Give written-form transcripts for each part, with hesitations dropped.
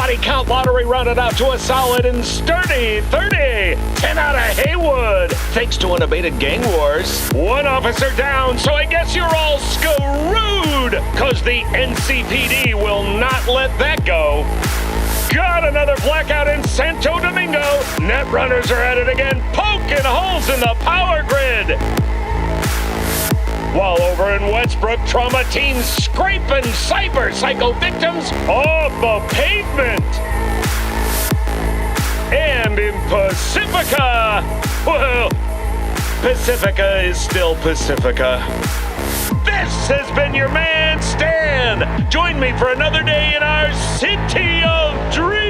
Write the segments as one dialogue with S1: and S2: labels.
S1: Body count lottery rounded out to a solid and sturdy 30. 10 out of Haywood, thanks to unabated gang wars. One officer down, so I guess you're all screwed, cause the NCPD will not let that go. Got another blackout in Santo Domingo. Net runners are at it again, poking holes in the power grid. While over in Westbrook, trauma teams scraping cyber psycho victims off the pavement. And in Pacifica, well, Pacifica is still Pacifica. This has been your man, Stan. Join me for another day in our city of dreams.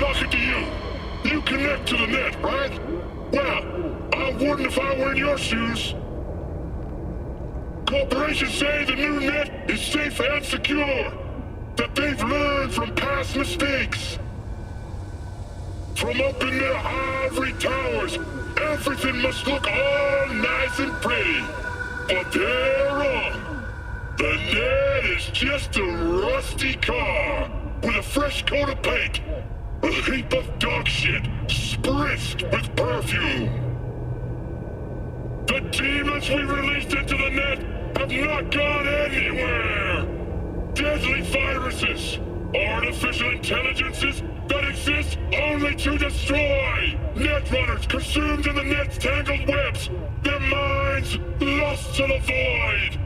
S2: talking to you. You connect to the net, right? Well, I wouldn't if I were in your shoes. Corporations say the new net is safe and secure, that they've learned from past mistakes. From up in their ivory towers, everything must look all nice and pretty. But they're wrong. The net is just a rusty car with a fresh coat of paint. A heap of dog shit spritzed with perfume. The demons we released into the net have not gone anywhere. Deadly viruses, artificial intelligences that exist only to destroy. Netrunners consumed in the net's tangled webs, their minds lost to the void.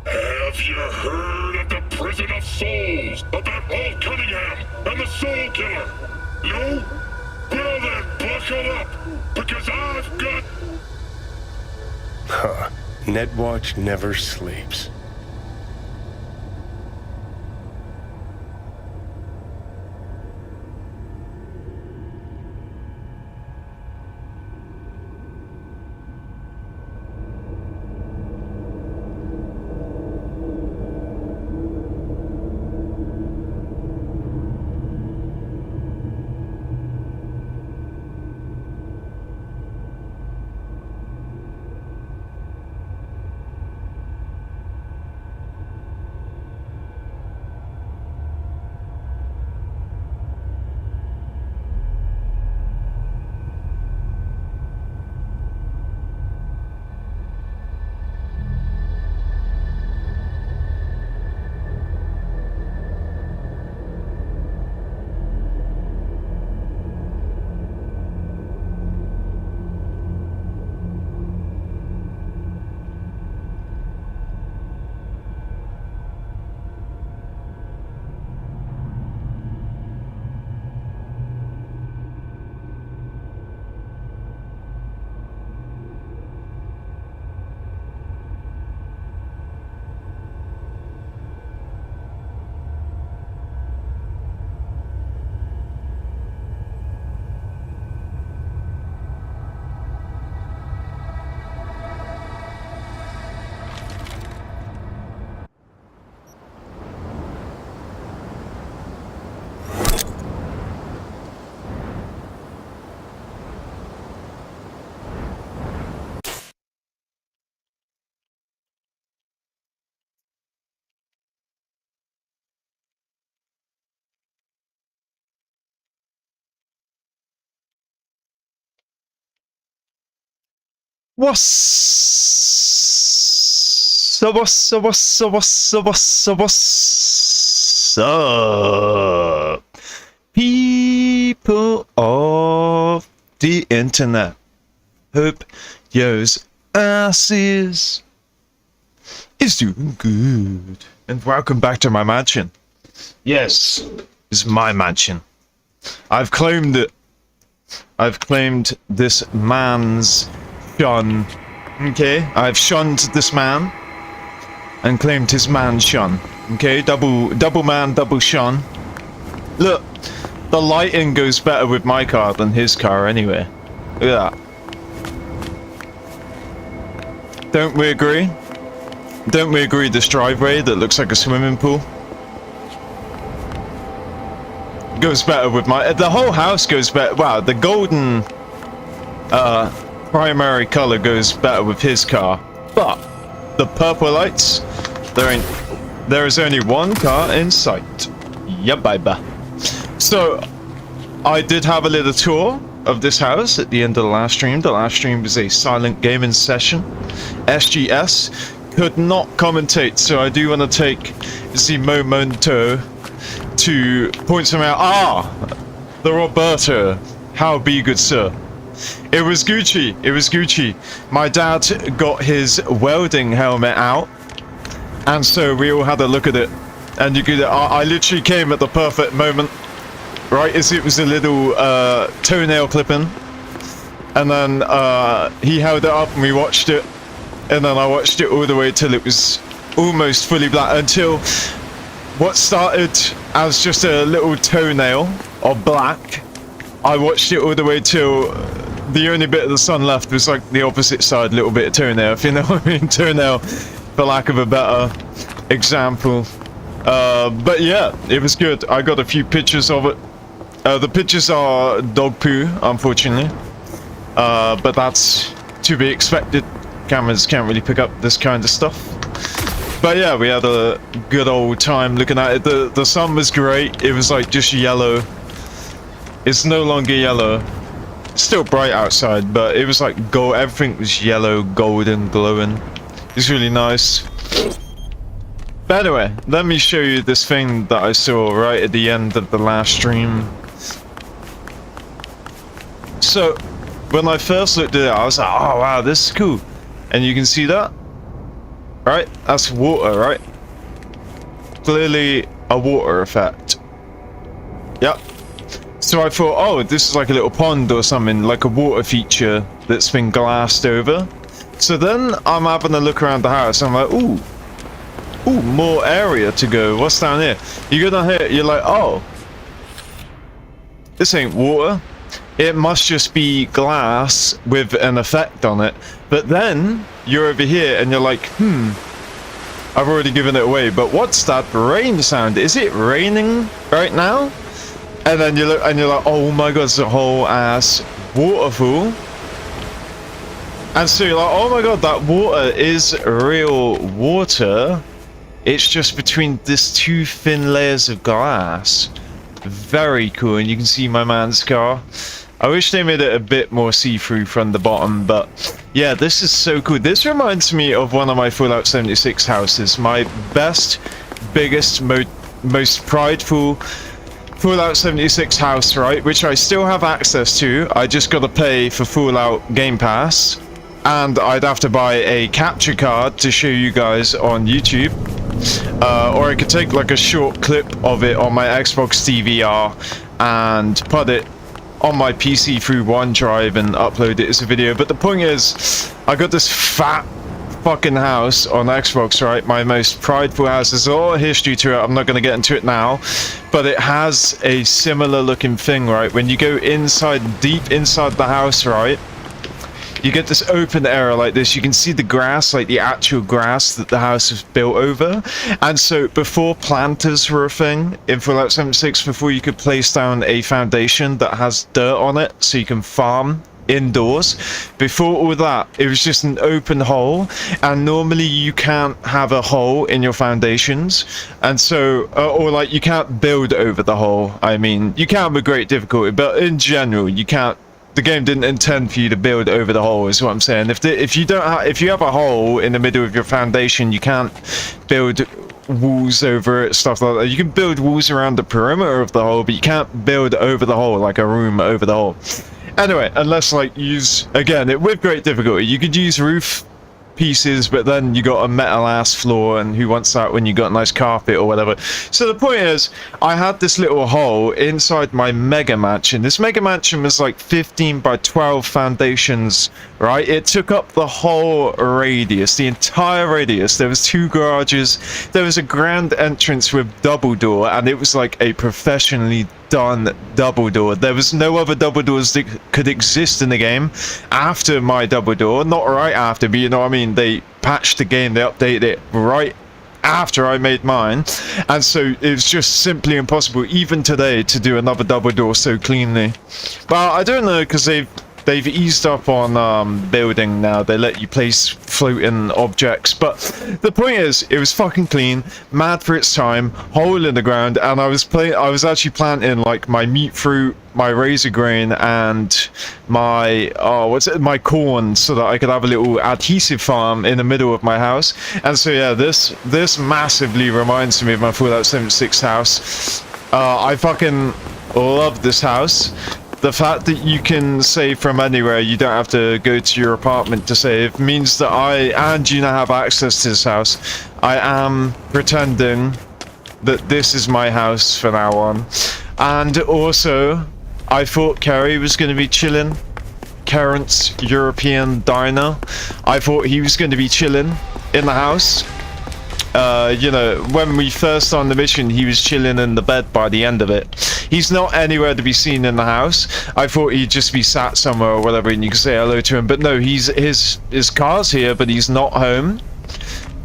S2: Have you heard of the Prison of Souls, about Walt Cunningham and the Soul Killer? No? Well then, buckle up, because I've got...
S3: Huh. Netwatch never sleeps. What's up, people of the internet? Hope yours asses is doing good, and welcome back to my mansion. Yes, it's my mansion. I've claimed it. I've claimed this man's shun. Okay, I've shunned this man and claimed his man shun. Okay, double man, double shun. Look, the lighting goes better with my car than his car anyway. Look at that. Don't we agree? Don't we agree this driveway that looks like a swimming pool goes better with my... The whole house goes better... Wow, the golden primary color goes better with his car. But the purple lights, there is only one car in sight. Yeah, baby. So, I did have a little tour of this house at the end of the last stream. The last stream was a silent gaming session. SGS could not commentate, so I do want to take the momento to point some out. Ah, the Roberto. How be good, sir. It was Gucci. It was Gucci. My dad got his welding helmet out, and so we all had a look at it. And you could, I literally came at the perfect moment, right as it was a little toenail clipping, and then he held it up and we watched it, and then I watched it all the way till it was almost fully black, until what started as just a little toenail of black, I watched it all the way till the only bit of the sun left was like the opposite side, little bit of toenail, if you know what I mean, toenail, for lack of a better example. But yeah, it was good. I got a few pictures of it. The pictures are dog poo, unfortunately. But that's to be expected. Cameras can't really pick up this kind of stuff. But yeah, we had a good old time looking at it. The sun was great. It was like just yellow. It's no longer yellow. It's still bright outside, but it was like gold. Everything was yellow, golden, glowing. It's really nice. But anyway, let me show you this thing that I saw right at the end of the last stream. So, when I first looked at it, I was like, oh wow, this is cool. And you can see that? Right? That's water, right? Clearly a water effect. Yep. So I thought, oh, this is like a little pond or something, like a water feature that's been glassed over. So then I'm having a look around the house, and I'm like, ooh, more area to go. What's down here? You go down here, you're like, oh, this ain't water. It must just be glass with an effect on it. But then you're over here and you're like, I've already given it away, but what's that rain sound? Is it raining right now? And then you look and you're like, oh my god, it's a whole ass waterfall. And so you're like, oh my god, that water is real water. It's just between these two thin layers of glass. Very cool. And you can see my man's car. I wish they made it a bit more see-through from the bottom, but yeah, this is so cool. This reminds me of one of my Fallout 76 houses. My best, biggest, most prideful Fallout 76 house, right? Which I still have access to. I just gotta pay for Fallout Game Pass. And I'd have to buy a capture card to show you guys on YouTube. Or I could take like a short clip of it on my Xbox DVR and put it on my PC through OneDrive and upload it as a video. But the point is, I got this fat fucking house on Xbox, right? My most prideful house. There's a lot of history to it. I'm not going to get into it now, but it has a similar looking thing, right? When you go inside, deep inside the house, right, you get this open area like this. You can see the grass, like the actual grass that the house was built over. And so before planters were a thing in Fallout 76, before you could place down a foundation that has dirt on it so you can farm indoors, before all that, it was just an open hole. And normally you can't have a hole in your foundations, and so or like you can't build over the hole. I mean, you can with great difficulty, but in general you can't. The game didn't intend for you to build over the hole, is what I'm saying. If you have a hole in the middle of your foundation, you can't build walls over it, stuff like that. You can build walls around the perimeter of the hole, but you can't build over the hole, like a room over the hole. Anyway, unless like use, again, with great difficulty, you could use roof pieces, but then you got a metal ass floor, and who wants that when you got a nice carpet or whatever. So the point is, I had this little hole inside my mega mansion. This mega mansion was like 15 by 12 foundations, right? It took up the whole radius, the entire radius. There was 2 garages, there was a grand entrance with double door, and it was like a professionally done double door. There was no other double doors that could exist in the game after my double door. Not right after, but you know what I mean, they patched the game, they updated it right after I made mine, and so it was just simply impossible even today to do another double door so cleanly. Well, I don't know, because they've eased up on building now. They let you place floating objects, but the point is, it was fucking clean, mad for its time, hole in the ground, and I was actually planting like my meat fruit, my razor grain, and my my corn, so that I could have a little adhesive farm in the middle of my house. And so yeah, this massively reminds me of my Fallout 76 house. I fucking love this house. The fact that you can save from anywhere, you don't have to go to your apartment to save, means that I and Gina have access to this house. I am pretending that this is my house from now on. And also, I thought Kerry was going to be chilling. Kerrant's European diner. I thought he was going to be chilling in the house. You know, when we first started the mission, he was chilling in the bed by the end of it. He's not anywhere to be seen in the house. I thought he'd just be sat somewhere or whatever, and you could say hello to him. But no, his car's here, but he's not home.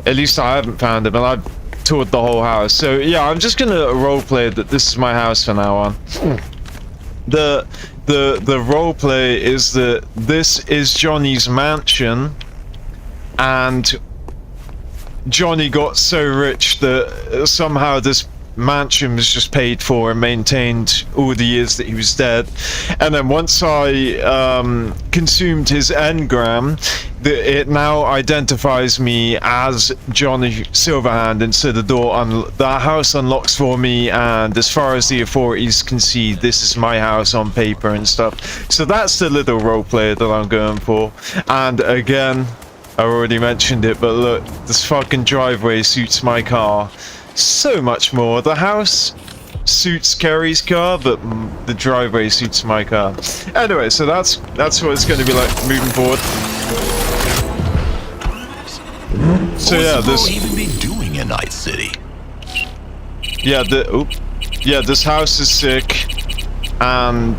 S3: At least I haven't found him, and I've toured the whole house. So yeah, I'm just gonna roleplay that this is my house from now on. the roleplay is that this is Johnny's mansion, and Johnny got so rich that somehow this mansion was just paid for and maintained all the years that he was dead. And then once I consumed his engram, it now identifies me as Johnny Silverhand, and so the house unlocks for me, and as far as the authorities can see, this is my house on paper and stuff. So that's the little roleplay that I'm going for. And again, I already mentioned it, but look, this fucking driveway suits my car so much more. The house suits Kerry's car, but the driveway suits my car. Anyway, so that's what it's going to be like moving forward. So yeah, this
S4: even be doing in Night City.
S3: Yeah, this house is sick, and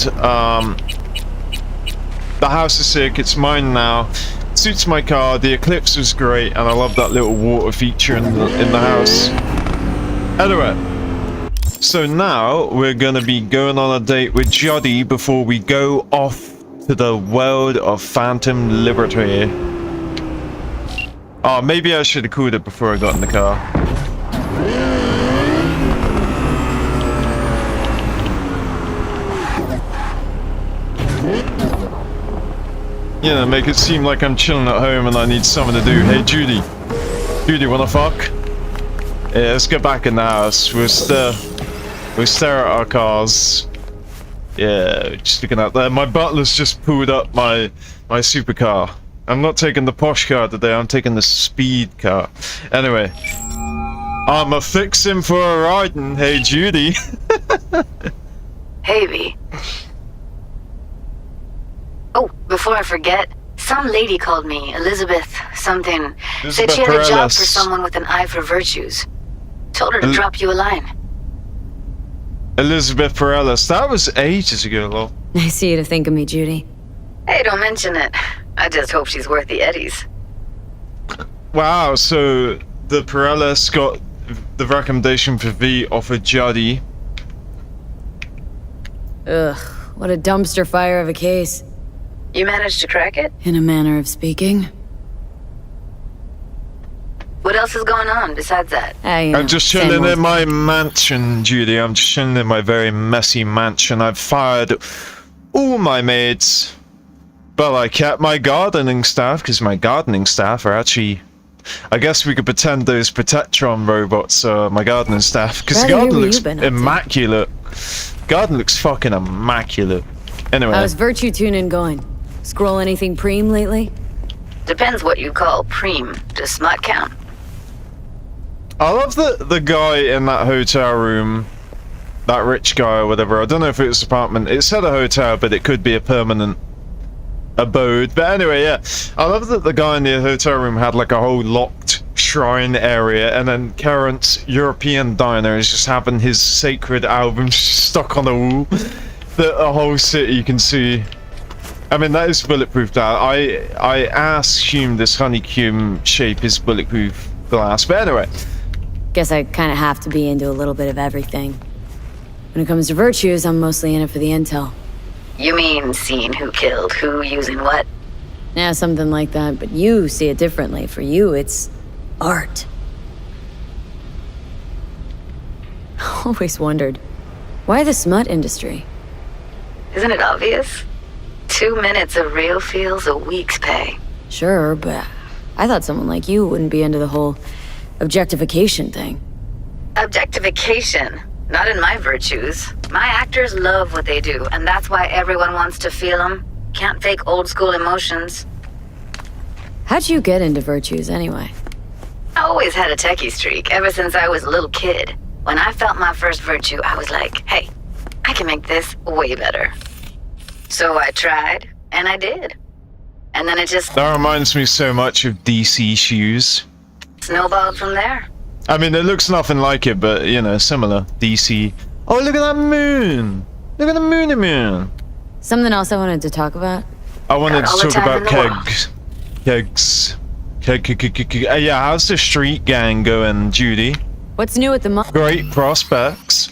S3: the house is sick. It's mine now. It suits my car. The Eclipse was great, and I love that little water feature in the house. Anyway, so now we're gonna be going on a date with Judy before we go off to the world of Phantom Liberty. Oh, maybe I should have called it before I got in the car. You know, make it seem like I'm chilling at home and I need something to do. Hey, Judy. Judy, wanna fuck? Yeah, let's get back in the house. We'll stare at our cars. Yeah, just looking out there. My butler's just pulled up my supercar. I'm not taking the posh car today, I'm taking the speed car. Anyway, I'm a fixin' for a riding. Hey, Judy.
S5: Hey, V. Oh, before I forget, some lady called me, Elizabeth something, said she had a job for someone with an eye for virtues. Told her to drop you a line.
S3: Elizabeth Perellis, that was ages ago, lol.
S6: Nice of you to think of me, Judy.
S5: Hey, don't mention it. I just hope she's worth the eddies.
S3: Wow, so the Perellis got the recommendation for V off of Judy.
S6: Ugh, what a dumpster fire of a case.
S5: You managed to crack it?
S6: In a manner of speaking.
S5: What else is going on besides that?
S3: I'm just chilling in my mansion, Judy. I'm just chilling in my very messy mansion. I've fired all my maids, but I kept my gardening staff, because my gardening staff are actually... I guess we could pretend those Protectron robots are my gardening staff, because the garden looks immaculate. Garden looks fucking immaculate. Anyway.
S6: How's Virtue Tuning going? Scroll anything preem lately?
S5: Depends what you call preem. Does smut count?
S3: I love the guy in that hotel room, that rich guy or whatever. I don't know if it was an apartment. It said a hotel, but it could be a permanent abode. But anyway, yeah. I love that the guy in the hotel room had like a whole locked shrine area, and then Karen's European diner is just having his sacred album stuck on the wall that a whole city can see. I mean, that is bulletproof. That I assume this honeycomb shape is bulletproof glass. But anyway.
S6: Guess I kind of have to be into a little bit of everything. When it comes to virtues, I'm mostly in it for the intel.
S5: You mean seeing who killed who, using what?
S6: Yeah, something like that, but you see it differently. For you, it's art. Always wondered, why the smut industry?
S5: Isn't it obvious? 2 minutes of real feels a week's pay.
S6: Sure, but I thought someone like you wouldn't be into the whole objectification thing.
S5: Objectification? Not in my virtues. My actors love what they do, and that's why everyone wants to feel them. Can't fake old school emotions.
S6: How'd you get into virtues, anyway?
S5: I always had a techie streak, ever since I was a little kid. When I felt my first virtue, I was like, hey, I can make this way better. So I tried, and I did. And then it just...
S3: That reminds me so much of DC shoes.
S5: Snowballed from there.
S3: I mean, it looks nothing like it, but, you know, similar. DC. Oh, look at that moon! Look at the moon.
S6: Something else I wanted to talk about?
S3: I wanted to talk about kegs. Kegs. Yeah, how's the street gang going, Judy?
S6: What's new at the
S3: Great prospects.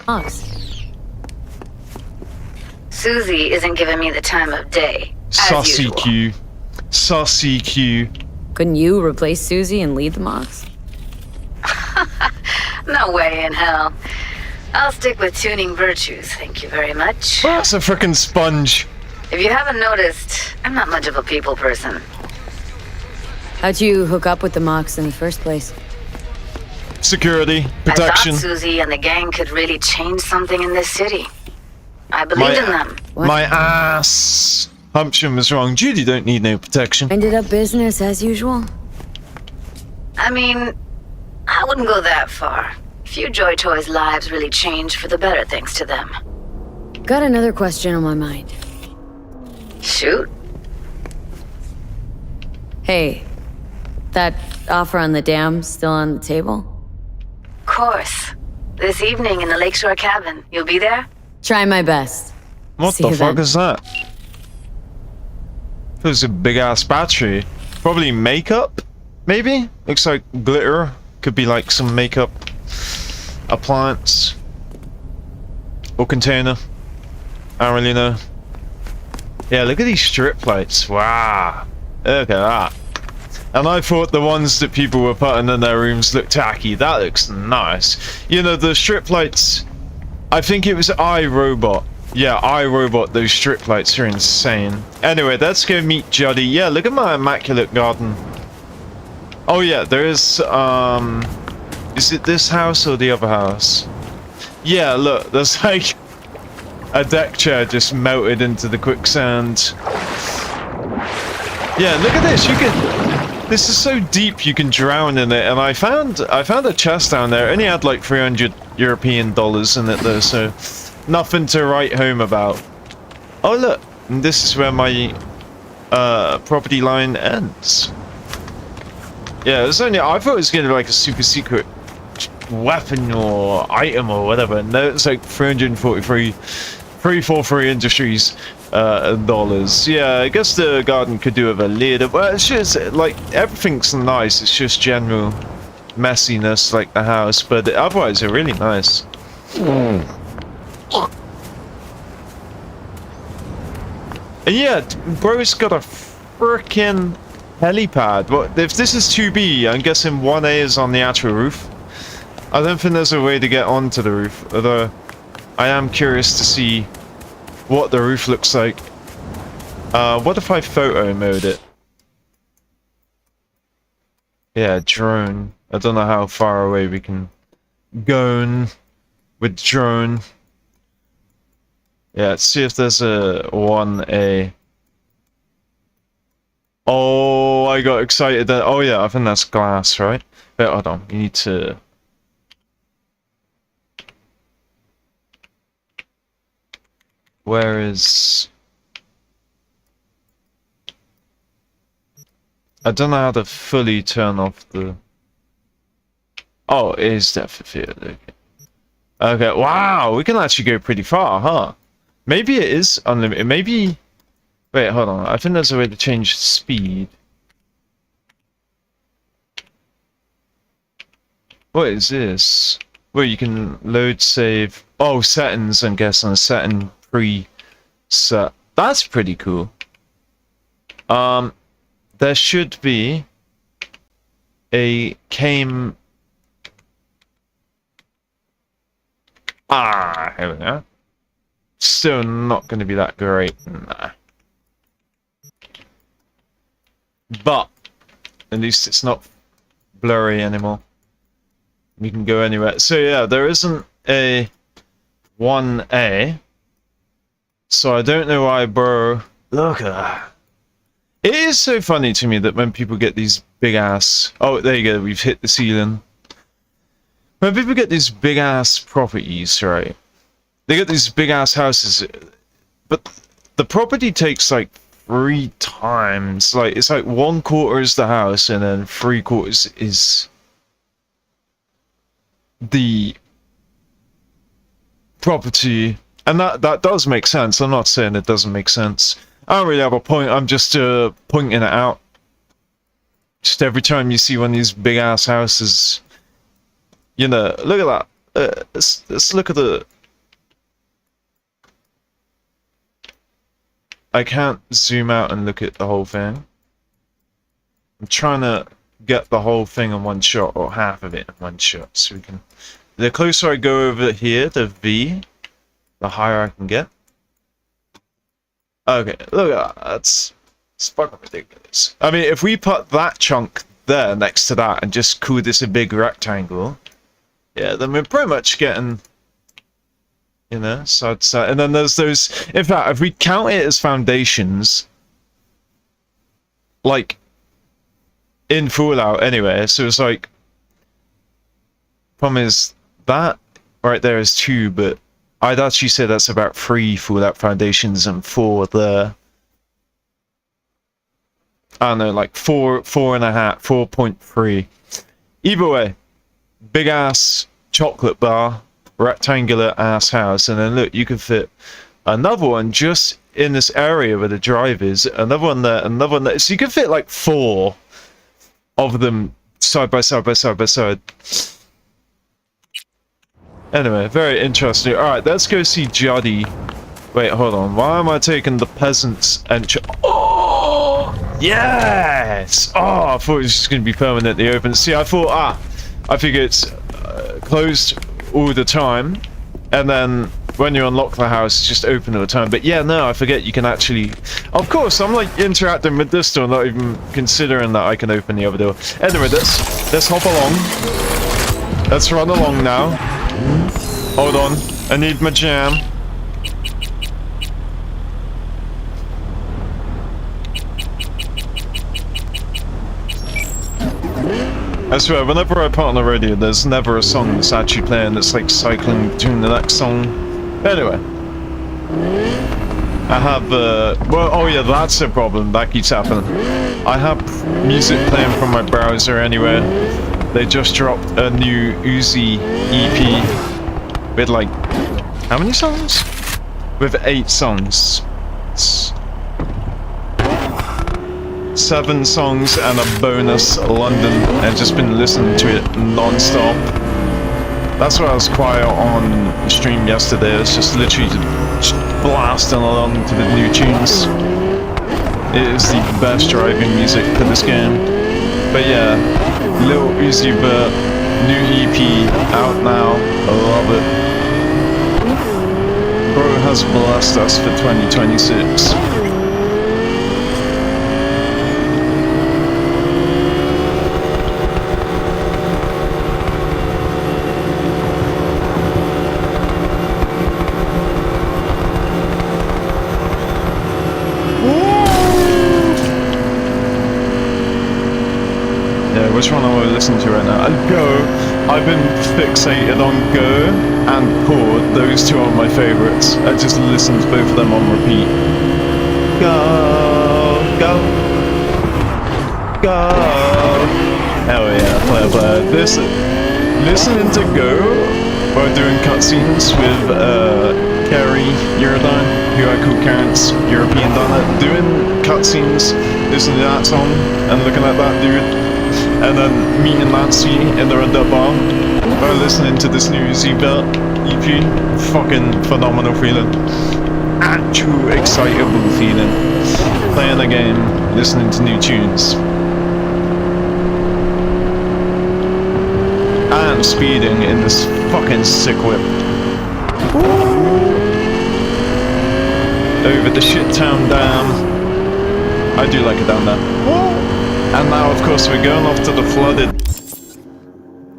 S5: Susie isn't giving me the time of day, as
S3: Saucy
S5: usual.
S3: Q. Saucy Q.
S6: Couldn't you replace Susie and lead the mocks?
S5: No way in hell. I'll stick with tuning virtues, thank you very much.
S3: That's a frickin' sponge.
S5: If you haven't noticed, I'm not much of a people person.
S6: How'd you hook up with the mocks in the first place?
S3: Security,
S5: I
S3: protection.
S5: thought Susie and the gang could really change something in this city. I believed in them.
S6: What?
S3: My ass. Humption was wrong. Judy don't need no protection.
S6: Ended up business as usual?
S5: I mean, I wouldn't go that far. Few Joy Toys' lives really changed for the better thanks to them.
S6: Got another question on my mind.
S5: Shoot.
S6: Hey, that offer on the dam still on the table?
S5: Of course. This evening in the Lakeshore Cabin. You'll be there?
S6: Try my best.
S3: What
S6: See
S3: the
S6: you
S3: fuck
S6: then.
S3: is that? There's a big ass battery. Probably makeup? Maybe? Looks like glitter. Could be like some makeup appliance. Or container. I don't really know. Yeah, look at these strip lights. Wow. Look at that. And I thought the ones that people were putting in their rooms looked tacky. That looks nice. You know, the strip lights... I think it was iRobot. Yeah, iRobot, those strip lights are insane. Anyway, let's go meet Judy. Yeah, look at my immaculate garden. Oh yeah, there is, is it this house or the other house? Yeah, look, there's like a deck chair just melted into the quicksand. Yeah, look at this, you can... This is so deep you can drown in it, and I found a chest down there. It only had like 300 European dollars in it though, so nothing to write home about. Oh look, and this is where my property line ends. Yeah, it's only, I thought it was gonna be like a super secret weapon or item or whatever. No, it's like 343 Industries dollars. Yeah, I guess the garden could do with a lid. Well, it's just like everything's nice. It's just general messiness like the house, but otherwise they're really nice. And yeah, bro's got a freaking helipad. What if this is 2B? I'm guessing 1A is on the actual roof. I don't think there's a way to get onto the roof, although I am curious to see what the roof looks like. What if I photo mode it? Yeah, drone. I don't know how far away we can go with drone. Yeah, let's see if there's a 1A. Oh, I got excited. Oh yeah, I think that's glass, right? Wait, hold on. You need to... Where is... I don't know how to fully turn off the... Oh, it is depth of field. Okay. Okay, wow, we can actually go pretty far, huh? Maybe it is unlimited. Maybe... Wait, hold on. I think there's a way to change speed. What is this? Well, you can load, save... Oh, settings, I'm guessing. Setting preset. That's pretty cool. There should be a came... Ah, here we go. Still not going to be that great. Nah. But at least it's not blurry anymore. We can go anywhere. So yeah, there isn't a 1A. So I don't know why, bro. Look at that. It is so funny to me that when people get these big ass... Oh, there you go. We've hit the ceiling. When people get these big ass properties, right? They get these big ass houses, but the property takes like 3 times. Like it's like 1/4 is the house, and then 3/4 is the property, and that does make sense. I'm not saying it doesn't make sense. I don't really have a point. I'm just pointing it out. Just every time you see one of these big ass houses, you know, look at that. Let's look at the. I can't zoom out and look at the whole thing. I'm trying to get the whole thing in one shot, or half of it in one shot, so we can... The closer I go over here to V, the higher I can get. Okay, look at that. It's fucking ridiculous. I mean, if we put that chunk there next to that and just call this a big rectangle, yeah, then we're pretty much getting, you know, side to side. And then there's those... In fact, if we count it as foundations, like, in Fallout anyway, so it's like... Problem is, that right there is 2, but I'd actually say that's about 3 Fallout foundations and 4 there. I don't know, like 4.5, 4.3. Either way, big ass chocolate bar, rectangular ass house, and then look, you can fit another one just in this area where the drive is, another one there, another one there. So you can fit like 4 of them side by side by side by side. Anyway, very interesting. Alright, let's go see Judy. Wait, hold on. Why am I taking the peasants and... Oh! Yes! Oh, I thought it was just going to be permanently open. See, I thought, I figure it's closed all the time. And then when you unlock the house, it's just open all the time. But yeah, no, I forget you can actually... Of course, I'm like interacting with this door, not even considering that I can open the other door. Anyway, let's hop along. Let's run along now. Hold on, I need my jam. I swear, whenever I put on the radio, there's never a song that's actually playing that's like cycling between the next song. Anyway. I have, well, oh yeah, that's a problem, that keeps happening. I have music playing from my browser anyway. They just dropped a new Uzi EP with like, how many songs? With 8 songs. It's 7 songs and a bonus London. I've just been listening to it non-stop. That's why I was quiet on stream yesterday. It's just literally just blasting along to the new tunes. It is the best driving music for this game. But yeah, Lil Uzi Vert, new EP out now. I love it. Bro has blessed us for 2026. Which one am I listening to right now? And Go. I've been fixated on Go and Chord. Those 2 are my favorites. I just listen to both of them on repeat. Go, go, go. Hell yeah, player. Listening to Go while doing cutscenes with Carrie Eurodyne, who I call Karen's European Diner, doing cutscenes, listening to that song and looking at that dude. And then meeting Nancy in the Red Dead bar while listening to this new Z-Belt EP. Fucking phenomenal feeling. Actual excitable feeling. Playing a game, listening to new tunes. And speeding in this fucking sick whip. Over the shit town dam. I do like it down there. And now, of course, we're going off to the flooded...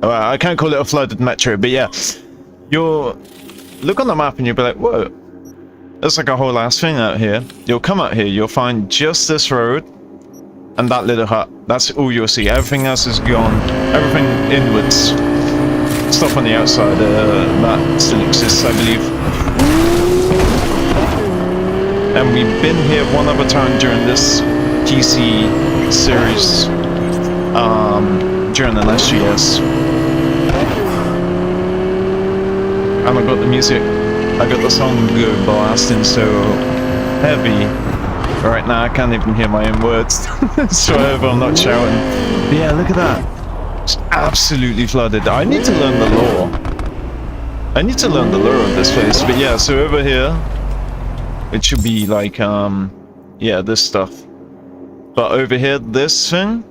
S3: Well, I can't call it a flooded metro, but yeah. You'll look on the map and you'll be like, whoa. There's like a whole ass thing out here. You'll come out here, you'll find just this road and that little hut. That's all you'll see. Everything else is gone. Everything inwards. Stuff on the outside, that still exists, I believe. And we've been here one other time during this PC series during the last years. And I got the music, I got the song Go blasting so heavy. Right now I can't even hear my own words, so I hope I'm not shouting. But yeah, look at that. It's absolutely flooded. I need to learn the lore. I need to learn the lore of this place. But yeah, so over here, it should be like, Yeah, this stuff. But over here, this thing?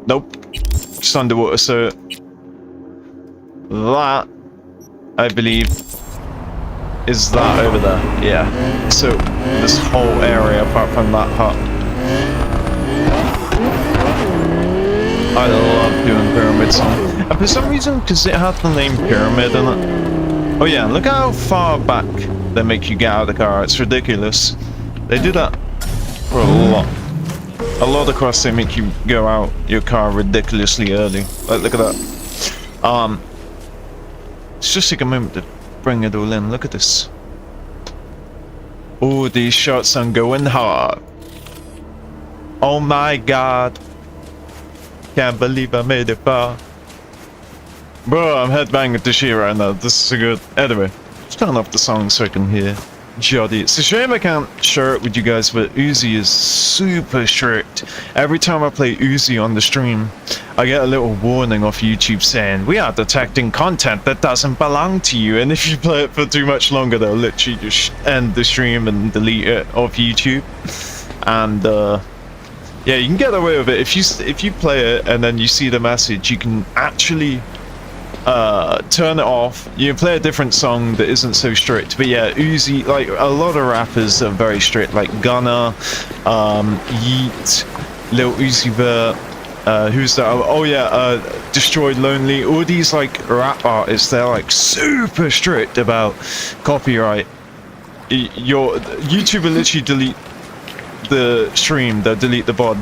S3: Nope. Just underwater, so... That, I believe, is that over there. Yeah. So, this whole area, apart from that hut. I love doing pyramids. And for some reason, because it had the name Pyramid in it. Oh yeah, look how far back they make you get out of the car. It's ridiculous. They do that for a lot. A lot of quests, they make you go out your car ridiculously early. Like, look at that. Let's just take a moment to bring it all in. Look at this. Oh, these shots are going hard. Oh my god. Can't believe I made it far. Bro, I'm headbanging to shit right now. This is so good. Anyway, just turn off the song so I can hear Judy. It's a shame I can't share it with you guys, but Uzi is super strict. Every time I play Uzi on the stream, I get a little warning off YouTube saying, we are detecting content that doesn't belong to you. And if you play it for too much longer, they'll literally just end the stream and delete it off YouTube. And, yeah, you can get away with it. If you play it and then you see the message, you can actually turn it off. You can play a different song that isn't so strict. But yeah, Uzi, like a lot of rappers are very strict, like Gunna, Yeet, Lil Uzi Vert, who's that? Oh yeah, Destroyed Lonely. All these like rap artists, they're like super strict about copyright. Your YouTube will literally delete the stream, they'll delete the VOD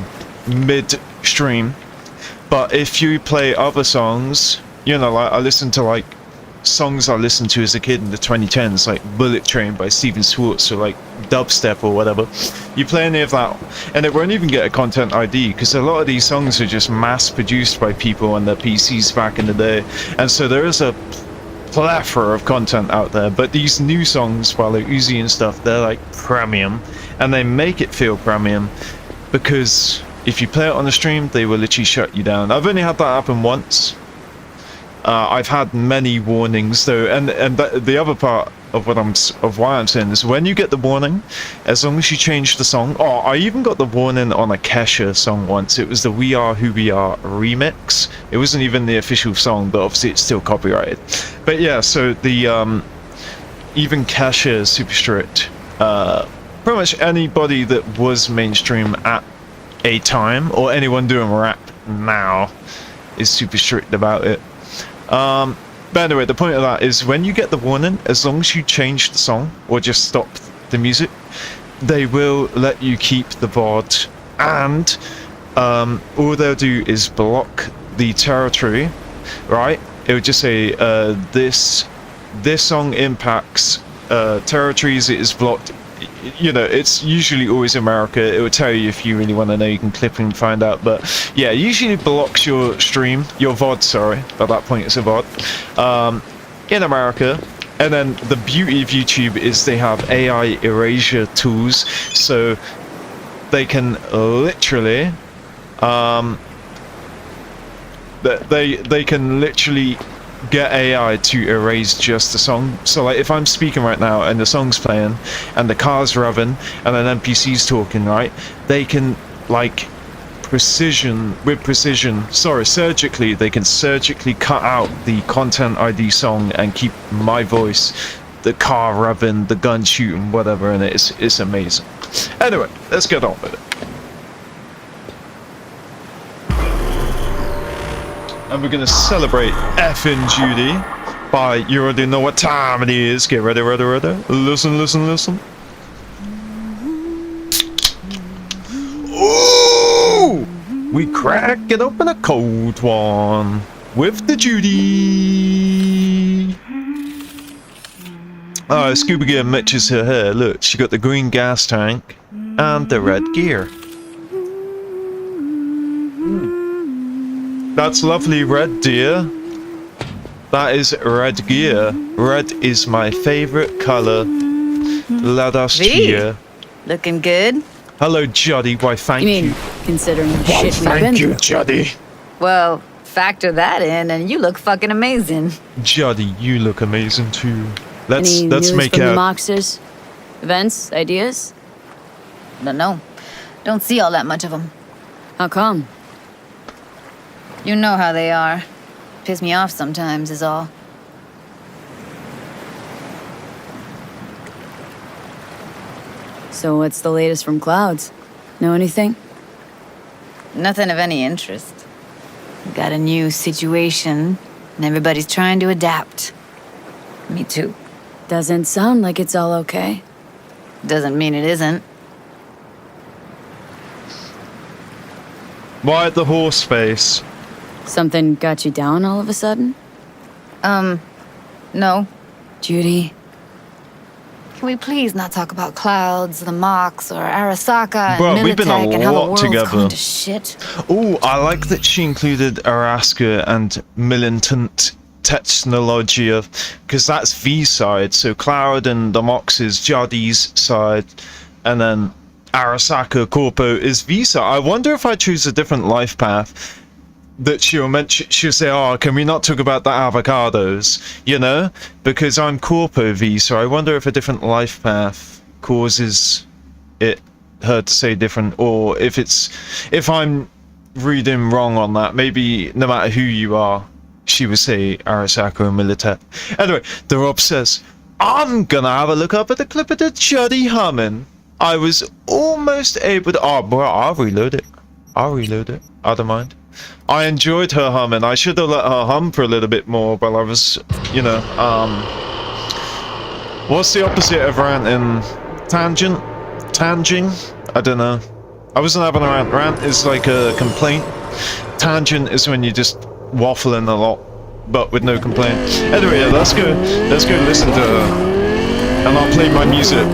S3: mid-stream. But if you play other songs, you know, like I listen to like songs I listened to as a kid in the 2010s, like Bullet Train by Steven Schwartz, or like dubstep or whatever. You play any of that, and it won't even get a content ID, because a lot of these songs are just mass-produced by people on their PCs back in the day, and so there is a plethora of content out there. But these new songs by like Uzi and stuff, they're like premium, and they make it feel premium, because if you play it on the stream, they will literally shut you down. I've only had that happen once. I've had many warnings though, and the other part of why I'm saying this, when you get the warning, as long as you change the song. Oh, I even got the warning on a Kesha song once. It was the We Are Who We Are remix. It wasn't even the official song, but obviously it's still copyrighted. But yeah, so the even Kesha is super strict. Pretty much anybody that was mainstream at a time, or anyone doing rap now, is super strict about it. But anyway, the point of that is, when you get the warning, as long as you change the song or just stop the music, they will let you keep the VOD, and all they'll do is block the territory, right? It would just say this song impacts territories, it is blocked. You know, it's usually always America. It will tell you if you really want to know. You can click and find out. But yeah, it usually blocks your stream, your VOD, sorry. At that point it's a VOD. In America. And then the beauty of YouTube is they have AI erasure tools, so they can literally they can literally get AI to erase just the song. So like if I'm speaking right now and the song's playing and the car's revving and an NPC's talking, right, they can like surgically, they can surgically cut out the content ID song and keep my voice, the car revving, the gun shooting, whatever, and it's amazing. Anyway, let's get on with it. And we're gonna celebrate effing Judy by, you already know what time it is. Get ready, ready, ready. Listen, listen, listen. Ooh! We crack it open a cold one with the Judy. Oh, Scuba Gear matches her hair. Look, she got the green gas tank and the red gear. That's lovely, red dear. That is red gear. Red is my favorite color. Let us cheer.
S6: Looking good?
S3: Hello, Judy. Why, thank you.
S6: Considering the shit we've been
S3: Thank you,
S6: through.
S3: Judy.
S6: Well, factor that in, and you look fucking amazing.
S3: Judy, you look amazing too. Let's
S6: Any news
S3: make
S6: from the
S3: out.
S6: Moxers? Events? Ideas? Don't know.
S5: Don't see all that much of them.
S6: How come?
S5: You know how they are. Piss me off sometimes is all.
S6: So what's the latest from Clouds? Know anything?
S5: Nothing of any interest. Got a new situation, and everybody's trying to adapt. Me too.
S6: Doesn't sound like it's all okay.
S5: Doesn't mean it isn't.
S3: Why the horse face?
S6: Something got you down all of a sudden?
S5: No.
S6: Judy,
S5: Can we please not talk about Clouds, the Mox, or Arasaka,
S3: Bro,
S5: and
S3: we've been a
S5: Militech, and how the
S3: lot
S5: world's
S3: together.
S5: going to shit?
S3: Oh, I like that she included Araska and militant technologia, because that's V side. So Cloud and the Mox is Judy's side, and then Arasaka Corpo is V side. I wonder if I choose a different life path, that she'll mention, she'll say, oh, can we not talk about the avocados, you know, because I'm Corpo V, so I wonder if a different life path causes her to say different, or if I'm reading wrong on that, maybe no matter who you are, she would say Arasaka and Militech. Anyway, the Rob says, I'm gonna have a look up at the clip of the Judy humming. I was almost able to, oh bro, I'll reload it, I don't mind. I enjoyed her humming. I should have let her hum for a little bit more while I was, you know, what's the opposite of ranting? Tanging? I don't know. I wasn't having a rant. Rant is like a complaint. Tangent is when you're just waffling a lot, but with no complaint. Anyway, yeah, let's go listen to her. And I'll play my music.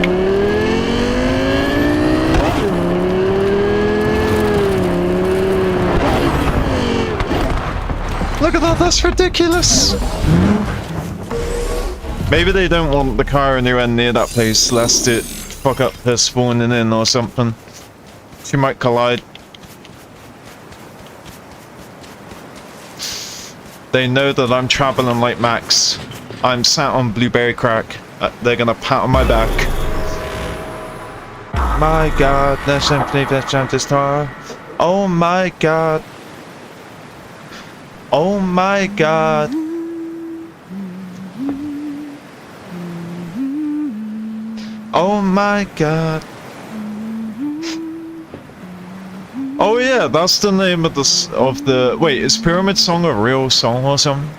S3: Look at that, that's ridiculous! Maybe they don't want the car anywhere near that place, lest it fuck up her spawning in or something. She might collide. They know that I'm traveling like Max. I'm sat on blueberry crack. They're gonna pat on my back. My god, there's simply the chant star. Oh my god. Oh my god. Oh my god. Oh yeah, that's the name of the wait, is Pyramid Song a real song or something?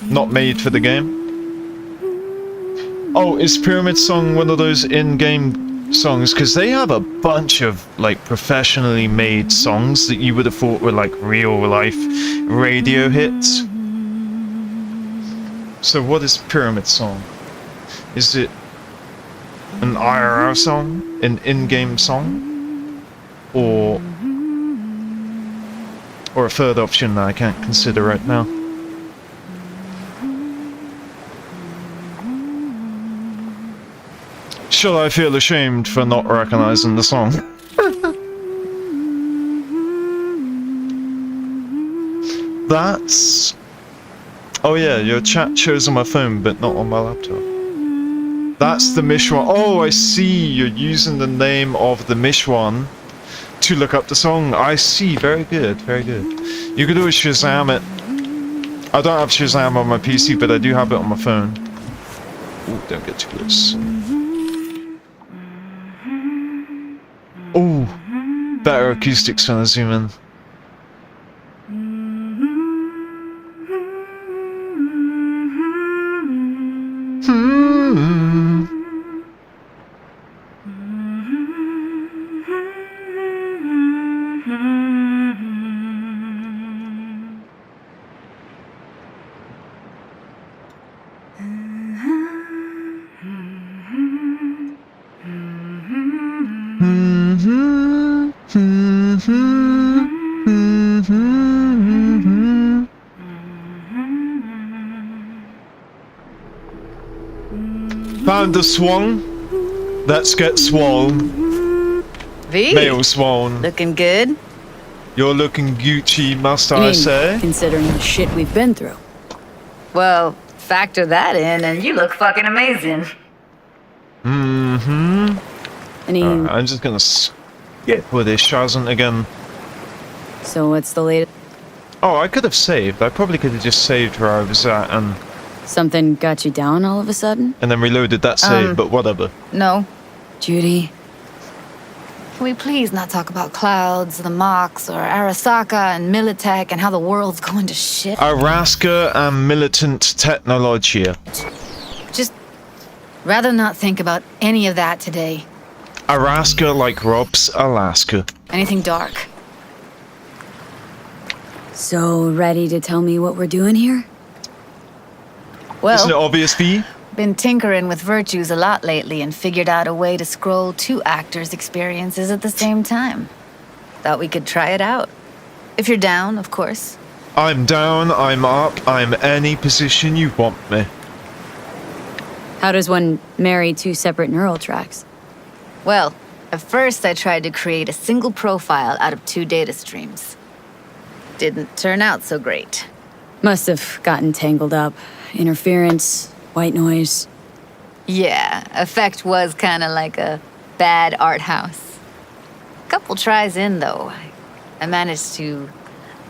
S3: Not made for the game? Oh, is Pyramid Song one of those in-game songs? Because they have a bunch of like professionally made songs that you would have thought were like real life radio hits. So what is Pyramid Song? Is it an IRL song? An in-game song? Or a third option that I can't consider right now? Should I feel ashamed for not recognizing the song? That's... Oh yeah, your chat shows on my phone, but not on my laptop. That's the Mishwan. Oh, I see. You're using the name of the Mishwan to look up the song. I see. Very good. Very good. You could always Shazam it. I don't have Shazam on my PC, but I do have it on my phone. Ooh, don't get too close. Ooh, better acoustics when I zoom in. Found the swan. Let's get swole.
S5: V?
S3: Male swan.
S5: Looking good?
S3: You're looking Gucci, must
S6: I
S3: I
S6: mean,
S3: say?
S6: considering the shit we've been through.
S5: Well, factor that in and you look fucking amazing.
S3: Mm-hmm.
S6: I mean,
S3: I'm just gonna Get with this Shazant again.
S6: So what's the latest?
S3: Oh, I could have saved. I probably could have just saved where I was at and
S6: Something got you down all of a sudden?
S3: then reloaded that save, but whatever.
S7: No.
S6: Judy?
S7: Can we please not talk about clouds, the Mox, or Arasaka and Militech and how the world's going to shit?
S3: Araska and militant technologia.
S7: Just rather not think about any of that today.
S3: Araska like Rob's Alaska.
S7: Anything dark.
S6: So ready to tell me what we're doing here?
S3: Isn't it
S7: Well,
S3: obvious for you?
S7: been tinkering with virtues a lot lately and figured out a way to scroll 2 actors' experiences at the same time. Thought we could try it out. If you're down, of course.
S3: I'm down, I'm up, I'm any position you want me.
S6: How does one marry 2 separate neural tracks?
S7: Well, at first I tried to create a single profile out of 2 data streams. Didn't turn out so great.
S6: Must have gotten tangled up. Interference, white noise.
S7: Yeah, effect was kind of like a bad art house. Couple tries in, though, I managed to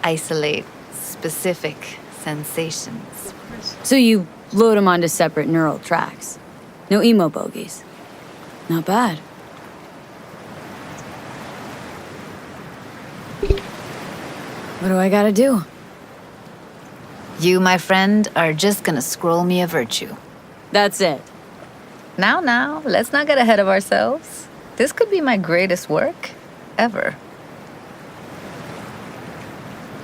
S7: isolate specific sensations.
S6: So you load them onto separate neural tracks. No emo bogies. Not bad. What do I gotta do?
S7: You, my friend, are just gonna scroll me a virtue.
S6: That's it.
S7: Now, let's not get ahead of ourselves. This could be my greatest work ever.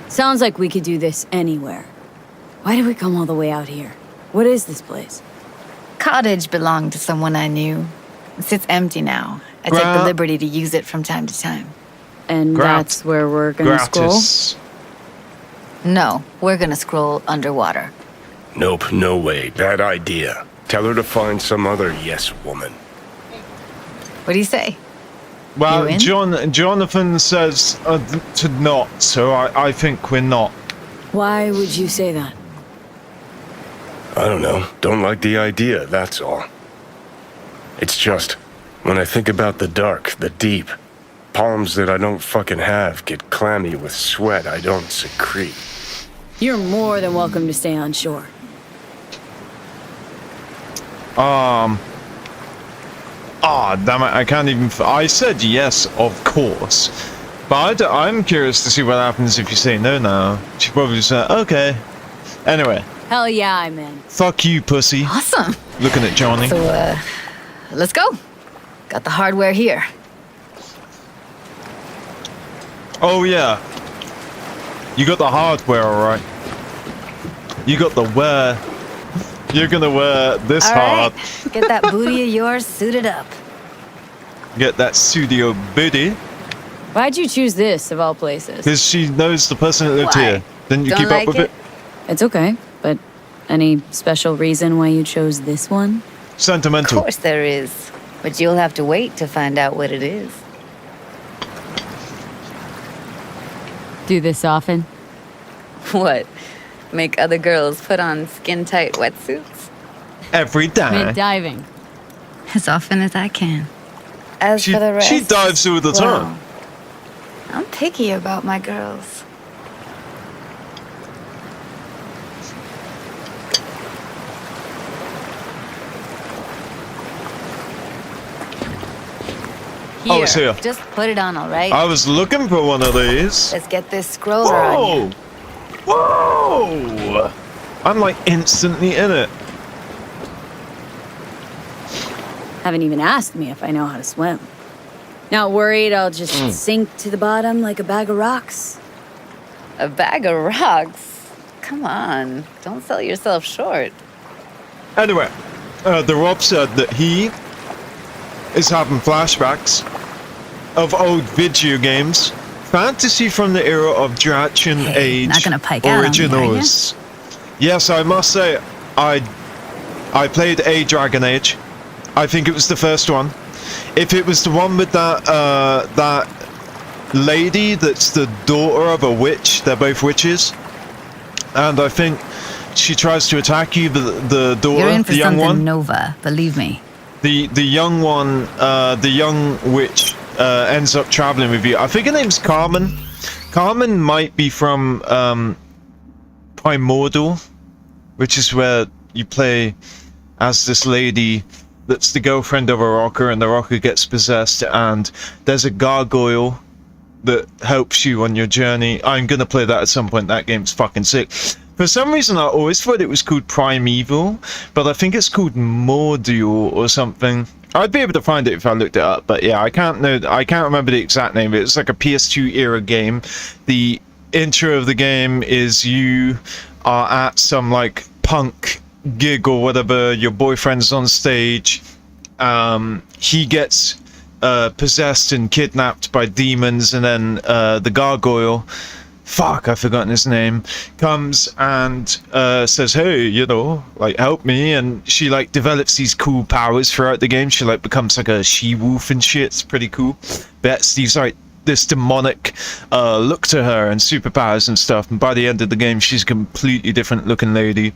S6: Sounds like we could do this anywhere. Why did we come all the way out here? What is this place?
S7: Cottage belonged to someone I knew. It sits empty now. I take the liberty to use it from time to time.
S6: And that's where we're gonna
S3: Gratis.
S7: No, we're gonna scroll underwater.
S2: Nope, no way. Bad idea. Tell her to find some other yes woman.
S7: What do you say?
S3: Well,
S7: You in?
S3: Jonathan says to not, so I think we're not.
S6: Why would you say that?
S2: I don't know. Don't like the idea, that's all. It's just, when I think about the dark, the deep, palms that I don't fucking have get clammy with sweat I don't secrete.
S6: You're more than welcome to stay on shore.
S3: Damn it, I can't even... I said yes, of course. But I'm curious to see what happens if you say no now. She probably said, okay. Anyway,
S6: Hell yeah, I'm in.
S3: fuck you, pussy.
S7: Awesome.
S3: Looking at Johnny.
S7: So, let's go. Got the hardware here.
S3: Oh, yeah. You got the hardware, alright. You got the wear. You're gonna wear this
S7: All
S3: hard.
S7: right, get that booty of yours suited up.
S3: Get that studio booty.
S6: Why'd you choose this, of all places?
S3: Because she knows the person that lived
S7: Why?
S3: here. Didn't you
S7: Don't
S3: keep
S7: like
S3: up with it?
S6: It's okay, but any special reason why you chose this one?
S7: Of
S3: Sentimental.
S7: course there is, but you'll have to wait to find out what it is.
S6: Do this often?
S7: What? Make other girls put on skin-tight wetsuits?
S3: Every day.
S6: Mid-diving.
S7: As often as I can. As
S3: She,
S7: for the rest,
S3: she dives all the
S7: well,
S3: time.
S7: I'm picky about my girls. Here,
S3: Oh, it's here.
S7: just put it on, all right?
S3: I was looking for one of these.
S7: Let's get this scroller on you.
S3: Whoa! Whoa! I'm like instantly in it.
S6: Haven't even asked me if I know how to swim. Not worried I'll just sink to the bottom like a bag of rocks.
S7: A bag of rocks? Come on, don't sell yourself short.
S3: Anyway, the Rob said that he is having flashbacks of old video games, fantasy from the era of Dragon Age
S7: not gonna pike out on me, are ya?
S3: originals. Yes, I must say, I played a Dragon Age. I think it was the first one. If it was the one with that lady that's the daughter of a witch, they're both witches, and I think she tries to attack you, the daughter,
S7: You're in for
S3: the young
S7: something
S3: one.
S7: Nova, believe me.
S3: The young one, the young witch ends up traveling with you. I think her name's Carmen. Carmen might be from Primordial, which is where you play as this lady that's the girlfriend of a rocker, and the rocker gets possessed, and there's a gargoyle that helps you on your journey. I'm gonna play that at some point. That game's fucking sick. For some reason, I always thought it was called Primeval, but I think it's called Mordial or something. I'd be able to find it if I looked it up, but yeah, I can't remember the exact name. It's like a PS2 era game. The intro of the game is you are at some like punk gig or whatever. Your boyfriend's on stage. He gets possessed and kidnapped by demons, and then the gargoyle, fuck, I've forgotten his name, comes and says, hey, you know, like, help me. And she like develops these cool powers throughout the game. She like becomes like a she-wolf and shit. It's pretty cool. Bets these like this demonic look to her and superpowers and stuff, and by the end of the game she's a completely different looking lady.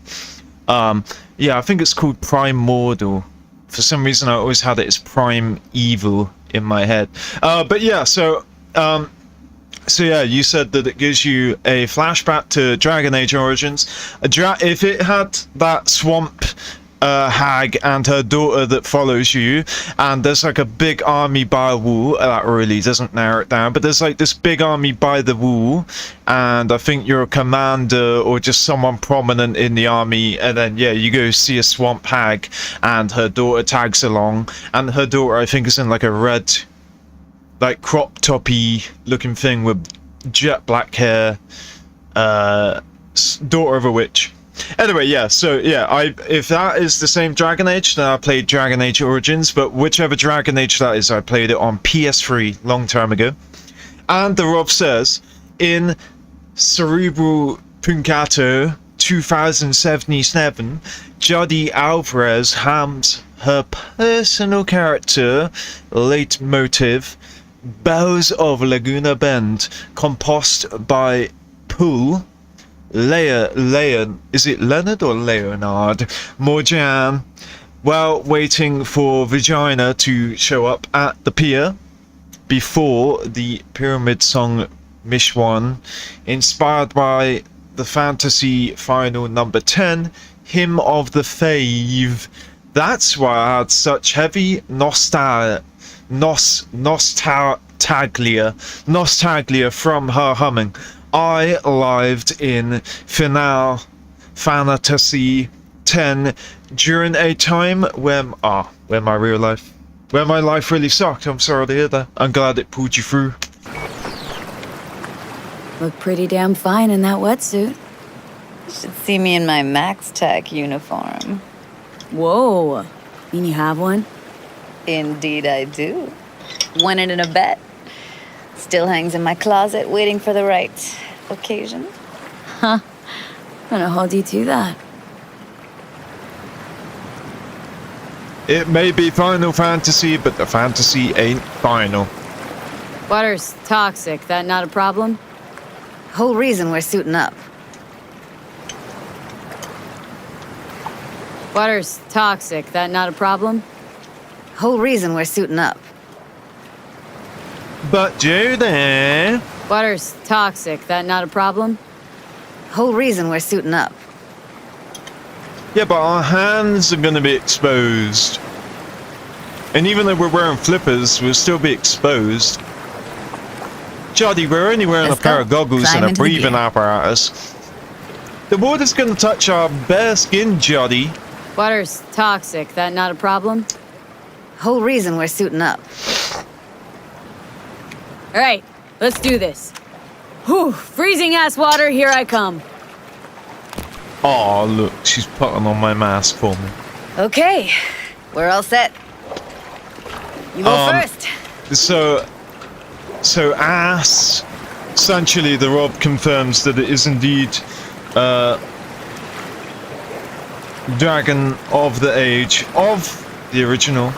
S3: Yeah, I think it's called Primordial. For some reason I always had it as Prime Evil in my head. But yeah, so yeah, you said that it gives you a flashback to Dragon Age Origins. If it had that swamp hag and her daughter that follows you, and there's like a big army by a wall, that really doesn't narrow it down, but there's like this big army by the wall, and I think you're a commander or just someone prominent in the army, and then yeah, you go see a swamp hag and her daughter tags along, and her daughter I think is in like a red like crop toppy looking thing with jet black hair, daughter of a witch. Anyway, yeah, so yeah, if that is the same Dragon Age, then I played Dragon Age Origins, but whichever Dragon Age that is, I played it on PS3 long time ago. And the Rob says, in Cerebral Punkato 2077, Judy Alvarez hams her personal character leitmotif, Bells of Laguna Bend, composed by Poole, is it Leonard or Leonard Morjan, while waiting for Vagina to show up at the pier before the Pyramid Song Mishwan, inspired by the Fantasy Final number 10, Hymn of the Fave. That's why I had such heavy nostalgia from her humming. I lived in Final Fantasy 10 during a time when my life really sucked. I'm sorry to hear that. I'm glad it pulled you through.
S6: Look pretty damn fine in that wetsuit.
S7: You should see me in my Max Tech uniform.
S6: Whoa. Mean you have one?
S7: Indeed I do. Won it in a bet. Still hangs in my closet, waiting for the right occasion.
S6: Huh. I'm gonna hold you to that.
S3: It may be Final Fantasy, but the fantasy ain't final.
S6: Water's toxic. That not a problem?
S7: Whole reason we're suiting up.
S6: Water's toxic. That not a problem?
S7: Whole reason we're suiting up.
S3: But Judy,
S6: Water's toxic. That not a problem?
S7: Whole reason we're suiting up.
S3: yeah, but our hands are gonna be exposed. And even though we're wearing flippers, we'll still be exposed. Judy, we're only wearing
S7: Let's
S3: a pair
S7: go.
S3: of goggles
S7: Climb
S3: and a
S7: into the
S3: breathing
S7: gear.
S3: apparatus. The water's gonna touch our bare skin, Judy.
S6: Water's toxic. That not a problem?
S7: Whole reason we're suiting up.
S6: All right, let's do this. Whew, freezing ass water, here I come.
S3: Oh, look, she's putting on my mask for me.
S7: Okay, we're all set. You go first.
S3: So ass. Essentially, the Rob confirms that it is indeed Dragon of the Age of the original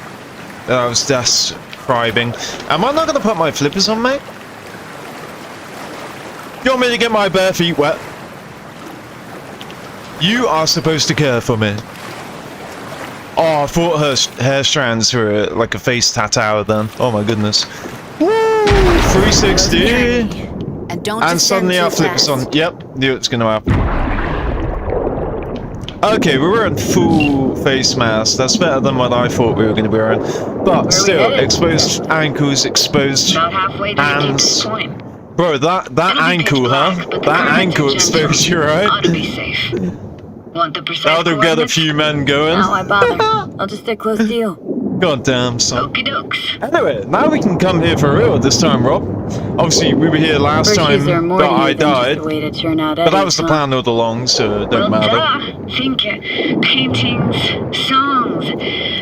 S3: that I was describing. Am I not gonna put my flippers on, mate? You want me to get my bare feet wet? You are supposed to care for me. Oh, I thought her hair strands were like a face tattoo then. Oh my goodness. 360.
S6: And don't
S3: And
S6: descend
S3: suddenly
S6: too
S3: our flip is
S6: fast.
S3: on. Yep, knew it's gonna happen. Okay, we're wearing full face mask. That's better than what I thought we were gonna be wearing. But still, exposed ankles, exposed
S5: About halfway to the deepest
S3: hands.
S5: point.
S3: Bro, that
S5: It'll be
S3: ankle,
S5: pitch
S3: huh?
S5: black, but the
S3: That
S5: currents
S3: ankle
S5: are gentle.
S3: exposure,
S5: Ought to
S3: right?
S5: be safe. Want the precise
S3: That'll get a
S5: coordinates?
S3: few men going.
S6: No, why bother? I'll just stick close to you.
S3: Goddamn, son.
S5: Okie dokes.
S3: Anyway, now we can come here for real this time, Rob. Obviously, we were here last
S6: Virtues are
S3: time,
S6: more
S3: but
S6: to
S3: I
S6: you than just
S3: died.
S6: a way to churn out
S3: But that was the
S6: eddies, huh?
S3: plan all along, so it don't
S5: Well,
S3: matter.
S5: think paintings, songs.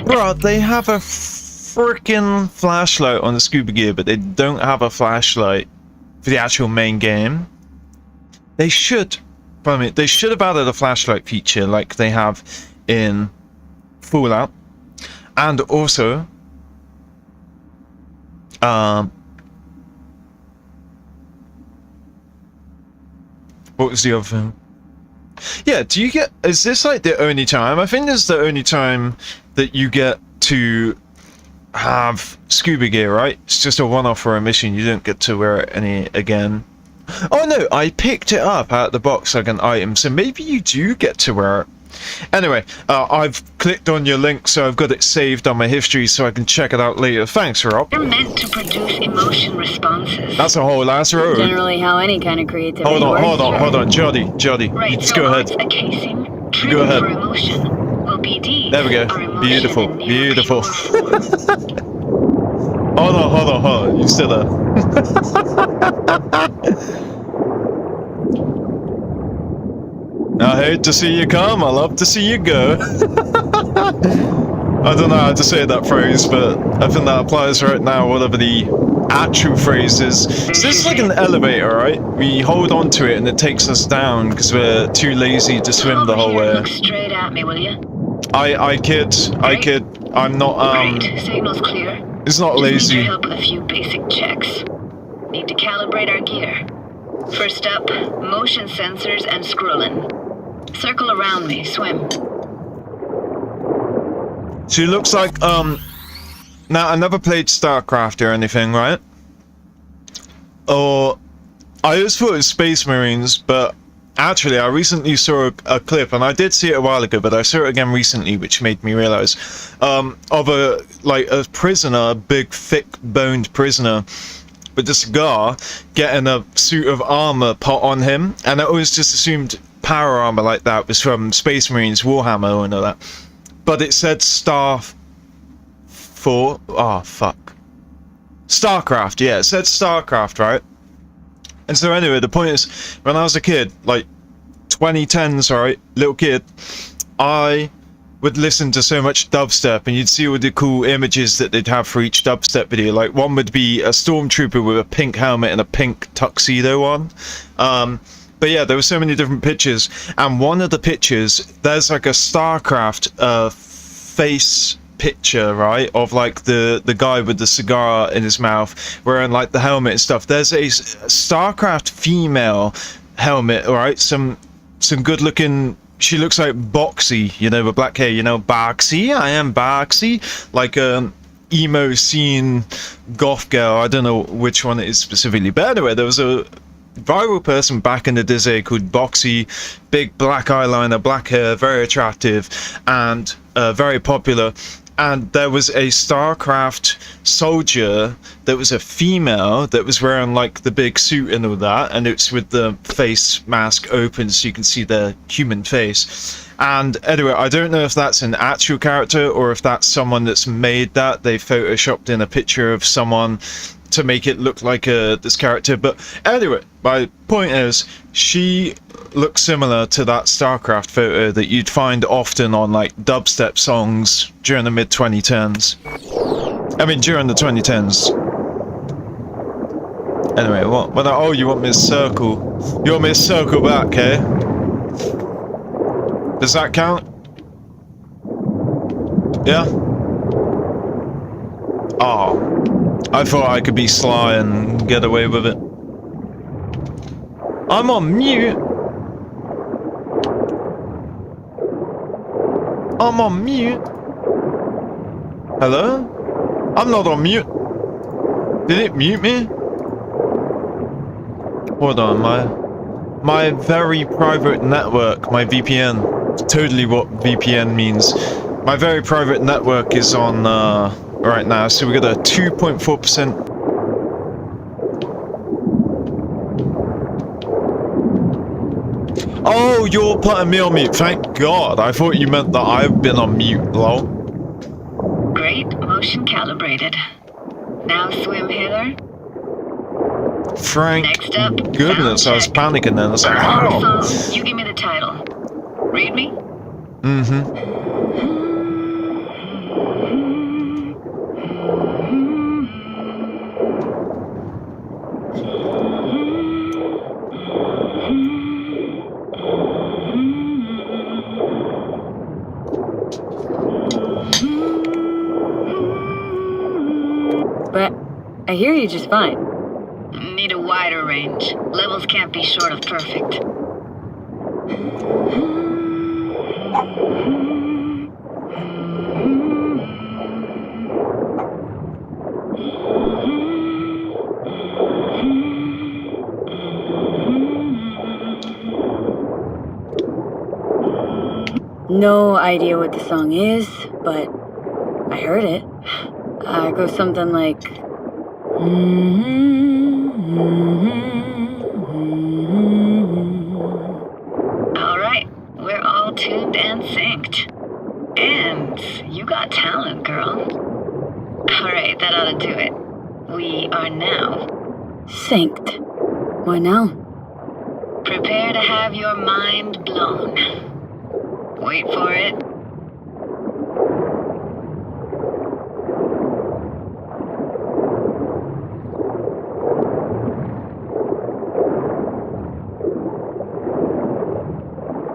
S3: Bro, they have a freaking flashlight on the scuba gear, but they don't have a flashlight for the actual main game. They should, they should have added a flashlight feature like they have in Fallout, and also, what was the other thing? Yeah, do you get, is this like the only time? I think this is the only time that you get to have scuba gear, right? It's just a one-off for a mission, you don't get to wear it any again. Oh no, I picked it up out of the box like an item, so maybe you do get to wear it. Anyway, I've clicked on your link, so I've got it saved on my history so I can check it out later. Thanks, Rob.
S5: They're meant to produce emotion responses.
S3: That's a whole ass road.
S6: Generally how any kind of creativity
S3: Hold on,
S6: works.
S3: hold on, Jody, you
S5: Right,
S3: just
S5: so
S3: go ahead.
S5: it's a casing.
S3: Go
S5: Trigger
S3: ahead.
S5: for emotion. Well, BD.
S3: There we go. Beautiful, beautiful. Hold on, you still there? I hate to see you come, I love to see you go. I don't know how to say that phrase, but I think that applies right now, whatever the actual phrase is. So this is like an elevator, right? We hold on to it and it takes us down because we're too lazy to swim the whole way.
S5: Look straight at me, will you?
S3: I kid. I'm not,
S5: Great. Signal's clear.
S3: it's not
S5: Just need
S3: lazy.
S5: your help with a few basic checks. Need to calibrate our gear. First up, motion sensors and scrolling. Circle around me, swim.
S3: She looks like, now I never played StarCraft or anything, right? Or, I always thought it was Space Marines, but actually I recently saw a clip, and I did see it a while ago, but I saw it again recently, which made me realize, of a prisoner, a big, thick-boned prisoner, with a cigar, getting a suit of armor put on him, and I always just assumed power armor like that was from Space Marines, Warhammer, and all that. But it said StarCraft, yeah, it said StarCraft, right? And so anyway, the point is, when I was a kid, like 2010s, right, little kid, I would listen to so much dubstep, and you'd see all the cool images that they'd have for each dubstep video. Like, one would be a stormtrooper with a pink helmet and a pink tuxedo on. But yeah, there were so many different pictures, and one of the pictures, there's like a StarCraft face picture, right, of like the guy with the cigar in his mouth wearing like the helmet and stuff. There's a StarCraft female helmet, right, some good looking, she looks like Boxy, you know, with black hair, you know, Boxy, I am Boxy, like emo scene goth girl. I don't know which one it is specifically, but anyway, there was a viral person back in the day called Boxy, big black eyeliner, black hair, very attractive, and very popular. And there was a StarCraft soldier that was a female that was wearing like the big suit and all that, and it's with the face mask open so you can see the human face. And anyway, I don't know if that's an actual character or if that's someone that's made that. They photoshopped in a picture of someone to make it look like this character. But anyway, my point is, she looks similar to that StarCraft photo that you'd find often on like dubstep songs during the mid-2010s. I mean, during the 2010s. Anyway, what? Oh, you want me to circle? You want me to circle back, eh? Does that count? Yeah? Oh. I thought I could be sly and get away with it. I'm on mute. I'm on mute. Hello? I'm not on mute. Did it mute me? Hold on, my very private network, my VPN. Totally what VPN means. My very private network is on right now, so we got a 2.4%. Oh, you're putting me on mute. Thank God. I thought you meant that I've been on mute, lol.
S5: Great, motion calibrated. Now swim hither.
S3: Frank,
S5: Next up,
S3: goodness, I was
S5: sound check.
S3: panicking then. I was like,
S5: The
S3: how?
S5: song, you give me the title. Read me?
S6: But I hear you just fine.
S5: Need a wider range. Levels can't be short of perfect.
S6: No idea what the song is, but I heard it. It goes something like...
S5: All right, we're all tuned and synced. And you got talent, girl. All right, that ought to do it. We are now.
S6: Synced. What now?
S5: Prepare to have your mind blown. Wait for it.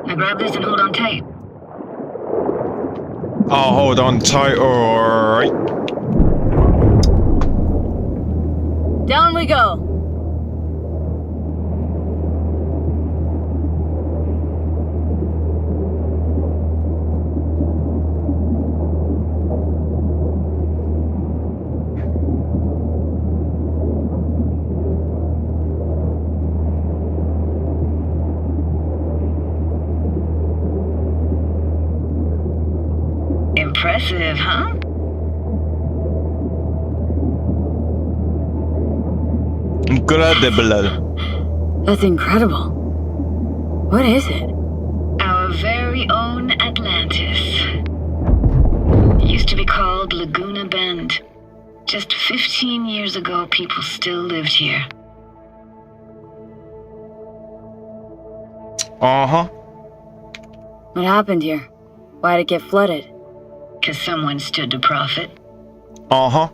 S5: Now grab this and hold on tight.
S3: I'll hold on tight, alright.
S6: Down we go.
S5: Impressive, huh?
S3: Incredible.
S6: That's incredible. What is it?
S5: Our very own Atlantis. Used to be called Laguna Bend. Just 15 years ago, people still lived here.
S3: Uh-huh.
S6: What happened here? Why'd it get flooded?
S5: 'Cause someone stood to profit.
S3: Uh-huh.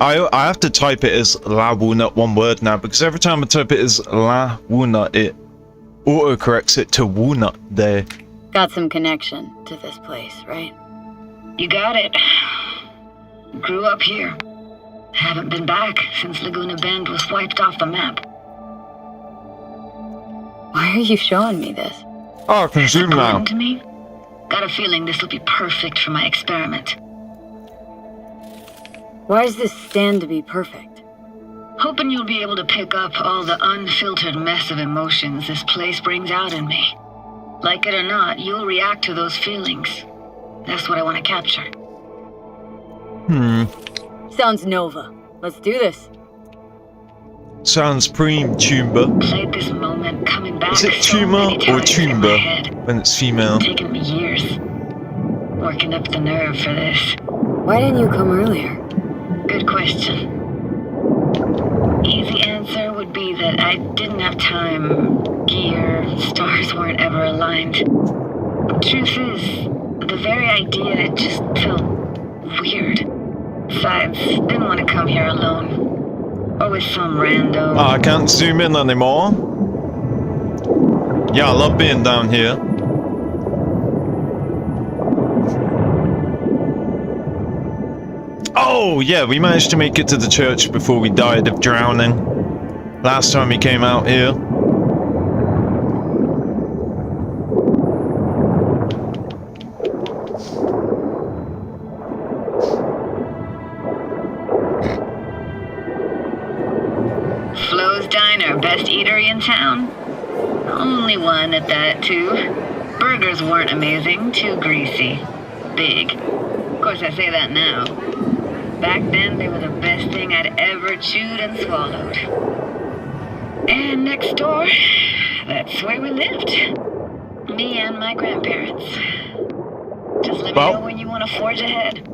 S3: I have to type it as Laguna, one word now, because every time I type it as Laguna, it autocorrects it to Wuna there.
S6: Got some connection to this place, right?
S5: You got it. Grew up here. Haven't been back since Laguna Bend was wiped off the map.
S6: Why are you showing me this?
S3: Oh, I can zoom now.
S5: Important to me? Got a feeling this will be perfect for my experiment.
S6: Why does this stand to be perfect?
S5: Hoping you'll be able to pick up all the unfiltered mess of emotions this place brings out in me. Like it or not, you'll react to those feelings. That's what I want to capture.
S6: Sounds Nova. Let's do this.
S3: Sounds pre-tumba.
S5: Played this moment coming back
S3: Is it
S5: so
S3: tumor
S5: many
S3: or
S5: times in my
S3: tumba
S5: head.
S3: when it's female?
S5: Taken me years. Working up the nerve for this.
S6: Why didn't you come earlier?
S5: Good question. Easy answer would be that I didn't have time. Gear, stars weren't ever aligned. Truth is, the very idea, it just felt weird. Besides, didn't want to come here alone. Or with some rando.
S3: I can't zoom in anymore. Yeah, I love being down here. Oh, yeah, we managed to make it to the church before we died of drowning. Last time we came out here.
S5: Joe's Diner, best eatery in town? Only one at that, too. Burgers weren't amazing, too greasy. Big. Of course, I say that now. Back then, they were the best thing I'd ever chewed and swallowed. And next door, that's where we lived. Me and my grandparents. Just let me know when you want to forge ahead.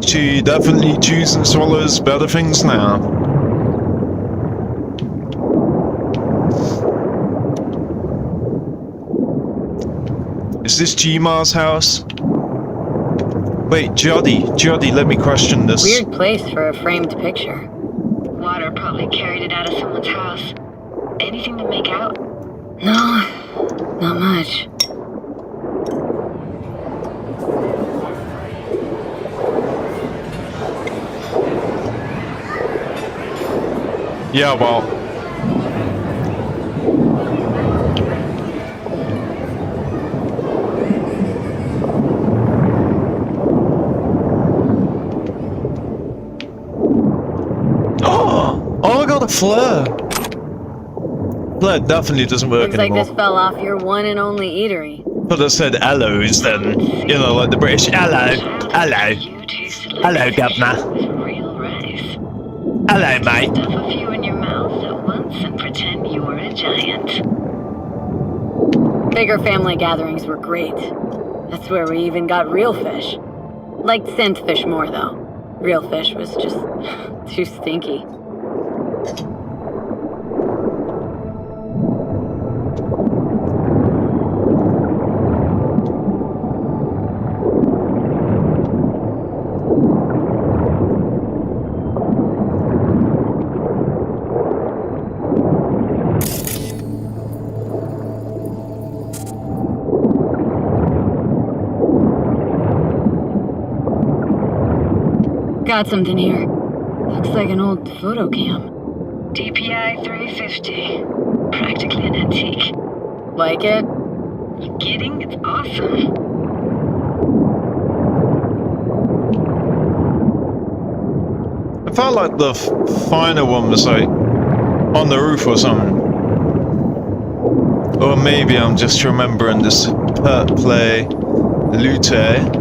S3: She definitely chews and swallows better things now. Is this G-Mar's house? Wait, Judy, let me question this.
S6: Weird place for a framed picture.
S5: Water probably carried it out of someone's house. Anything to make out?
S6: No, not much.
S3: Yeah, well. Oh, I got a flare. Flare definitely doesn't work
S6: Looks like
S3: anymore.
S6: this fell off your one and only eatery.
S3: But I said hellos then. You know, like the British. Hello. Hello, governor.
S5: With real rice.
S3: Hello, mate.
S5: Stuff a few in your mouth at once and pretend you were a giant.
S6: Bigger family gatherings were great. That's where we even got real fish. Liked scent fish more, though. Real fish was just too stinky. Got something here. Looks like an old photo cam.
S5: DPI 350. Practically an antique.
S6: Like it?
S5: You kidding? It's awesome.
S3: I felt like the finer one was like on the roof or something. Or maybe I'm just remembering this pert play Lute.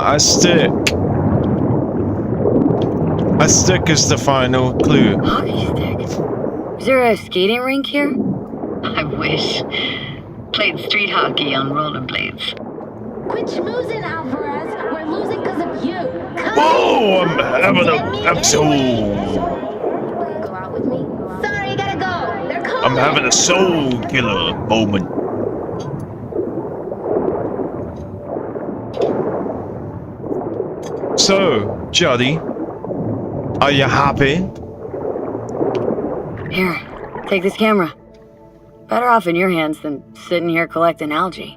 S3: A stick. A stick is the final clue.
S6: Hockey stick. Is there a skating rink here?
S5: I wish. Played street hockey on rollerblades.
S8: Quit schmoozing, Alvarez. We're losing because of you. Come
S3: Whoa! I'm so.
S8: Go out with me. Sorry, you gotta go. They're calling.
S3: I'm having a soul killer moment. So, Judy, are you happy?
S6: Here, take this camera. Better off in your hands than sitting here collecting algae.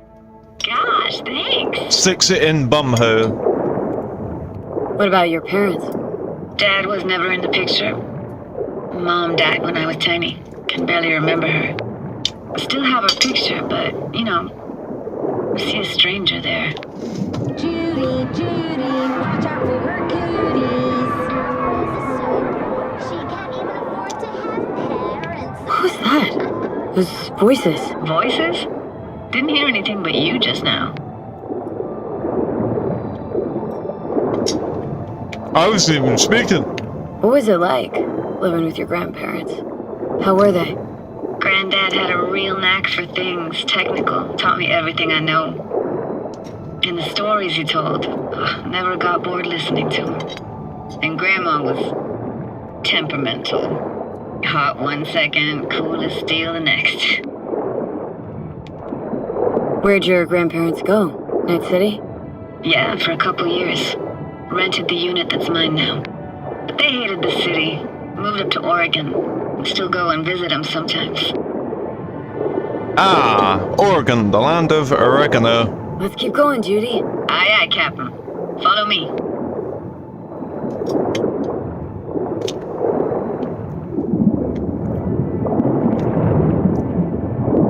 S5: Gosh, thanks.
S3: Sticks it in bumhole.
S6: What about your parents?
S5: Dad was never in the picture. Mom died when I was tiny. Can barely remember her. I still have her picture, but, you know, I see a stranger there.
S8: Judy, watch out for her cooties. She can't even afford to have parents.
S6: Who's that? Those voices.
S5: Voices? Didn't hear anything but you just now.
S3: I wasn't even speaking.
S6: What was it like, living with your grandparents? How were they?
S5: Granddad had a real knack for things technical. Taught me everything I know. And the stories he told, never got bored listening to them. And Grandma was temperamental.
S6: Hot one second, cool as steel the next. Where'd your grandparents go? Night City? Yeah, for a couple years. Rented the unit that's mine now. But they hated the city. Moved up to Oregon. Still go and visit them sometimes.
S3: Ah, Oregon, the land of oregano.
S6: Let's keep going, Judy. Aye, aye, Captain. Follow me.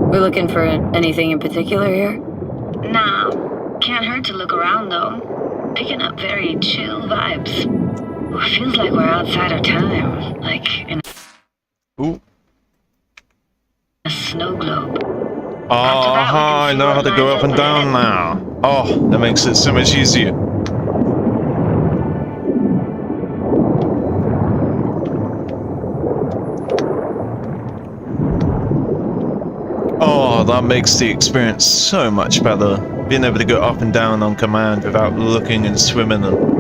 S6: We're looking for anything in particular here? Nah. Can't hurt to look around, though. Picking up very chill vibes. Feels like we're outside our time. Like in
S3: Ooh.
S6: a snow globe.
S3: Oh, I know how to go up and down now. Oh, that makes it so much easier. Oh, that makes the experience so much better. Being able to go up and down on command without looking and swimming and...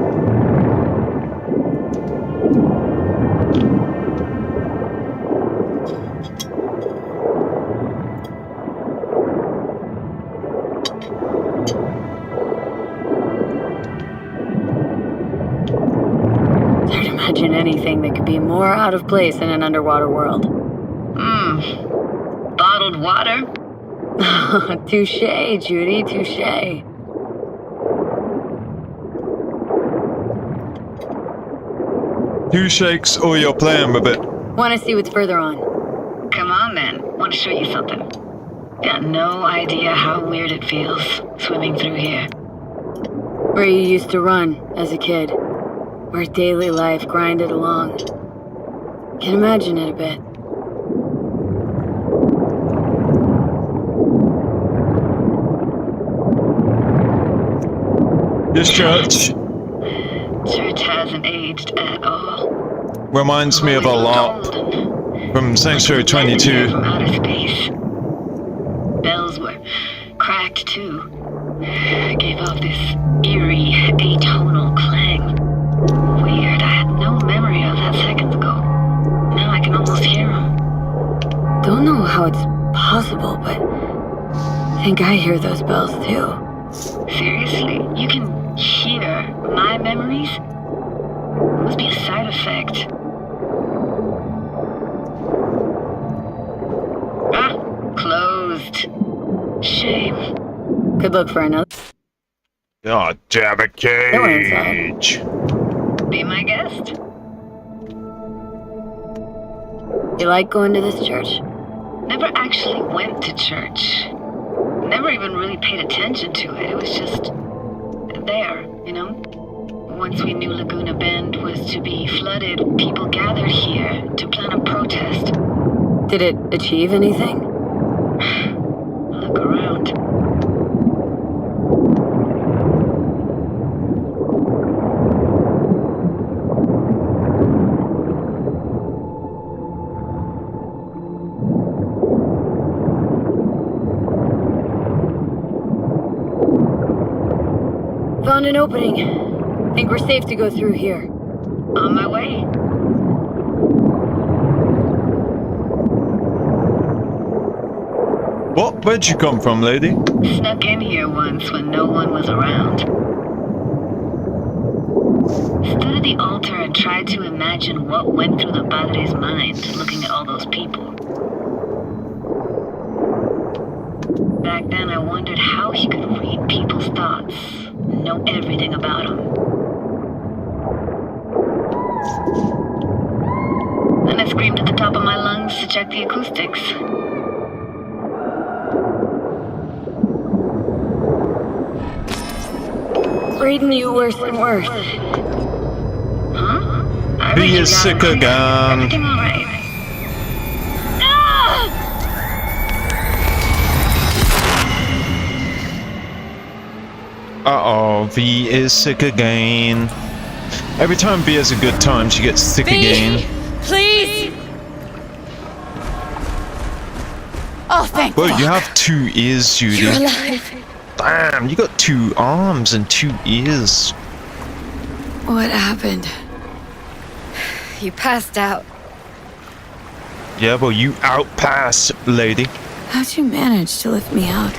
S6: Can't imagine anything that could be more out of place in an underwater world. Bottled water? Touché, Judy, touché.
S3: Two shakes or you're playing with it.
S6: Want to see what's further on? Come on, then. Want to show you something. Got no idea how weird it feels, swimming through here. Where you used to run as a kid. Where daily life grinded along. Can imagine it a bit.
S3: This church
S6: Church hasn't aged at all.
S3: reminds me of a lot from Sanctuary 22.
S6: From outer space. Bells were cracked too. Gave off this eerie, atonal clang. Weird, I had no memory of that seconds ago. Now I can almost hear them. Don't know how it's possible, but I think I hear those bells too. Seriously? You can hear my memories? Must be a side effect. Ah, closed. Shame. Could look for another.
S3: Oh, damn it, Cage.
S6: Be my guest. You like going to this church? Never actually went to church. Never even really paid attention to it. It was just there, you know? Once we knew Laguna Bend was to be flooded, people gathered here to plan a protest. Did it achieve anything? Look around. Found an opening. Think we're safe to go through here. On my way.
S3: What? Where'd you come from, lady?
S6: Snuck in here once when no one was around. Stood at the altar and tried to imagine what went through the padre's mind looking at all those people. Back then I wondered how he could read people's thoughts, know everything about them. Then I screamed at the top of my lungs to check the acoustics. Reading you worse and worse. Huh?
S3: He is sick again.
S6: Everything all right?
S3: Uh-oh, V is sick again. Every time V has a good time, she gets sick again.
S7: Please! Oh, thank
S3: Well,
S7: God.
S3: you have 2 ears, Judy.
S7: You're alive.
S3: Damn, you got 2 arms and 2 ears.
S7: What happened? You passed out.
S3: Yeah, well, you outpass, lady.
S6: How'd you manage to lift me out?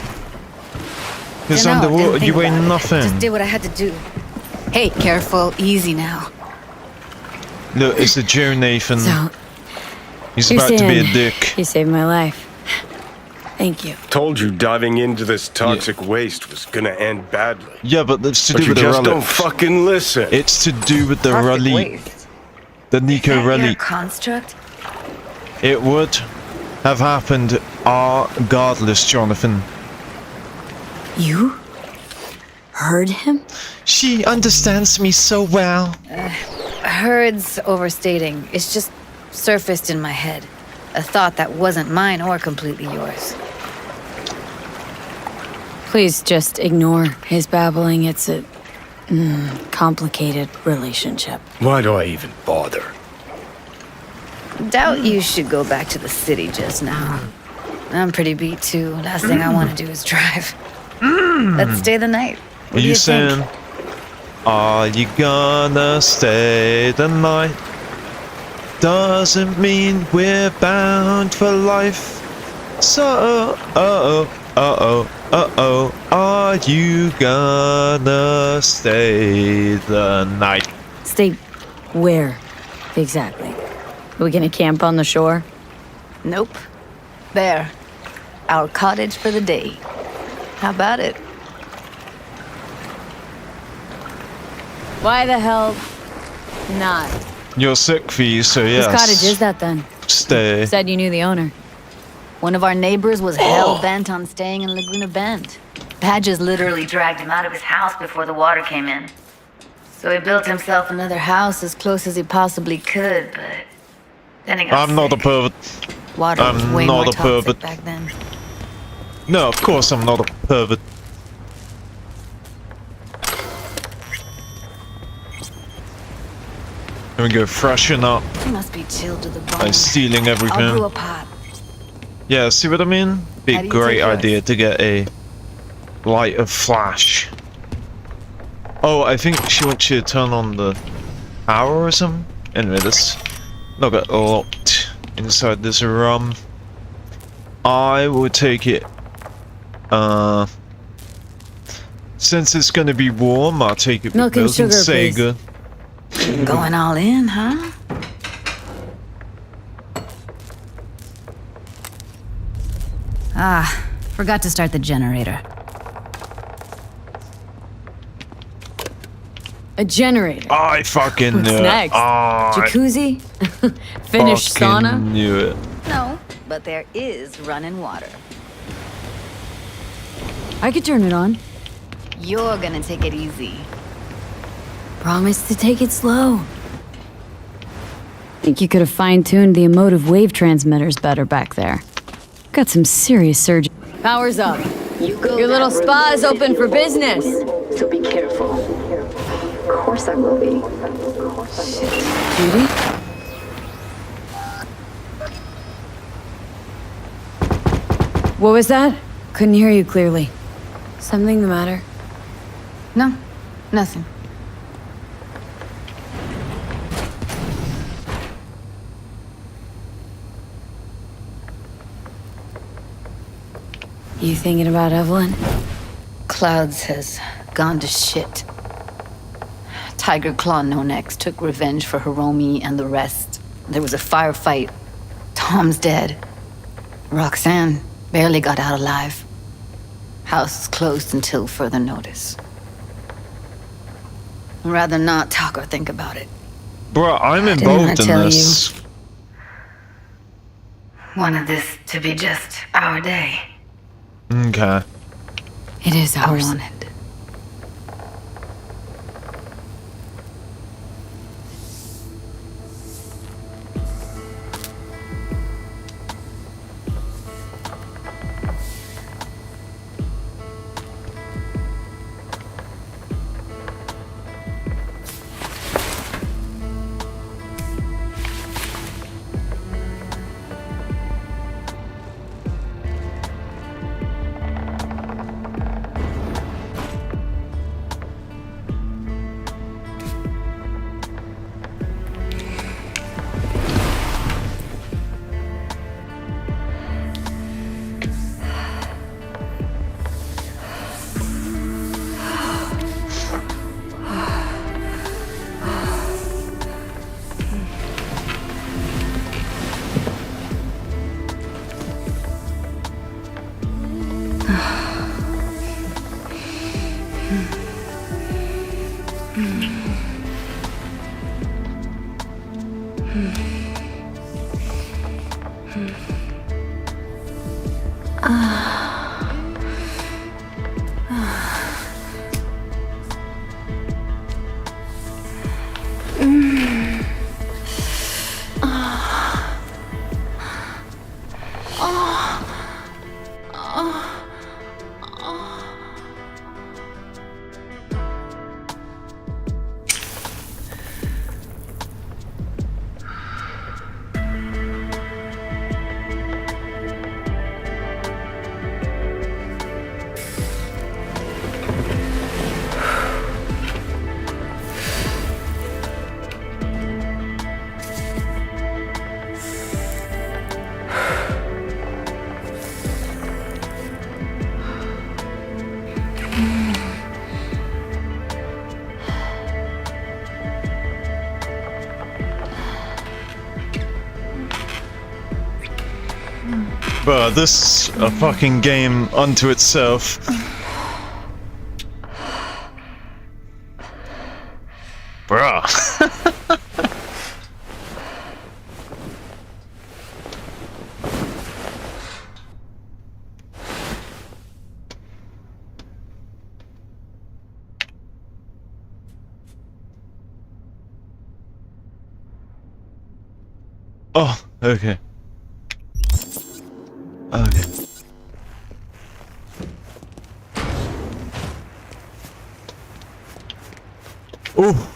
S3: Because
S7: Dunno, didn't
S3: underwater,
S7: think
S3: you weigh
S7: about it.
S3: nothing.
S7: Just did what I had to do. Hey, careful, easy now.
S3: Look, it's a Joe, Nathan.
S6: So,
S3: He's
S6: you're
S3: about to be a
S6: saying
S3: dick.
S6: you saved my life. Thank you.
S9: Told you diving into this toxic waste was gonna end badly.
S3: Yeah, but it's to
S9: But
S3: do
S9: you
S3: with the
S9: just don't
S3: relic.
S9: fucking listen.
S3: It's to do with the
S7: Toxic
S3: relic.
S7: waste.
S3: The
S7: Is
S3: Nico
S7: that your
S3: relic.
S7: construct?
S3: It would have happened regardless, Jonathan.
S6: You? Heard him?
S3: She understands me so well.
S7: Heard's overstating. It's just surfaced in my head. A thought that wasn't mine or completely yours.
S6: Please just ignore his babbling. It's a complicated relationship.
S9: Why do I even bother?
S7: Doubt you should go back to the city just now. I'm pretty beat too. Last thing I want to do is drive. Let's stay the night. What
S3: Are
S7: do
S3: you
S7: think?
S3: saying, are you gonna stay the night? Doesn't mean we're bound for life. So, are you gonna stay the night?
S6: Stay where? Exactly. Are we gonna camp on the shore?
S7: Nope. There. Our cottage for the day. How about it?
S6: Why the hell not?
S3: You're sick, Fee, so yes.
S6: Whose cottage is that then?
S3: Stay.
S6: Said you knew the owner.
S7: One of our neighbors was hell-bent on staying in Laguna Bend. Badges literally dragged him out of his house before the water came in. So he built himself another house as close as he possibly could, but then he got
S3: I'm not a
S7: sick.
S3: pervert.
S7: Water was
S3: I'm
S7: way
S3: not
S7: more
S3: a
S7: toxic
S3: pervert.
S7: back then.
S3: No, of course I'm not a pervert. Here we go, freshen up
S7: He must be chilled to the bone.
S3: by stealing
S7: I'll brew
S3: everything.
S7: a pot.
S3: Yeah, see what I mean? Be
S7: How
S3: a
S7: do you
S3: great
S7: take yours?
S3: idea to get a light of flash. Oh, I think she wants you to turn on the power or something? Anyway, this not got locked inside this room. I will take it. Since it's gonna be warm, I'll take it with
S6: Milk and sugar, please.
S3: Sega.
S7: Going all in, huh? Ah, forgot to start the generator.
S6: A generator.
S3: I fucking
S6: What's
S3: knew it.
S6: next?
S3: I
S6: Jacuzzi? Finnish
S3: fucking
S6: sauna?
S3: knew it.
S7: No, but there is running water.
S6: I could turn it on.
S7: You're gonna take it easy.
S6: Promise to take it slow. Think you could have fine-tuned the emotive wave transmitters better back there. Got some serious surgery. Power's up. Your little spa is open for business.
S10: So be careful. Of course I will be.
S6: Judy? What was that? Couldn't hear you clearly. Something the matter?
S7: No, nothing.
S6: You thinking about Evelyn?
S7: Clouds has gone to shit. Tiger Claw No Necks took revenge for Hiromi and the rest. There was a firefight. Tom's dead. Roxanne barely got out alive. House is closed until further notice. I'd rather not talk or think about it.
S3: Bruh, I'm
S7: didn't wanna
S3: involved in
S7: tell
S3: this.
S7: Wanted this to be just our day.
S3: Okay.
S6: It is
S7: I
S6: ours.
S7: wanted.
S3: Bruh, this is a fucking game unto itself. Bruh. Oh, okay. Okay. Oh,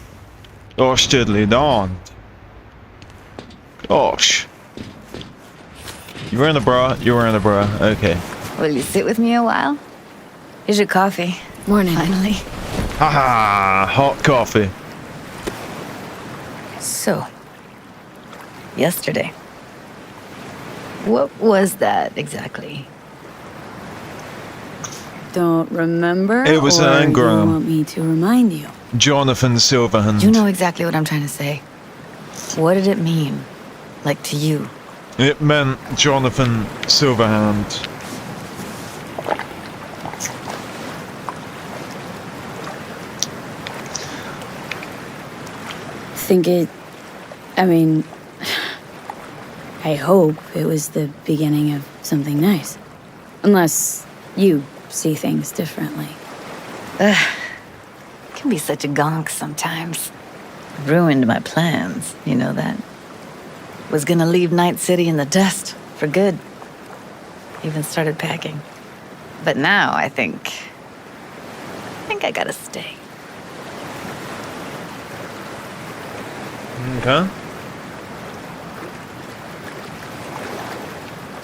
S3: gosh, diddly darned. Gosh. You were in the bra, you were in the bra, okay.
S7: Will you sit with me a while? Here's your coffee.
S6: Morning.
S7: Finally.
S3: Haha, hot coffee.
S7: So, yesterday. What was that exactly?
S6: Don't remember?
S3: It was
S6: or
S3: an engram.
S6: You want me to remind you?
S3: Jonathan Silverhand.
S7: You know exactly what I'm trying to say. What did it mean? Like to you?
S3: It meant Jonathan Silverhand.
S6: I hope it was the beginning of something nice. Unless you see things differently.
S7: Can be such a gonk sometimes. Ruined my plans, you know that. Was gonna leave Night City in the dust for good. Even started packing. But now I think I gotta stay.
S3: Okay.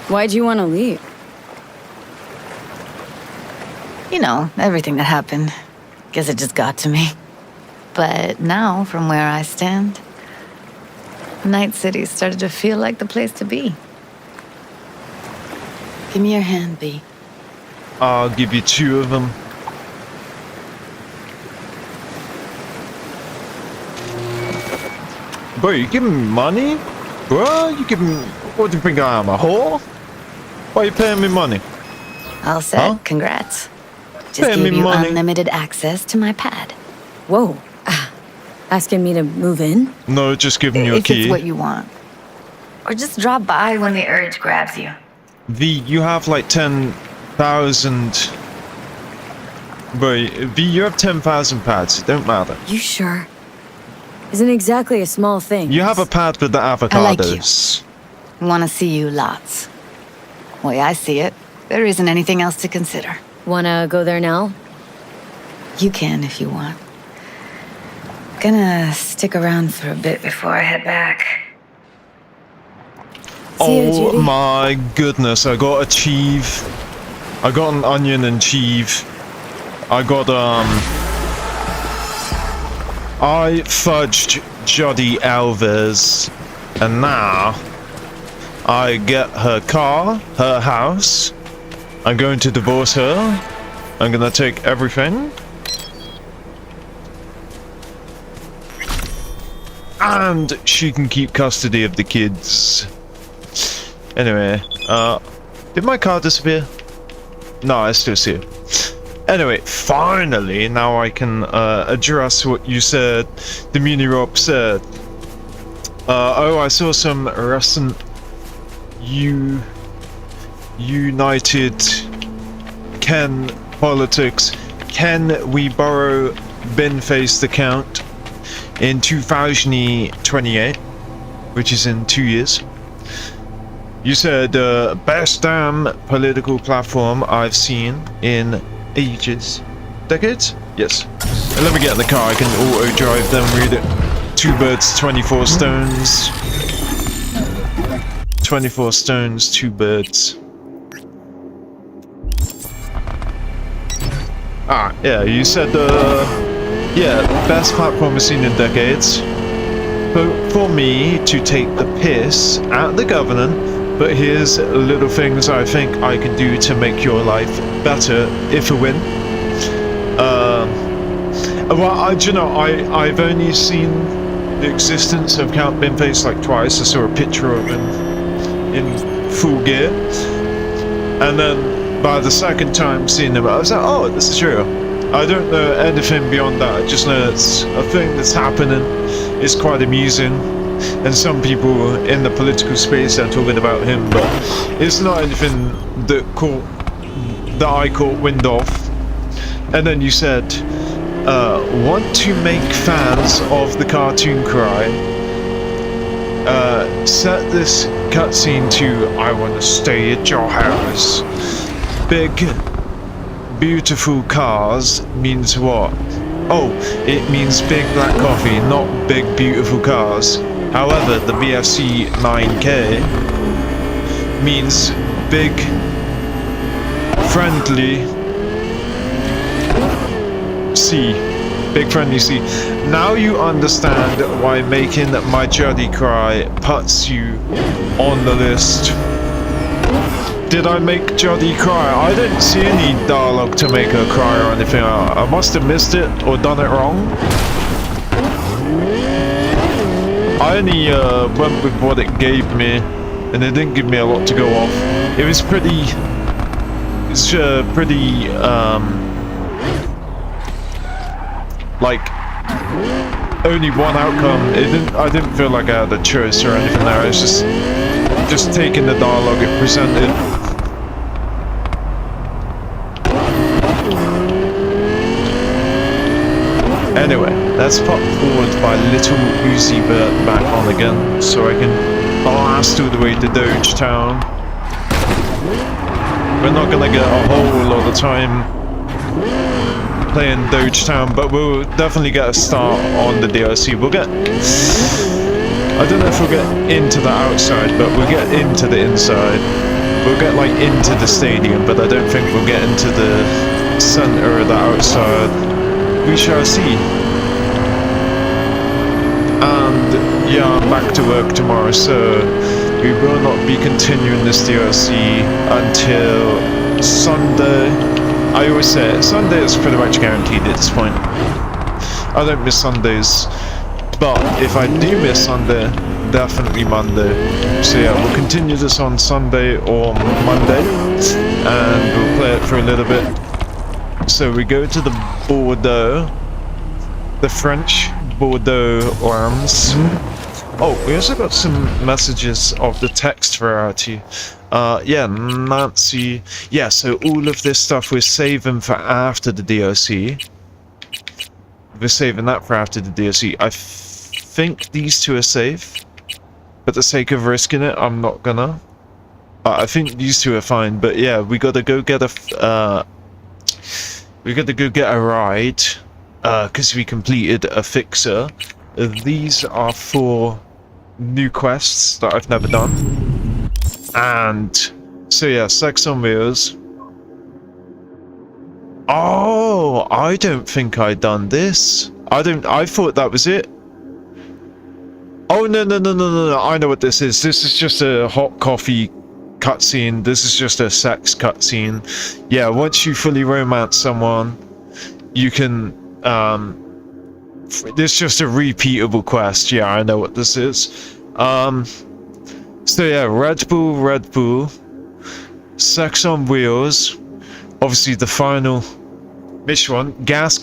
S6: Why'd you want to leave?
S7: You know, everything that happened. Guess it just got to me. But now, from where I stand, Night City started to feel like the place to be. Give me your hand, B.
S3: I'll give you 2 of them. Bro, you giving me money? Bro, you giving me... What do you think I am, a whore? Why are you paying me money?
S7: All set.
S3: Huh?
S7: Congrats. Just
S3: Pay me
S7: gave you
S3: money.
S7: unlimited access to my pad.
S6: Whoa. Asking me to move in?
S3: No, just giving you a
S7: If
S3: key.
S7: it's what you want. Or just drop by when the urge grabs you.
S3: V, you have like 10,000... Bro, V, you have 10,000 pads. It don't matter.
S6: You sure? Isn't exactly a small thing.
S3: You have a pad with the avocados.
S7: I like you. Want to see you lots. Way I see it, there isn't anything else to consider.
S6: Wanna go there now?
S7: You can if you want. Gonna stick around for a bit before I head back.
S6: See ya,
S3: Oh
S6: Judy.
S3: my goodness, I got a cheese. I got an onion and cheese. I got, I fudged Judy Alves. And now, I get her car, her house. I'm going to divorce her. I'm gonna take everything. And she can keep custody of the kids. Anyway, did my car disappear? No, I still see it. Anyway, finally, now I can address what you said, the Muni Rob said. Oh, I saw some recent United Ken politics. Can we borrow bin-faced account in 2028, which is in 2 years? You said best damn political platform I've seen in ages. Decades? Yes. And let me get in the car, I can auto drive them, read it. 2 birds, 24 stones. 24 stones, 2 birds. Ah, yeah, you said, yeah, best platform I've seen in decades. But for me to take the piss at the government, but here's little things I think I can do to make your life better if a win. Well, do you know, I've only seen the existence of Count Binface like twice. I saw a picture of him in full gear. And then by the second time seeing him, I was like, oh, this is true. I don't know anything beyond that. I just know it's a thing that's happening. It's quite amusing. And some people in the political space are talking about him, but it's not anything that I caught wind of. And then you said, want to make fans of the cartoon cry. Set this cutscene to I want to stay at your house. Big, beautiful cars means what? Oh, it means big black coffee, not big, beautiful cars. However, the BFC 9K means big, friendly C. Big friendly C. Now you understand why making my Judy cry puts you on the list. Did I make Judy cry? I didn't see any dialogue to make her cry or anything. I must have missed it or done it wrong. I only went with what it gave me, and it didn't give me a lot to go off. It was pretty... It's pretty, like, only one outcome. I didn't feel like I had a choice or anything there. It's just taking the dialogue it presented. Anyway, let's pop forward by Little Uzi Vert back on again, so I can blast all the way to DogeTown. We're not gonna get a whole lot of time playing DogeTown, but we'll definitely get a start on the DLC. We'll get... I don't know if we'll get into the outside, but we'll get into the inside. We'll get, like, into the stadium, but I don't think we'll get into the center of the outside. We shall see. And yeah, I'm back to work tomorrow, so we will not be continuing this DLC until Sunday. I always say it, Sunday is pretty much guaranteed at this point. I don't miss Sundays, but if I do miss Sunday, definitely Monday. So yeah, we'll continue this on Sunday or Monday, and we'll play it for a little bit. So we go to the Bordeaux, the French Bordeaux arms. Oh, we also got some messages of the text variety. Yeah, Nancy. Yeah, so all of this stuff we're saving for after the DLC. We're saving that for after the DLC. I think these two are safe. For the sake of risking it, I'm not gonna. I think these two are fine, but yeah, we gotta go get a... we gotta go get a ride, because we completed a fixer. These are 4 new quests that I've never done. And, so yeah, Sex on Wheels. Oh, I don't think I'd done this. I thought that was it. Oh, no, I know what this is. This is just a hot coffee cutscene. This is just a sex cutscene. Yeah, once you fully romance someone, you can, this is just a repeatable quest. Yeah, I know what this is. So yeah, Red Bull, Sex on Wheels, obviously the final mission one, gas,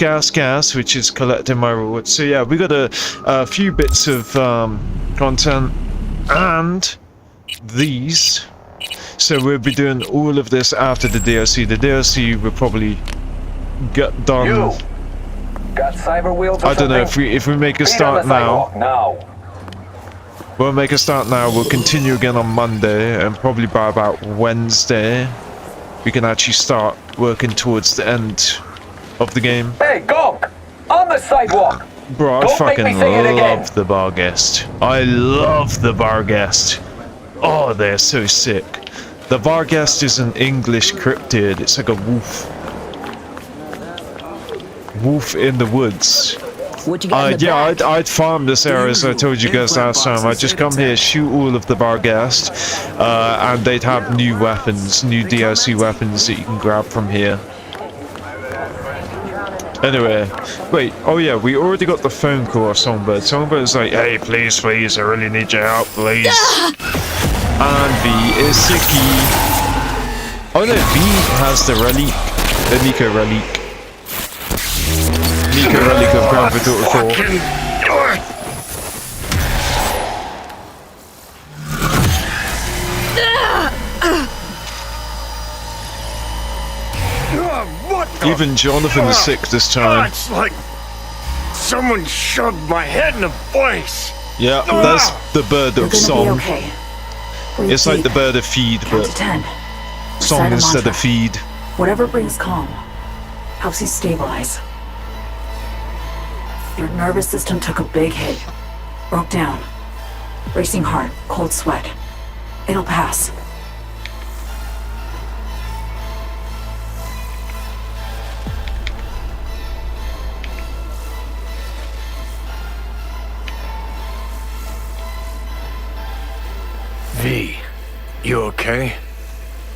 S3: which is collecting my rewards. So yeah, we got a few bits of content and these. So we'll be doing all of this after the DLC. The DLC will probably get done.
S11: You got cyber wheels or
S3: I don't know
S11: something?
S3: if we make a start now. We'll make a start now. We'll continue again on Monday, and probably by about Wednesday, we can actually start working towards the end of the game.
S11: Hey, Gonk! On the sidewalk!
S3: Bro, I
S11: Don't make
S3: fucking
S11: me say it again.
S3: love the bar guest. I love the bar guest. Oh, they're so sick. The bar guest is an English cryptid. It's like a wolf. Wolf in the woods. Yeah, I'd farm this area as I told you guys last time. I'd just come here, shoot all of the Barghast, and they'd have new weapons, new DLC weapons that you can grab from here. Anyway, wait, oh yeah, we already got the phone call of Songbird. Songbird's like, hey, please, I really need your help, please. And V is sicky. Oh no, V has the relic, the Nico relic. Nico relic of Grand Theft Auto 4. Even Jonathan's sick this time.
S9: It's like someone shoved my head in a vice.
S3: Yeah, that's the bird of song.
S10: Okay.
S3: It's like the bird of feed, but song instead of feed.
S10: Whatever brings calm helps you stabilize. Your nervous system took a big hit. Broke down. Racing heart, cold sweat. It'll pass.
S9: V, you okay?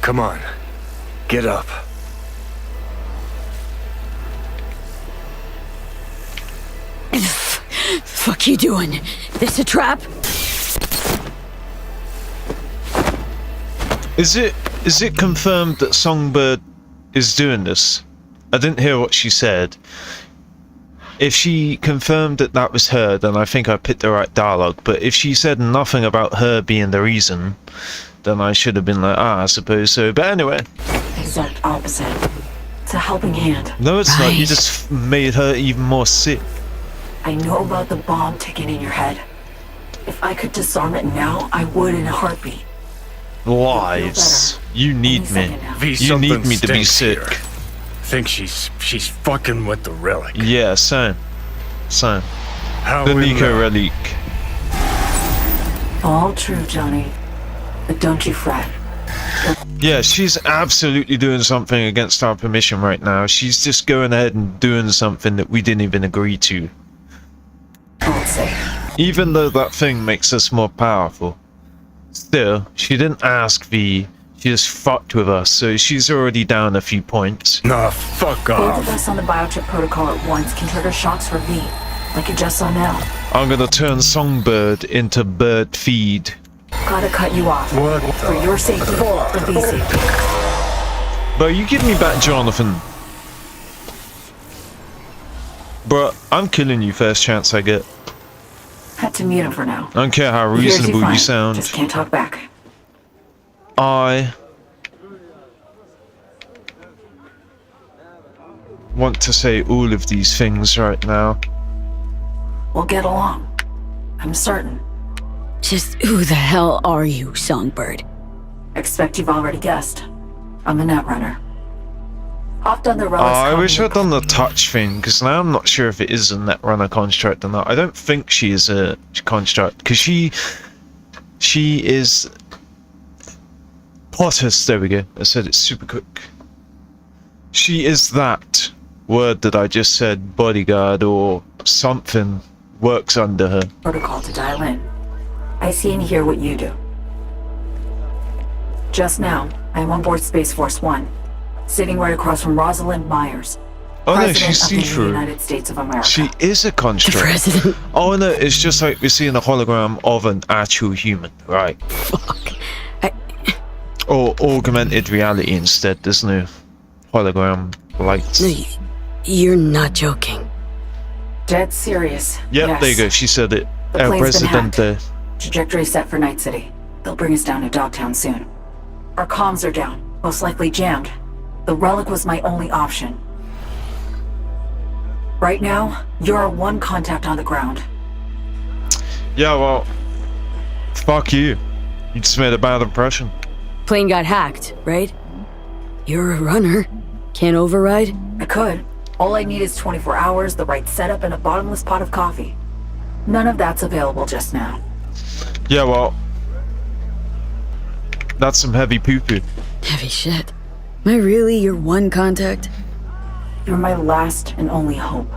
S9: Come on, get up.
S6: Fuck you doing? This a trap?
S3: Is it confirmed that Songbird is doing this? I didn't hear what she said. If she confirmed that that was her, then I think I picked the right dialogue. But if she said nothing about her being the reason, then I should have been like, I suppose so. But anyway.
S10: Exact opposite. It's a helping hand.
S3: No, it's not. You just made her even more sick.
S10: I know about the bomb ticking in your head. If I could disarm it now, I would in a heartbeat.
S3: Lies. You need me. You need me to be sick.
S9: Here. Think she's fucking with the relic.
S3: Yeah, same.
S9: How
S3: The
S9: in
S3: Nico relic.
S10: All true, Johnny. But don't you fret.
S3: Yeah, she's absolutely doing something against our permission right now. She's just going ahead and doing something that we didn't even agree to.
S10: I'll say.
S3: Even though that thing makes us more powerful. Still, she didn't ask V. She just fucked with us, so she's already down a few points.
S9: Nah, fuck
S10: Both
S9: off.
S10: of us on the biochip protocol at once can trigger shocks for V, like you just saw now.
S3: I'm gonna turn Songbird into bird feed.
S10: Gotta cut you off.
S9: What
S10: For your safety, for V's safety.
S3: Bro, you give me back Jonathan. Bro, I'm killing you first chance I get.
S10: Had to mute him for now.
S3: I don't care how
S10: He hears
S3: reasonable
S10: fine,
S3: you sound.
S10: Just can't talk back.
S3: I want to say all of these things right now.
S10: We'll get along. I'm certain.
S6: Just who the hell are you, Songbird?
S10: Expect you've already guessed. I'm a netrunner. Oft on the
S3: Oh,
S10: relics.
S3: I wish I'd done the touch thing, because now I'm not sure if it is a netrunner construct or not. I don't think she is a construct, because she is Potter's. There we go. I said it super quick. She is that word that I just said, bodyguard or something, works under her.
S10: Protocol to dial in. I see and hear what you do. Just now, I am on board Space Force One, sitting right across from Rosalind Myers.
S3: Oh no,
S10: President
S3: she's
S10: of the
S3: see-through.
S10: United States of America.
S3: She is a construct.
S6: President.
S3: Oh no, it's just like we're seeing a hologram of an actual human, right?
S6: Fuck.
S3: Or augmented reality instead, there's no hologram lights.
S12: No, you're not joking.
S10: Dead serious.
S3: Yep,
S10: yes.
S3: there you go. She said it.
S10: The
S3: El
S10: plane's been hacked.
S3: Presidente.
S10: Trajectory set for Night City. They'll bring us down to Dogtown soon. Our comms are down, most likely jammed. The relic was my only option. Right now, you're our one contact on the ground.
S3: Yeah, well, fuck you. You just made a bad impression.
S12: Plane got hacked, right? You're a runner. Can't override?
S10: I could. All I need is 24 hours, the right setup, and a bottomless pot of coffee. None of that's available just now.
S3: Yeah, well, that's some heavy poo-poo.
S12: Heavy shit. Am I really your one contact?
S10: You're my last and only hope.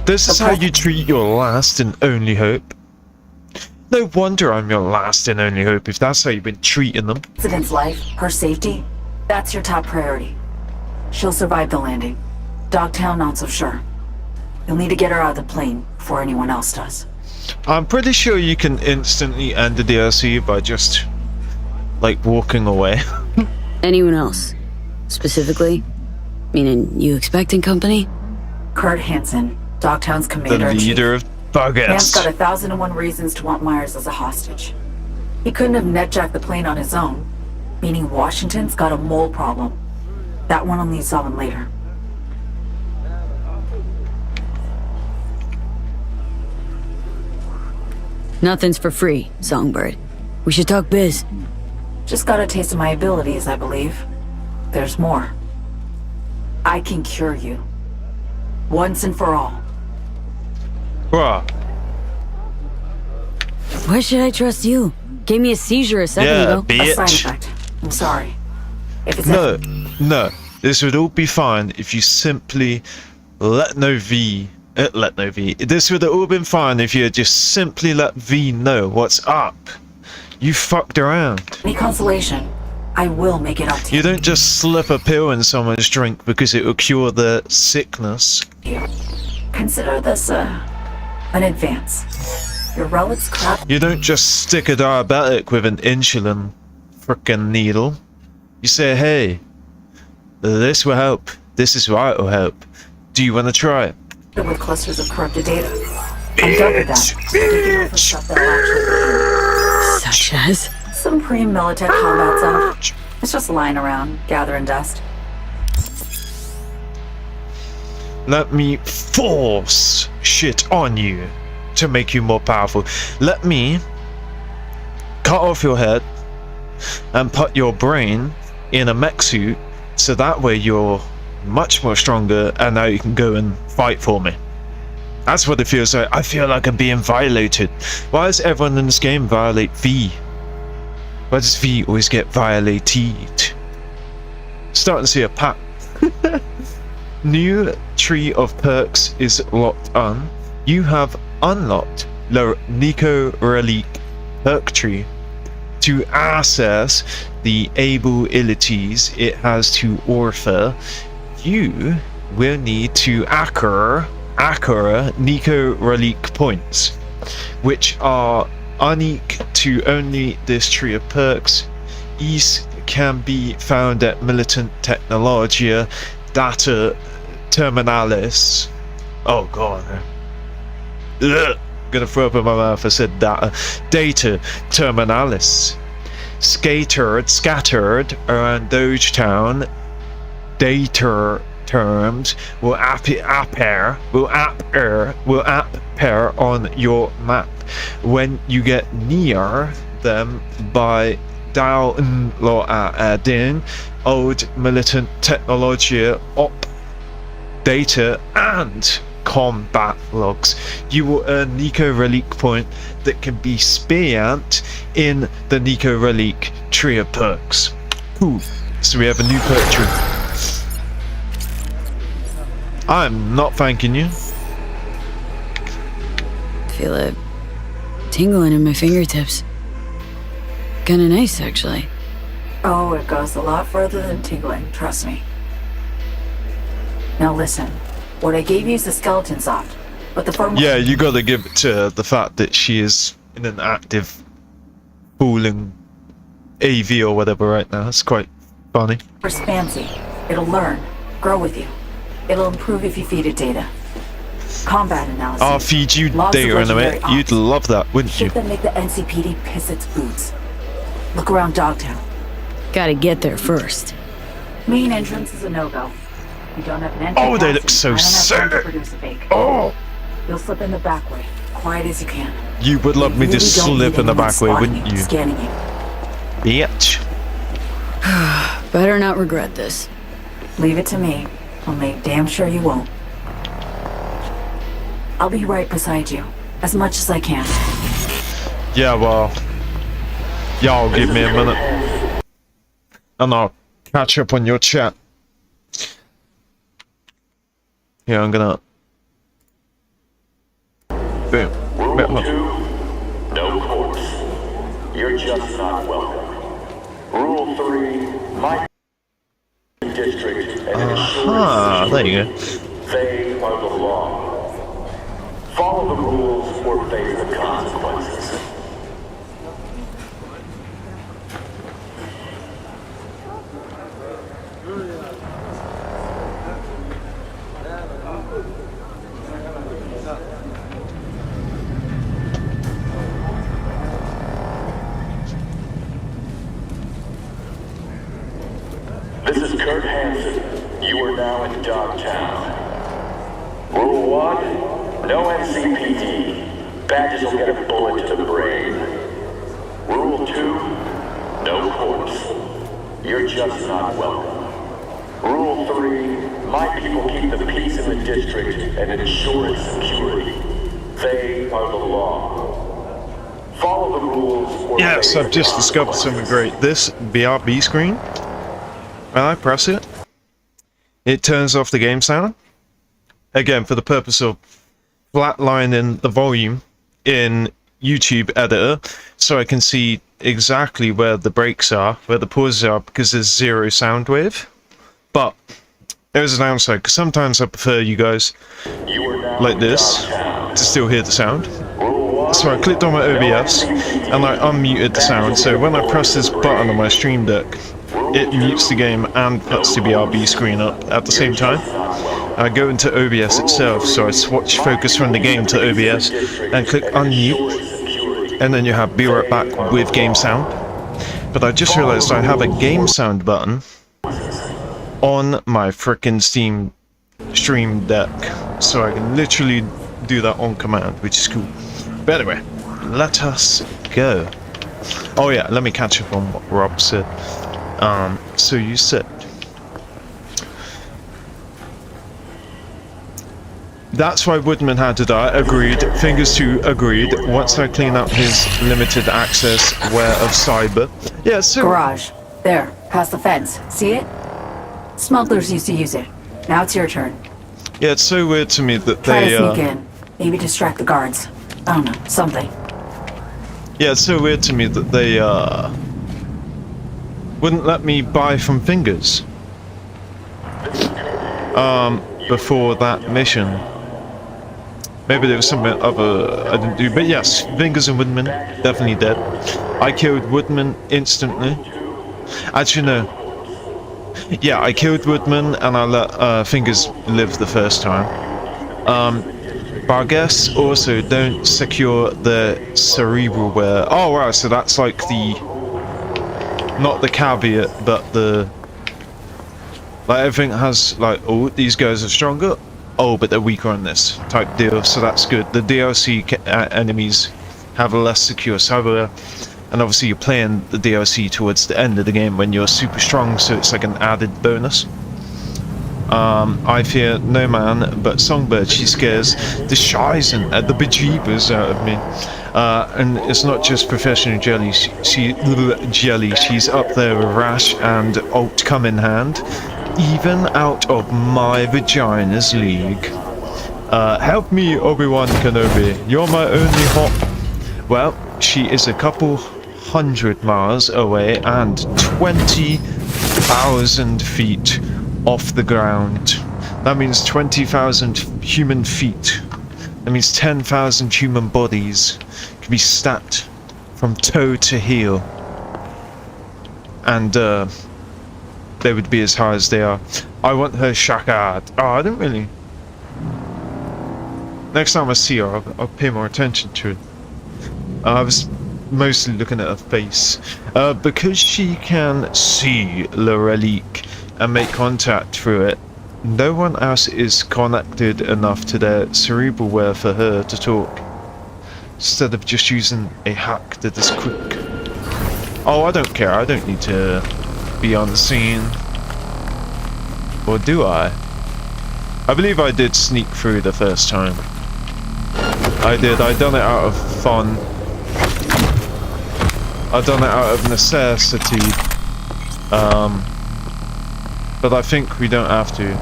S3: This is how you treat your last and only hope. No wonder I'm your last and only hope if that's how you've been treating them.
S10: President's life, her safety, that's your top priority. She'll survive the landing. Dogtown, not so sure. You'll need to get her out of the plane before anyone else does.
S3: I'm pretty sure you can instantly end the DLC by just, like, walking away.
S12: Anyone else? Specifically? Meaning you expecting company?
S10: Kurt Hansen, Dogtown's
S3: The
S10: commander-in-chief.
S3: leader of Buggers.
S10: Man's got 1,001 reasons to want Myers as a hostage. He couldn't have netjacked the plane on his own, meaning Washington's got a mole problem. That one will need solving later.
S12: Nothing's for free, Songbird. We should talk biz.
S10: Just got a taste of my abilities, I believe. There's more. I can cure you. Once and for all.
S3: Bruh.
S12: Why should I trust you? Gave me a seizure a second ago.
S10: A side effect. I'm sorry. If it's
S3: No. This would all be fine if you simply let V. This would have all been fine if you had just simply let V know what's up. You fucked around.
S10: Any consolation, I will make it up to
S3: You don't just slip a pill in someone's drink because it will cure their sickness.
S10: you. Consider this, an advance. Your relic's crap.
S3: You don't just stick a diabetic with an insulin frickin' needle. You say, hey, this will help. This is what will help. Do you want to try it?
S10: With clusters of corrupted data. I'm done with that. Taking over stuff that'll actually
S12: Such as?
S10: some pre-militech combat stuff. It's just lying around, gathering dust.
S3: Let me force shit on you to make you more powerful. Let me cut off your head and put your brain in a mech suit so that way you're much more stronger and now you can go and fight for me. That's what it feels like. I feel like I'm being violated. Why does everyone in this game violate V? Why does V always get violated? Starting to see a pattern. New tree of perks is locked on. You have unlocked the Nico Relic perk tree. To access the abilities it has to offer, you will need to acquire Nico Relic points, which are unique to only this tree of perks. These can be found at Militant Technologia Data Terminalis. Oh god. Ugh. Gonna throw up in my mouth. I said data Terminalis. Scattered around DogeTown. Data terms will appear on your map when you get near them by downloading old Militant Technologia op data and combat logs. You will earn Nico Relic point that can be spent in the Nico Relic tree of perks. Cool. So we have a new perk tree. I'm not thanking you.
S12: Feel it tingling in my fingertips. Kinda nice, actually.
S10: Oh, it goes a lot further than tingling, trust me. Now listen, what I gave you is the skeleton soft, but the firm...
S3: Yeah, you gotta give it to the fact that she is in an active fooling AV or whatever right now. That's quite funny.
S10: was fancy, It'll learn, grow with you. It'll improve if you feed it data. Combat analysis.
S3: I'll feed you
S10: logs of
S3: data in a
S10: legendary
S3: minute.
S10: ops.
S3: You'd love that, wouldn't you?
S10: Shit that make the NCPD piss its boots. Look around Dogtown.
S12: Gotta get there first.
S10: Main entrance is a no-go. You don't have an entry
S3: Oh, they
S10: pass,
S3: look so
S10: I don't have time to
S3: sick.
S10: produce a fake.
S3: Oh,
S10: You'll slip in the back way, quiet as you can.
S3: you would love me to slip in the back way, wouldn't you?
S10: Scanning you.
S3: Bitch.
S12: Better not regret this.
S10: Leave it to me. I'll make damn sure you won't. I'll be right beside you, as much as I can.
S3: Yeah, well, y'all give me a minute, and I'll catch up on your chat. Yeah, I'm gonna. Boom.
S2: Rule 2, no course. You're just not welcome. Rule 3, my district and ensure
S3: There you go.
S2: they are the law. Follow the rules or face the consequences. This is Kurt Hansen. You are now in Dogtown. Rule 1, no NCPD. Badges will get a bullet to the brain. Rule 2, no course. You're just not welcome. Rule 3, my people keep the peace in the district and ensure its security. They are the law. Follow the rules or
S3: Yes, I've just discovered something great. This BRB screen, when I press it, it turns off the game sound. Again, for the purpose of flatlining the volume in YouTube editor, so I can see exactly where the breaks are, where the pauses are, because there's zero sound wave. But there's a downside, because sometimes I prefer you guys like this to still hear the sound. So I clicked on my OBS and I unmuted the sound, so when I press this button on my Stream Deck, it mutes the game and puts the BRB screen up at the same time. I go into OBS itself, so I switch focus from the game to OBS and click unmute, and then you have be right back with game sound. But I just realized I have a game sound button on my frickin' Stream Deck, so I can literally do that on command, which is cool. But anyway, let us go. Oh yeah, let me catch up on what Rob said. So you said that's why Woodman had to die. Agreed. Fingers 2 agreed. Once I clean up his limited access ware of cyber. Yeah, so
S10: Garage. There, past the fence. See it? Smugglers used to use it. Now it's your turn.
S3: yeah, it's so weird to me that
S10: Try
S3: they
S10: to sneak in. Maybe distract the guards. I don't know, something.
S3: yeah, it's so weird to me that they wouldn't let me buy from Fingers before that mission. Maybe there was something other I didn't do, but yes, Fingers and Woodman definitely dead. I killed Woodman instantly. Actually, no. Yeah, I killed Woodman and I let Fingers live the first time. But I guess also don't secure the cerebral wear. Oh right, so that's like the, not the caveat, but the, like everything has like, oh, these guys are stronger, oh, but they're weaker on this type deal, so that's good. The DLC enemies have a less secure cyber, and obviously you're playing the DLC towards the end of the game when you're super strong, so it's like an added bonus. I fear no man but Songbird. She scares the shizen at the bejeebers out of me. And it's not just professional jelly. She's up there with Rash and Alt come in hand, even out of my vagina's league. Help me, Obi-Wan Kenobi. You're my only hope. Well, she is a couple 100 miles away and 20,000 feet off the ground. That means 20,000 human feet. That means 10,000 human bodies can be stacked from toe to heel. And they would be as high as they are. I want her shakad. Oh, I don't really. Next time I see her, I'll pay more attention to it. I was mostly looking at her face. Because she can see the relique and make contact through it, no one else is connected enough to their cerebralware for her to talk. Instead of just using a hack that is quick. Oh, I don't care. I don't need to be on the scene. Or do I? I believe I did sneak through the first time. I did. I done it out of fun. I done it out of necessity. But I think we don't have to.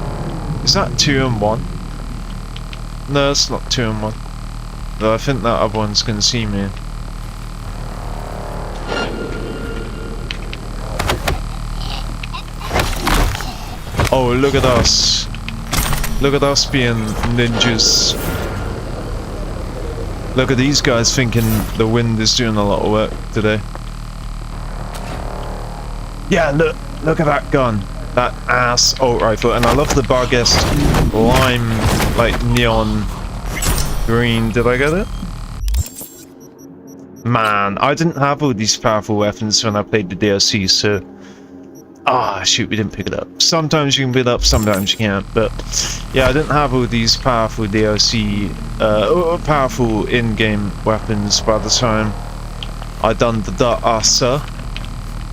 S3: Is that 2 and 1? No, it's not 2 and 1. Though I think that other one's gonna see me. Oh, look at us. Look at us being ninjas. Look at these guys thinking the wind is doing a lot of work today. Yeah, look at that gun. That assault rifle. And I love the Barghest lime, like neon green. Did I get it? Man, I didn't have all these powerful weapons when I played the DLC, so... Ah, shoot, we didn't pick it up. Sometimes you can pick it up, sometimes you can't, but... Yeah, I didn't have all these powerful DLC... powerful in-game weapons by the time I done the Asa.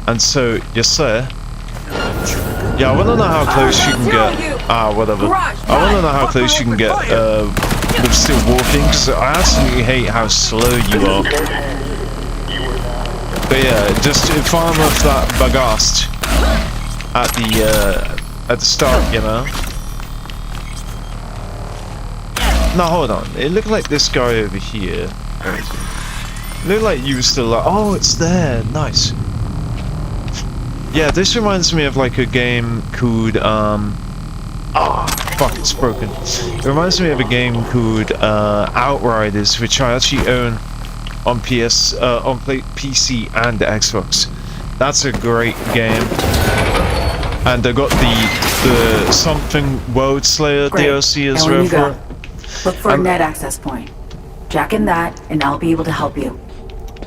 S3: And so, yes sir. Yeah, I wanna know how close you can get... Ah, whatever. I wanna know how close you can get, with still walking, because I absolutely hate how slow you are. But yeah, just farm off that Bagast at the start, you know. No, hold on. It looked like this guy over here. It looked like you were still like, oh, it's there. Nice. Yeah, this reminds me of like a game called fuck, it's broken. It reminds me of a game called Outriders, which I actually own on PC and Xbox. That's a great game. And I got the something World Slayer DLC as well for it.
S10: Look for a net access point. Jack in that, and I'll be able to help you.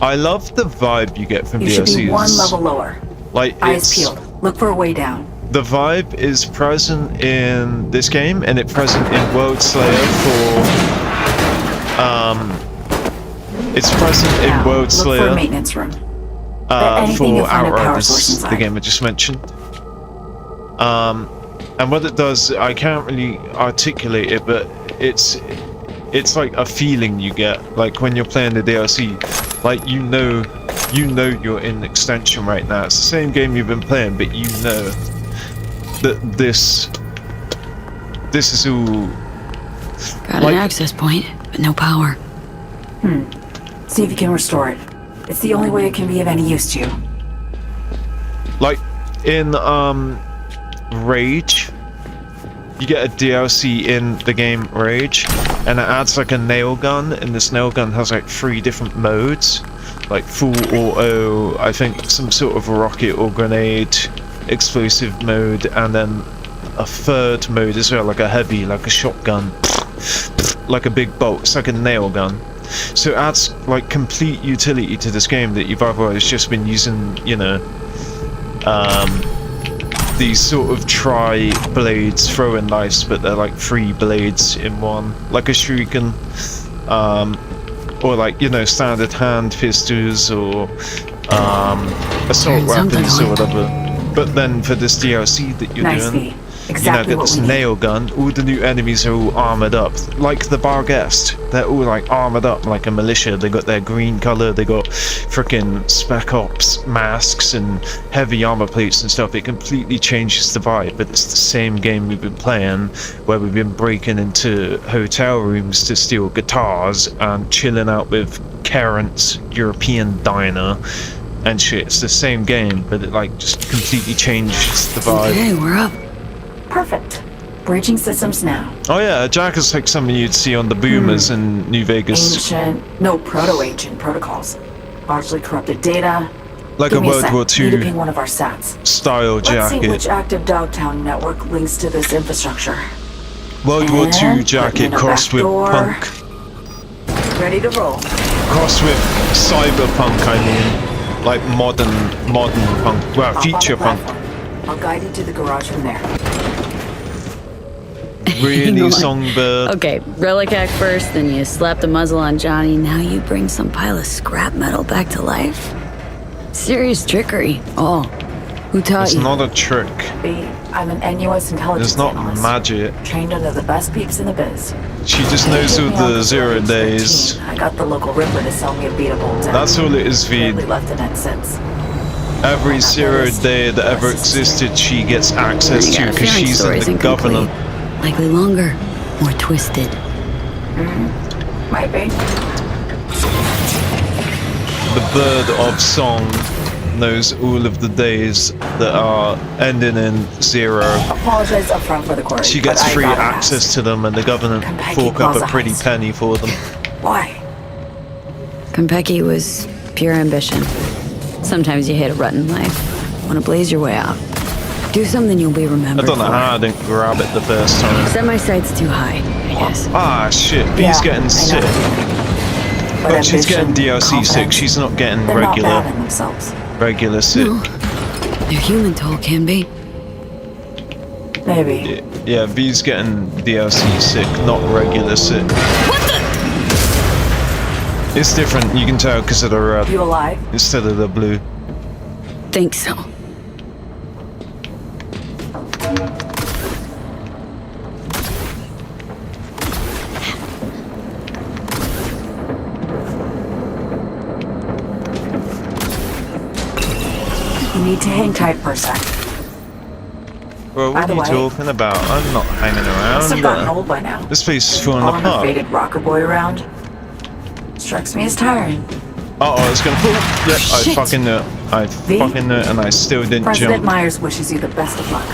S3: I love the vibe you get from
S10: DLCs. You should be one level lower.
S3: Like,
S10: eyes peeled. Look for a way down.
S3: The vibe is present in this game, and it's present in World Slayer for it's present in World Slayer.
S10: Look for a maintenance room.
S3: For Outriders, the game I just mentioned. And what it does, I can't really articulate it, but it's like a feeling you get, like when you're playing the DLC, like you know you're in extension right now. It's the same game you've been playing, but you know that this is all.
S12: Got an access point, but no power.
S10: See if you can restore it. It's the only way it can be of any use to you.
S3: Like in Rage, you get a DLC in the game Rage, and it adds like a nail gun, and this nail gun has like 3 different modes, like full auto, I think some sort of rocket or grenade, explosive mode, and then a 3rd mode as well, like a heavy, like a shotgun, like a big bolt. It's like a nail gun. So it adds like complete utility to this game that you've otherwise just been using, you know, these sort of tri-blades throwing knives, but they're like 3 blades in one, like a shuriken, or like, you know, standard hand pistols or assault weapons or whatever. But then for this DLC that you're doing,
S10: exactly,
S3: you know, get this nail gun, all the new enemies are all armored up, like the Barghest. They're all like armored up like a militia. They got their green color, they got freaking Spec Ops masks and heavy armor plates and stuff. It completely changes the vibe, but it's the same game we've been playing, where we've been breaking into hotel rooms to steal guitars and chilling out with Karen's European diner and shit. It's the same game, but it like just completely changes the vibe.
S12: Okay, we're up.
S10: Perfect. Breaching systems now.
S3: Oh yeah, Jack is like something you'd see on the boomers in New Vegas.
S10: Ancient, no proto-ancient protocols. Largely corrupted data,
S3: like
S10: Give
S3: a
S10: me
S3: World
S10: sec.
S3: War
S10: Need to
S3: II
S10: ping one of our sats.
S3: style
S10: Let's see
S3: jacket.
S10: which active Dogtown network links to this infrastructure.
S3: World War II
S10: And
S3: jacket
S10: put in a
S3: crossed with
S10: backdoor.
S3: punk.
S10: Ready to roll.
S3: Crossed with cyberpunk, I mean. Like modern punk. Well,
S10: Hop on
S3: future
S10: the
S3: punk.
S10: platform. I'll guide you to the garage from there.
S12: Hang
S3: Really,
S12: on.
S3: Songbird?
S12: Okay, relic act first, then you slap the muzzle on Johnny, now you bring some pile of scrap metal back to life? Serious trickery. Oh, who taught
S3: It's
S12: you?
S3: not a trick.
S10: B, I'm an NUS intelligence
S3: It's not
S10: analyst.
S3: magic.
S10: Trained under the best peeps in the biz.
S3: She just knows all
S10: Took me on
S3: the
S10: for
S3: 0
S10: 13.
S3: days.
S10: I got the local Ripper to sell me a beatable deck.
S3: That's all it is,
S10: Barely
S3: Vid.
S10: left the net since.
S3: Every 0 day that ever existed, she gets access
S12: I
S3: to
S12: got a
S3: because
S12: feeling
S3: she's in
S12: story's
S3: the
S12: incomplete.
S3: government.
S12: Likely longer, more twisted.
S10: Might be.
S3: The bird of song knows all of the days that are ending in 0.
S10: Apologize up front for the query.
S3: She gets
S10: but I
S3: free
S10: gotta
S3: access
S10: ask.
S3: to them, and the government
S10: Compeki
S3: fork up a
S10: Plaza
S3: pretty
S10: Heights.
S3: penny for them.
S10: Why?
S12: Konpeki was pure ambition. Sometimes you hit a rut in life. Want to blaze your way out. Do something you'll be
S3: I
S12: remembered
S3: don't know
S12: for.
S3: how I didn't grab it the first time.
S12: Set my sights too high, I guess.
S3: Ah, shit, B's
S10: Yeah, I
S3: getting
S10: know.
S3: sick. But she's getting DLC sick, she's not getting
S10: They're not
S3: regular
S10: bad in themselves.
S3: sick.
S12: No. Their human toll can be.
S10: Maybe.
S3: Yeah, V's getting DLC sick, not regular sick.
S12: What the?
S3: It's different, you can tell because of the red
S10: You alive?
S3: instead of the blue.
S12: Think so.
S10: You need to hang tight for a sec.
S3: Bro,
S10: By
S3: what
S10: the
S3: are you
S10: way,
S3: talking about? I'm not hanging
S10: Must have gotten
S3: around.
S10: old by now.
S3: This place is falling
S10: All the
S3: apart.
S10: faded rocker boy around. Strikes me as tiring.
S3: Uh-oh, it's gonna fall. Yep, I
S12: Shit.
S3: fucking knew it. I
S10: V?
S3: fucking knew it, and I still didn't
S10: President
S3: jump.
S10: Myers wishes you the best of luck.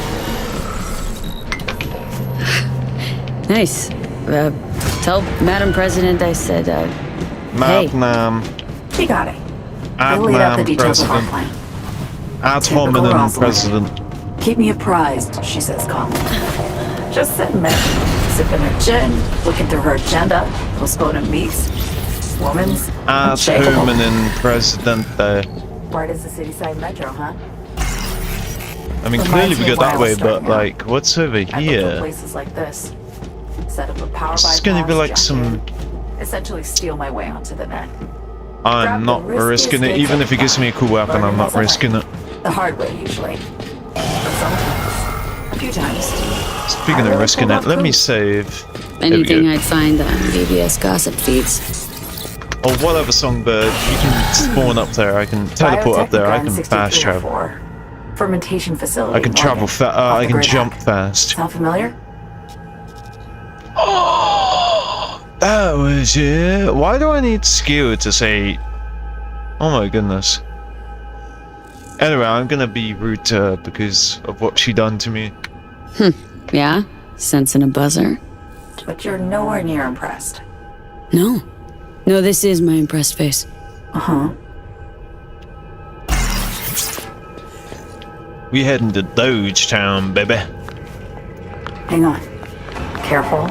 S12: Nice. Tell Madam President I said, hey.
S3: Madam,
S10: He got it. I laid out the details of our
S3: President.
S10: plan.
S3: Ad
S10: Typical
S3: hominem
S10: Rosalind.
S3: President.
S10: Keep me apprised, she says calmly. Just sitting there, sipping her gin, looking through her agenda, postponing meets, woman's
S3: Ad
S10: unshakable.
S3: hominem Presidente.
S10: Right as the city side metro, huh?
S3: I mean,
S10: Reminds
S3: clearly we
S10: me
S3: go
S10: of why
S3: that
S10: I
S3: way,
S10: was
S3: but
S10: starting out.
S3: like, what's over
S10: I look for
S3: here?
S10: places like this. Set up a power
S3: This is
S10: bypass,
S3: gonna be like
S10: jack
S3: some.
S10: in, essentially steal my way onto the net.
S3: I'm not risking it, even if he gives me a cool weapon. I'm not risking it.
S10: The hard way, usually. But sometimes. A few times.
S3: Speaking of risking it, let me save. There we
S12: Anything
S3: go.
S12: I'd find on BBS gossip feeds.
S3: Or whatever, Songbird. You can spawn up there. I can teleport up there. I can fast travel.
S10: Fermentation facility.
S3: I can travel
S10: Morgan.
S3: fast.
S10: Off
S3: I
S10: the
S3: can
S10: grid
S3: jump
S10: hack.
S3: fast.
S10: Sound familiar?
S3: That was it. Why do I need skill to say? Oh my goodness. Anyway, I'm gonna be rude to her because of what she done to me.
S12: Yeah? Sensing a buzzer?
S10: But you're nowhere near impressed.
S12: No. No, this is my impressed face.
S10: Uh-huh.
S3: We heading to DogeTown, baby.
S10: Hang on. Careful.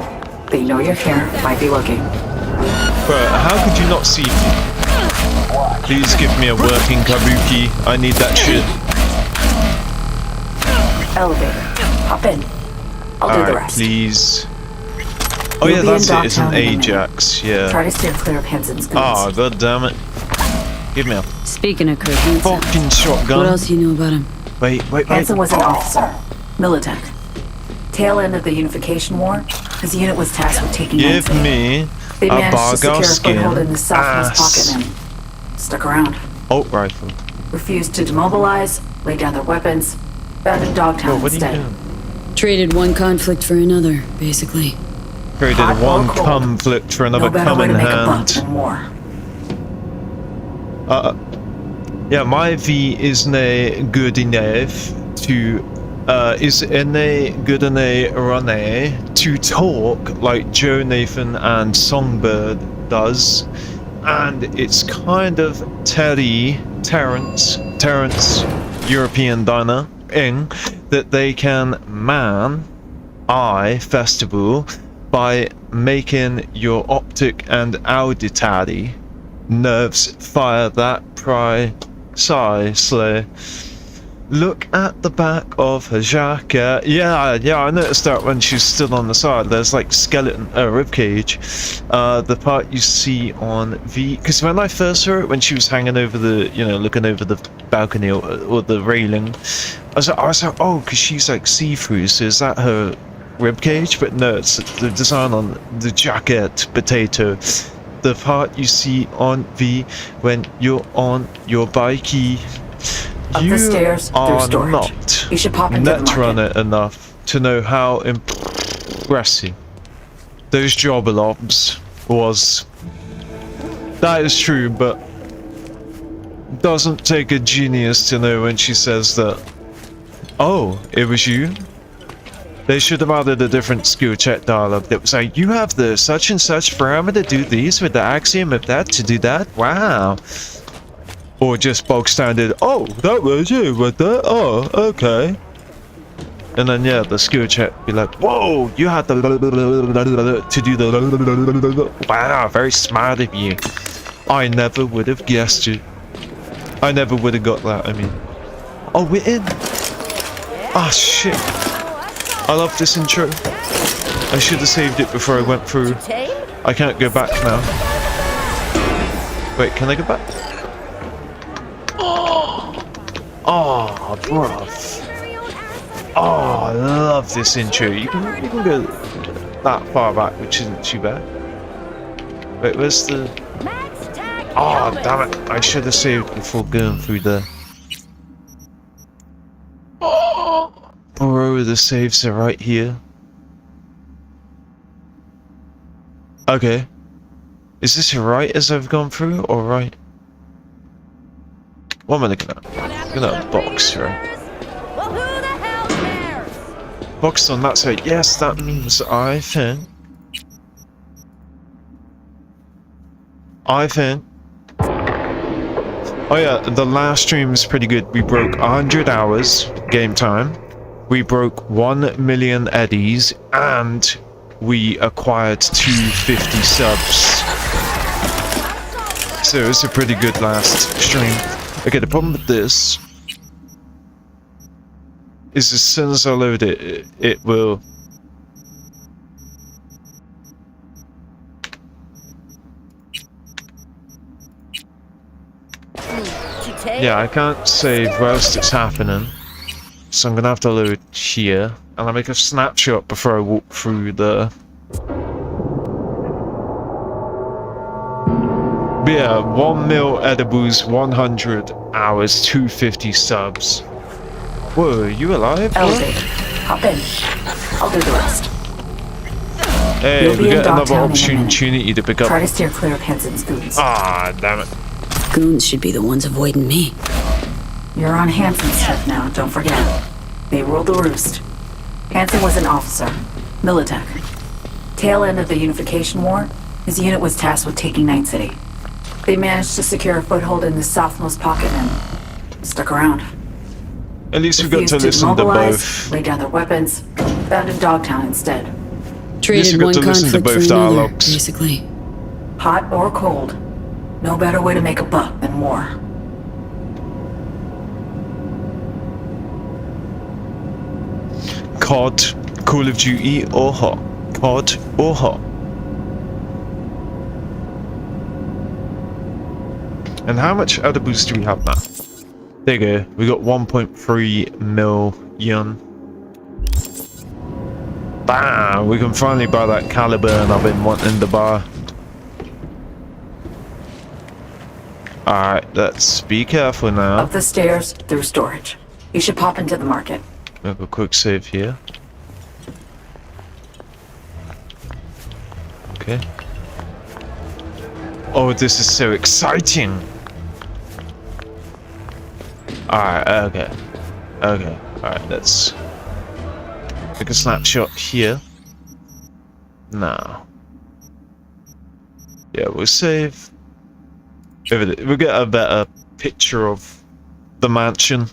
S10: They know you're here. Might be looking.
S3: Bro, how could you not see me? Please give me a working kabuki. I need that shit.
S10: Elevator. Hop in. I'll do the
S3: Alright,
S10: rest.
S3: please. Oh
S10: You'll
S3: yeah,
S10: be
S3: that's
S10: in
S3: it. It's an
S10: Dogtown in a minute.
S3: Ajax. Yeah.
S10: Try to steer clear of Hansen's goods.
S3: Oh, god damn it. Give me a
S12: Speaking of Kurt Hansen,
S3: fucking shotgun.
S12: what else you know about him?
S3: Wait.
S10: Hansen was an officer. Militant. Tail end of the Unification War, his unit was tasked with taking
S3: Give
S10: Hansen.
S3: me
S10: They
S3: a
S10: managed to secure a foothold in
S3: bargain
S10: the southwest
S3: ass
S10: pocket and stuck around.
S3: alt rifle.
S10: Refused to demobilize, lay down their weapons, abandoned Dogtown
S3: Bro, what are you
S10: instead.
S3: doing?
S12: Traded one conflict for another, basically.
S3: Traded
S10: Hot or
S3: one
S10: cold?
S3: conflict for another
S10: No better
S3: come
S10: way
S3: in
S10: to make a buck
S3: hand.
S10: than war.
S3: Yeah, my V isn't a good enough to to talk like Joe Nathan and Songbird does, and it's kind of Terry Terrence, European Diner, in that they can man Eye Festival by making your optic and auditory nerves fire that precisely. Look at the back of her jacket. Yeah, I noticed that when she's still on the side. There's like skeleton, ribcage. The part you see on V, because when I first saw it, when she was hanging over the, looking over the balcony or the railing, I was like, oh, because she's like see-through. So is that her ribcage? But no, it's the design on the jacket potato. The part you see on V when you're on your bikey.
S10: Up the stairs, through storage.
S3: Not
S10: you should pop into the market.
S3: Netrunner enough to know how impressive those job-lobs was. That is true, but doesn't take a genius to know when she says that, oh, it was you? They should have added a different skill check dialogue that was like, you have the such and such parameter to do these with the axiom of that to do that? Wow. Or just bog standard, oh, that was you with that? Oh, okay. And then, yeah, the skill check be like, whoa, you had the to do the wow, very smart of you. I never would have guessed it. I never would have got that, I mean. Oh, we're in. Ah, shit. I love this intro. I should have saved it before I went through. I can't go back now. Wait, can I go back? Oh, bruv. Oh, I love this intro. You can go that far back, which isn't too bad. Wait, where's the... Oh, damn it. I should have saved before going through there. Bro, the saves are right here. Okay. Is this right as I've gone through, or right? What am I looking at? Looking at a box, right? Box on that side. Yes, that means I think. Oh yeah, the last stream was pretty good. We broke 100 hours game time. We broke 1 million eddies, and we acquired 250 subs. So it's a pretty good last stream. Okay, the problem with this is as soon as I load it, it will... Yeah, I can't save whilst it's happening. So I'm gonna have to load here, and I'll make a snapshot before I walk through the... But yeah, 1 mil edibles, 100 hours, 250 subs. Whoa, are you alive?
S10: Elevator. Hop in. I'll do the rest.
S3: Hey, we get another opportunity to pick up...
S10: Try to steer clear of Hansen's goons.
S3: Ah, damn it.
S12: Goons should be the ones avoiding me.
S10: You're on Hansen's ship now, don't forget. They ruled the roost. Hansen was an officer. Militech. Tail end of the Unification War, his unit was tasked with taking Night City. They managed to secure a foothold in the southmost pocket and stuck around.
S3: At least we got to listen to both.
S10: Lay down their weapons, founded Dogtown instead.
S12: Traded one conflict for another, basically.
S10: Hot or cold, no better way to make a buck than war.
S3: COD, Call of Duty, or hot. COD or hot. And how much edibles do we have now? There you go. We got 1.3 million. Bam! We can finally buy that Caliburn I've been wanting to buy. Alright, let's be careful now.
S10: Up the stairs, through storage. You should pop into the market.
S3: Make a quick save here. Okay. Oh, this is so exciting! Alright, okay. Okay, alright, let's take a snapshot here. Now. Yeah, we'll save. We'll get a better picture of the mansion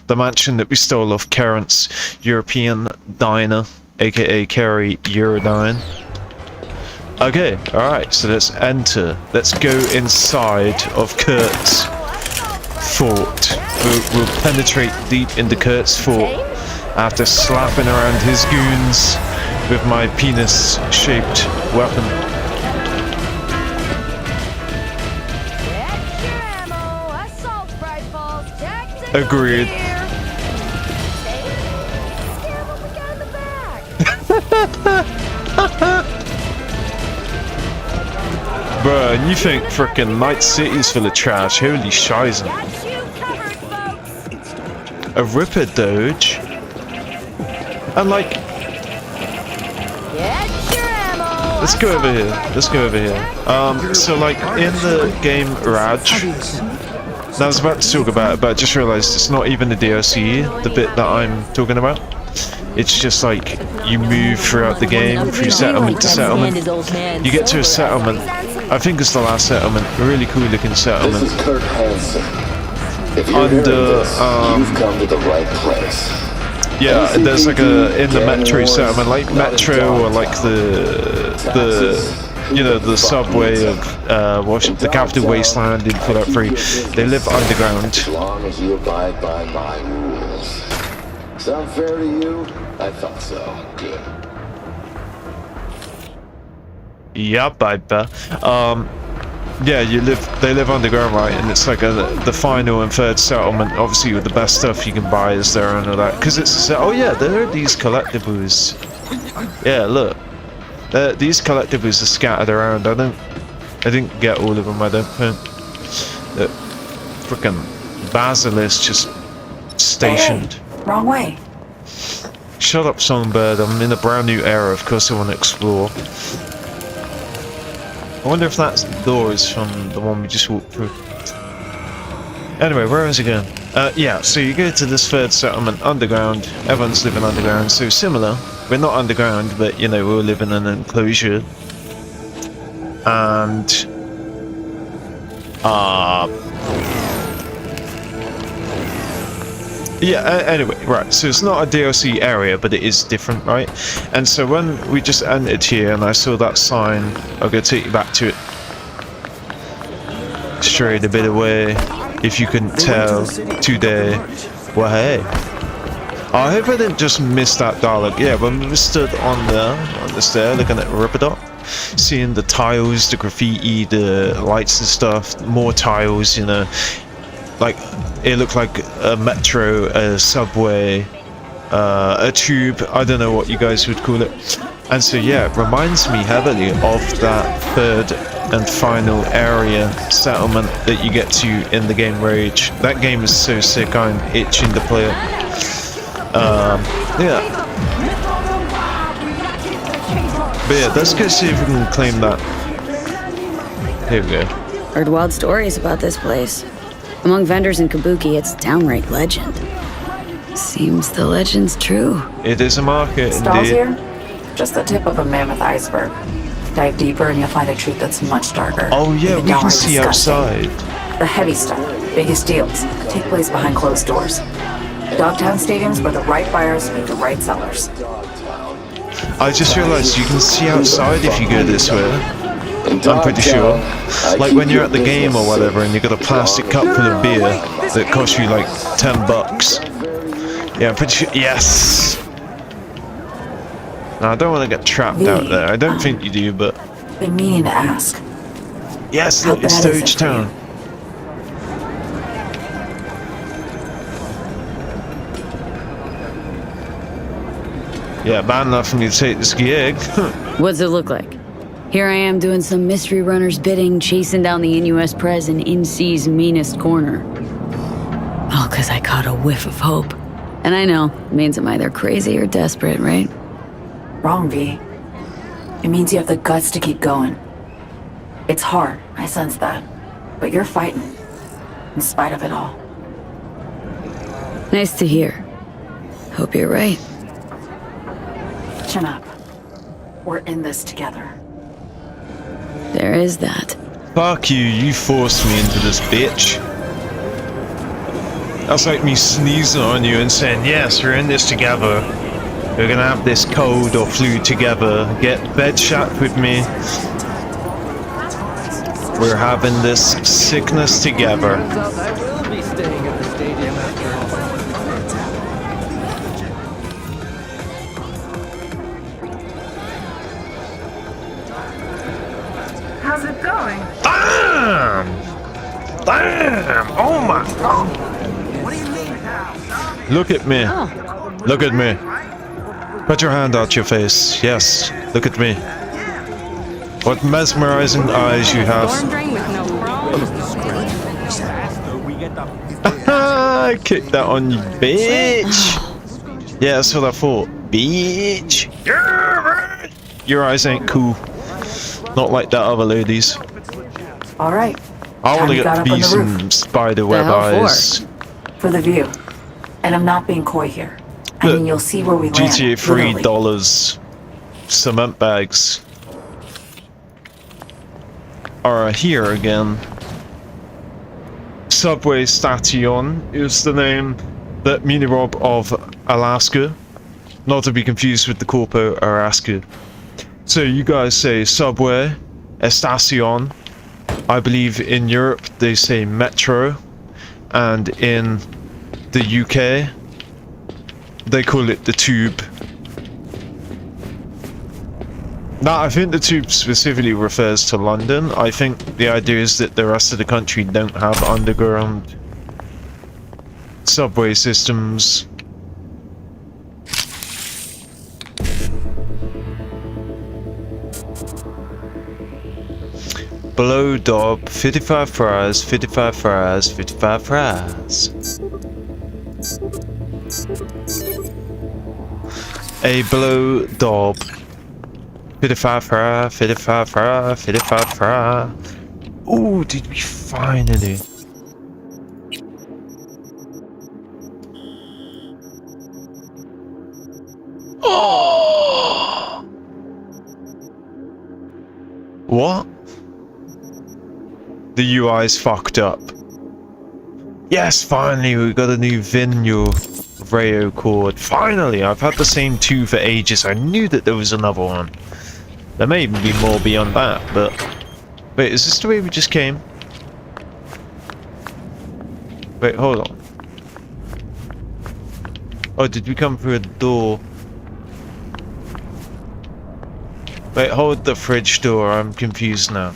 S3: that we stole off Karen's European diner, aka Carrie Eurodyne. Okay, alright, so let's enter. Let's go inside of Kurt's fort. We'll penetrate deep into Kurt's fort after slapping around his goons with my penis-shaped weapon. Agreed. Bruh, and you think frickin' Night City's full of trash? Holy shizen. A Ripper Doge? And like... Let's go over here. Let's go over here. So like, in the game Raj... I was about to talk about it, but I just realised it's not even the DLC, the bit that I'm talking about. It's just like, you move throughout the game, through settlement to settlement. You get to a settlement, I think it's the last settlement, a really cool looking settlement.
S13: This is Kurt Hansen. If you're hearing this, you've come to the right place.
S3: Yeah, there's like in the Metro settlement, like Metro or like the you know, the subway of the Capital Wasteland in Fallout 3, they live underground.
S13: As long as you abide by my rules. Sound fair to you? I thought so. Good.
S3: Yeah, Piper. Yeah, they live underground, right? And it's like the final and third settlement, obviously with the best stuff you can buy is there and all that. Because it's, oh yeah, there are these collectibles. Yeah, look. These collectibles are scattered around. I didn't get all of them, I don't think. The frickin' Basilisk just stationed.
S10: Hey, wrong way.
S3: Shut up, Songbird. I'm in a brand new era, of course I want to explore. I wonder if that door is from the one we just walked through. Anyway, where is it going? Yeah, so you go to this third settlement, underground. Everyone's living underground, so similar. We're not underground, but, you know, we're living in an enclosure. And... yeah, anyway, right, so it's not a DLC area, but it is different, right? And so when we just entered here and I saw that sign, I'm going to take you back to it. Straight a bit away, if you couldn't tell, today. Well, hey. I hope I didn't just miss that dialogue. Yeah, when we stood on the stair looking at Ripperdoc, seeing the tiles, the graffiti, the lights and stuff, more tiles, you know, like it looked like a metro, a subway, a tube, I don't know what you guys would call it. And so yeah, it reminds me heavily of that third and final area settlement that you get to in the game Rage. That game is so sick, I'm itching to play it. Yeah. But yeah, let's go see if we can claim that. Here we go.
S12: Heard wild stories about this place. Among vendors in Kabuki, it's downright legend. Seems the legend's true.
S3: It is a market,
S10: Stalls
S3: indeed.
S10: here? Just the tip of a mammoth iceberg. Dive deeper and you'll find a truth that's much darker.
S3: Oh yeah, we can see outside.
S10: The heavy stuff, biggest deals, take place behind closed doors. Dogtown stadiums where the right buyers meet the right sellers.
S3: I just realized you can see outside if you go this way. I'm pretty sure. Like when you're at the game or whatever and you got a plastic cup full of beer that costs you like $10. Yeah, I'm pretty sure. Yes! No, I don't want to get trapped out there. I don't think you do, but...
S10: Been meaning to ask.
S3: Yes, look, it's DogeTown. Yeah, bad enough for me to take this gig.
S12: What's it look like? Here I am doing some mystery runner's bidding, chasing down the NUS Prez in NC's meanest corner. All because I caught a whiff of hope. And I know, it means I'm either crazy or desperate, right?
S10: Wrong, V. It means you have the guts to keep going. It's hard, I sense that. But you're fighting, in spite of it all.
S12: Nice to hear. Hope you're right.
S10: Chin up. We're in this together.
S12: There is that.
S3: Fuck you, you forced me into this bitch. That's like me sneezing on you and saying, yes, we're in this together. We're gonna have this cold or flu together. Get bed shot with me. We're having this sickness together.
S11: I will be staying at the stadium after all.
S10: How's it going?
S3: Damn! Damn! Oh my god! Look at me. Look at me. Put your hand out your face. Yes, look at me. What mesmerizing eyes you have. I kicked that on you, bitch. Yeah, that's what I thought. Bitch. Your eyes ain't cool. Not like that other lady's.
S10: All right.
S3: I want to
S10: Got
S3: get
S10: up on the
S3: decent
S10: roof.
S3: spider web eyes.
S10: For the view. And I'm not being coy here. I mean, you'll see where we land.
S3: GTA $3 cement bags are here again. Subway Station is the name that mini rob of Alaska, not to be confused with the Corpo Alaska. So you guys say Subway Station. I believe in Europe they say Metro, and in the UK they call it the Tube. Now, I think the Tube specifically refers to London. I think the idea is that the rest of the country don't have underground subway systems. Blow Dob, 55 fries, 55 fries, 55 fries. A blow dob. 55 fry, 55 fry, 55 fry. Ooh, did we finally? Oh! What? The UI's fucked up. Yes, finally, we got a new venue. Rayo cord. Finally, I've had the same two for ages. I knew that there was another one. There may even be more beyond that, but... Wait, is this the way we just came? Wait, hold on. Oh, did we come through a door? Wait, hold the fridge door. I'm confused now.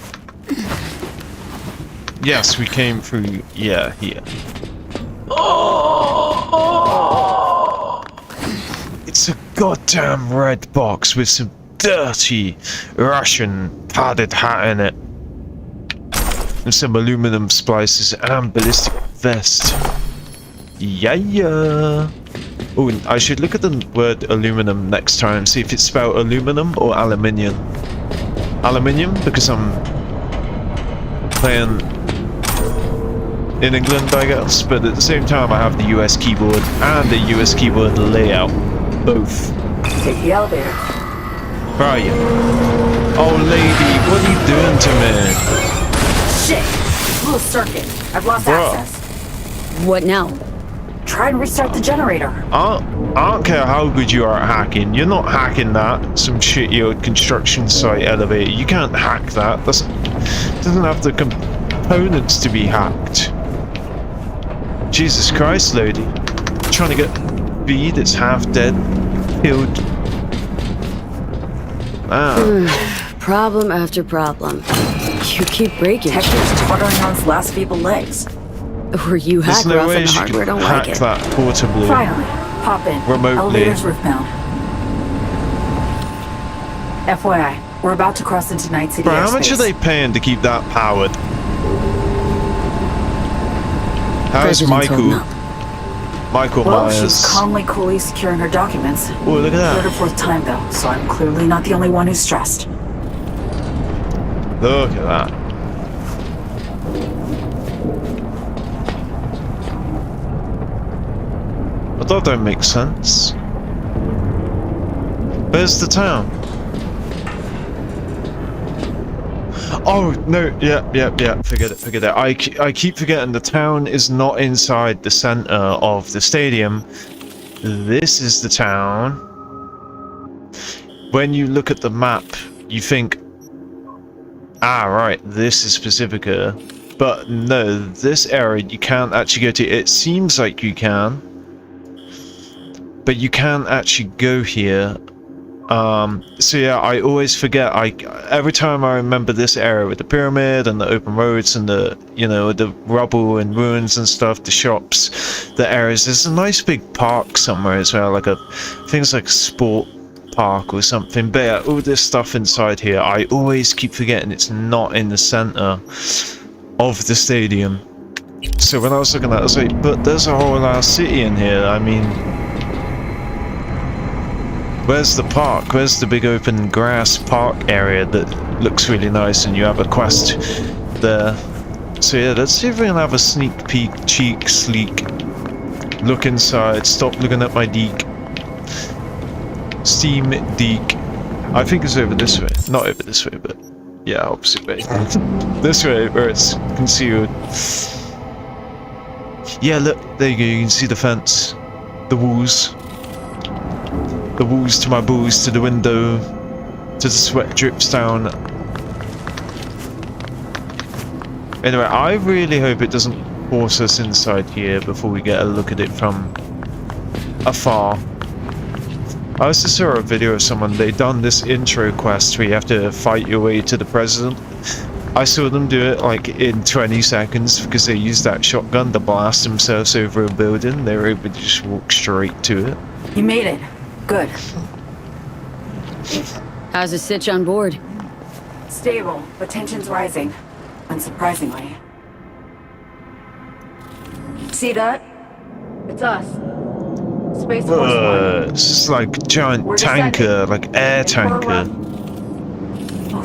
S3: Yes, we came through... Yeah, here. Oh! It's a goddamn red box with some dirty Russian padded hat in it. And some aluminum splices and ballistic vest. Yeah. Oh, I should look at the word aluminum next time, see if it's spelled aluminum or aluminium. Aluminium, because I'm playing in England, I guess, but at the same time I have the US keyboard and the US keyboard layout. Both.
S10: Take the elevator.
S3: Where are you? Oh lady, what are you doing to me?
S10: Shit! Little circuit. I've lost access.
S12: What now?
S10: Try and restart the generator.
S3: I don't care how good you are at hacking. You're not hacking that. Some shitty old construction site elevator. You can't hack that. It doesn't have the components to be hacked. Jesus Christ, lady. Trying to get B that's half dead killed. Ah.
S12: Problem after problem. You keep breaking.
S10: Hector's tottering on his last feeble legs.
S12: Or you hack
S3: There's no
S12: rough
S3: way
S12: and the
S3: she
S12: hardware
S3: can
S12: don't
S3: hack
S12: like it.
S3: that portably.
S10: Finally, pop in.
S3: Remotely.
S10: Elevator's roof-bound. FYI, we're about to cross into Night City
S3: Bro, how much
S10: airspace.
S3: are they paying to keep that powered? How's Michael? Michael
S10: Well,
S3: Myers.
S10: she's calmly, coolly securing her documents.
S3: Oh, look at that.
S10: Third or fourth time, though, so I'm clearly not the only one who's stressed.
S3: Look at that. That don't make sense. Where's the town? Oh, no, yeah, forget it. I keep forgetting the town is not inside the center of the stadium. This is the town. When you look at the map, you think, ah, right, this is Pacifica. But no, this area you can't actually go to. It seems like you can, but you can't actually go here. So yeah, I always forget. Every time I remember this area with the pyramid and the open roads and the, you know, the rubble and ruins and stuff, the shops, the areas. There's a nice big park somewhere as well, like things like a sport park or something. But yeah, all this stuff inside here, I always keep forgetting it's not in the center of the stadium. So when I was looking at it, I was like, but there's a whole ass city in here. I mean, where's the park? Where's the big open grass park area that looks really nice and you have a quest there? So yeah, let's see if we can have a sneak peek, sleek look inside. Stop looking at my deek. Steam deek. I think it's over this way. Not over this way, but yeah, opposite way. This way, where it's concealed. Yeah, look, there you go, you can see the fence. The walls. The walls to my balls, to the window. To the sweat drips down. Anyway, I really hope it doesn't force us inside here before we get a look at it from afar. I also saw a video of someone, they'd done this intro quest where you have to fight your way to the president. I saw them do it like in 20 seconds because they used that shotgun to blast themselves over a building. They were able to just walk straight to it.
S10: You made it. Good.
S12: How's the sitch on board?
S10: Stable, but tension's rising. Unsurprisingly. See that? It's us. Space Force One.
S3: It's just like giant tanker, like air tanker.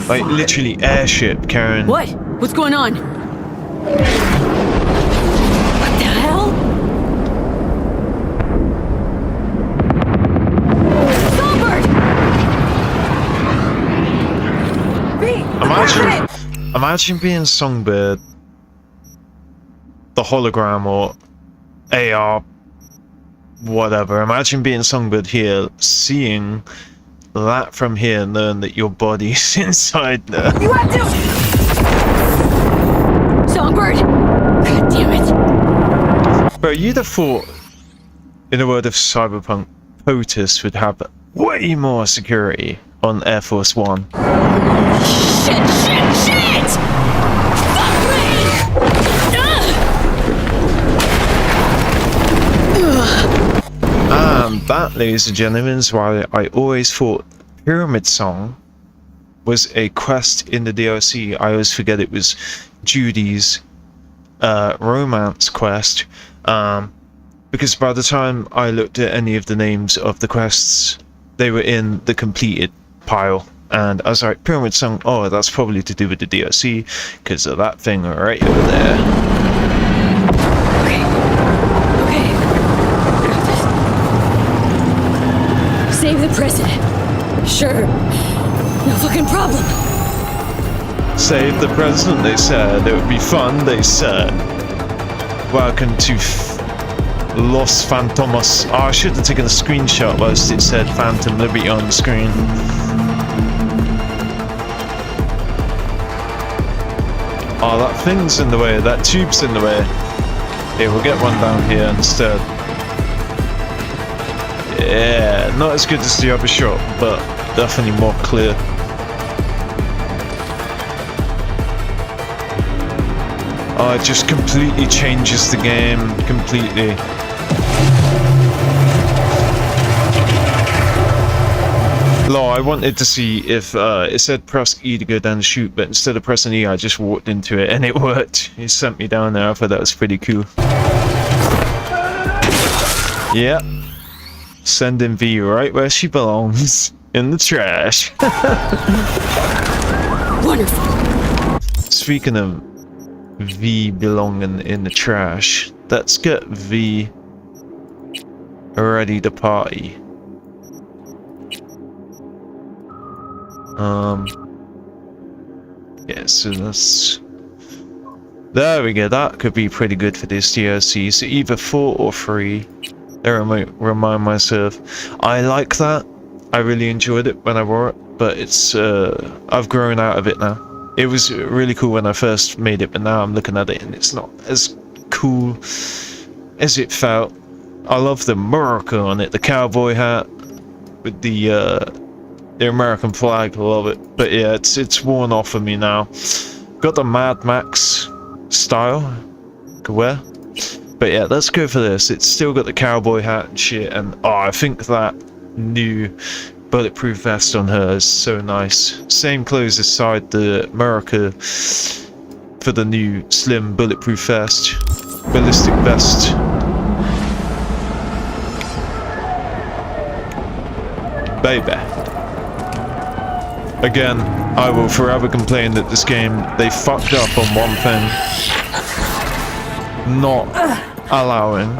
S3: Like literally airship carrying...
S12: What? What's going on? What the hell? Songbird!
S3: Imagine being Songbird, the hologram or AR, whatever. Imagine being Songbird here, seeing that from here, knowing that your body's inside there.
S10: You have to!
S12: Songbird! God damn it!
S3: Bro, you'd have thought, in the world of Cyberpunk, POTUS would have way more security on Air Force One.
S12: Shit! Fuck me!
S3: And that, ladies and gentlemen, is why I always thought Pyramid Song was a quest in the DLC. I always forget it was Judy's romance quest, because by the time I looked at any of the names of the quests, they were in the completed pile. And I was like, Pyramid Song, oh, that's probably to do with the DLC, because of that thing right over there.
S12: Okay. Save the president. Sure. No fucking problem.
S3: Save the president, they said. It would be fun, they said. Welcome to Los Fantomas. Oh, I should have taken a screenshot whilst it said Phantom Liberty on the screen. Oh, that thing's in the way, that tube's in the way. Okay, we'll get one down here instead. Yeah, not as good as the other shot, but definitely more clear. Oh, it just completely changes the game, completely. Law, I wanted to see if it said press E to go down the chute, but instead of pressing E, I just walked into it and it worked. It sent me down there. I thought that was pretty cool. Yeah. Sending V right where she belongs. In the trash.
S12: Wonderful.
S3: Speaking of V belonging in the trash, let's get V ready to party. Yeah, so that's... There we go, that could be pretty good for this DLC. So either 4 or 3. There I remind myself. I like that. I really enjoyed it when I wore it, but it's I've grown out of it now. It was really cool when I first made it, but now I'm looking at it and it's not as cool as it felt. I love the America on it, the cowboy hat with the American flag. I love it, but yeah, it's worn off of me now. Got the Mad Max style, could wear. But yeah, let's go for this. It's still got the cowboy hat and shit, and oh, I think that new bulletproof vest on her is so nice. Same clothes aside, the America for the new slim bulletproof vest, ballistic vest. Baby. Again, I will forever complain that this game, they fucked up on one thing. Not allowing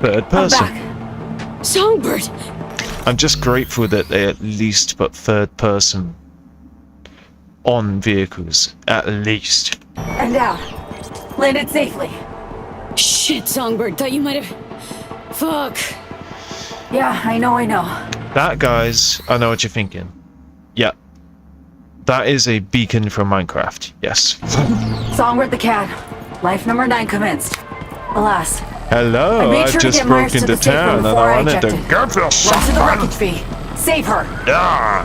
S3: third person.
S12: Songbird!
S3: I'm just grateful that they at least put third person on vehicles. At least.
S10: And down. Landed safely.
S12: Shit, Songbird, thought you might have... Fuck.
S10: Yeah, I know.
S3: That, guys, I know what you're thinking. Yeah. That is a beacon from Minecraft, yes.
S10: Songbird the cat. Life number 9 commenced. Alas.
S3: Hello, I just broke into town and I wanted to get the
S10: Run to the wreckage fee. Save her.
S3: Yeah.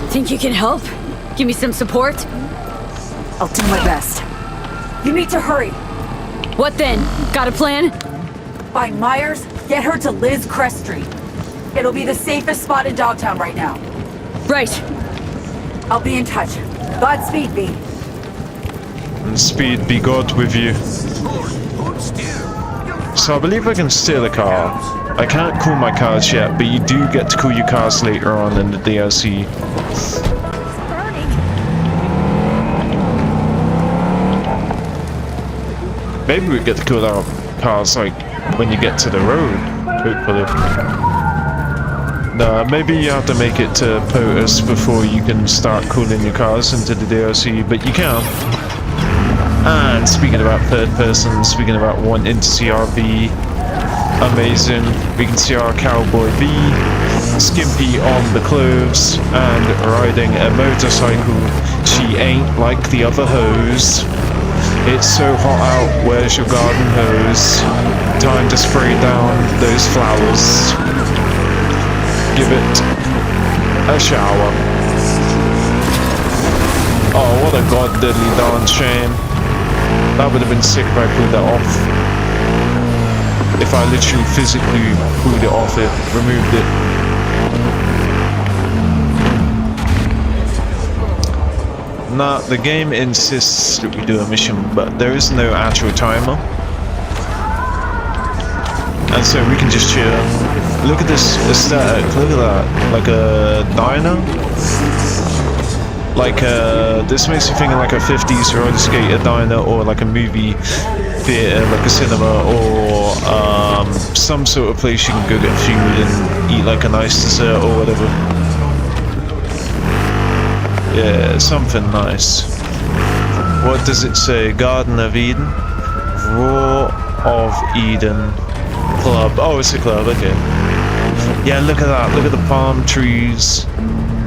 S12: Think you can help? Give me some support?
S10: I'll do my best. You need to hurry.
S12: What then? Got a plan?
S10: Find Myers, get her to Liz Crest Street. It'll be the safest spot in Dogtown right now.
S12: Right.
S10: I'll be in touch. Godspeed, V.
S3: And speed be God with you. So I believe I can steal a car. I can't call my cars yet, but you do get to call your cars later on in the DLC. Maybe we get to call our cars like when you get to the road, hopefully. No, maybe you have to make it to POTUS before you can start cooling your cars into the DLC, but you can. And speaking about third person, speaking about wanting to see our V, amazing. We can see our cowboy V, skimpy on the clothes, and riding a motorcycle. She ain't like the other hoes. It's so hot out, where's your garden hose? Time to spray down those flowers. Give it a shower. Oh, what a god diddly darn shame. That would have been sick if I pulled that off. If I literally physically pulled it off it, removed it. Nah, the game insists that we do a mission, but there is no actual timer. And so we can just chill. Look at this aesthetic, look at that. Like a diner? Like this makes me think of like a 50s roller skater diner, or like a movie theater, like a cinema, or some sort of place you can go get food and eat like a nice dessert or whatever. Yeah, something nice. What does it say? Garden of Eden? Raw of Eden Club. Oh, it's a club, okay. Yeah, look at that, look at the palm trees.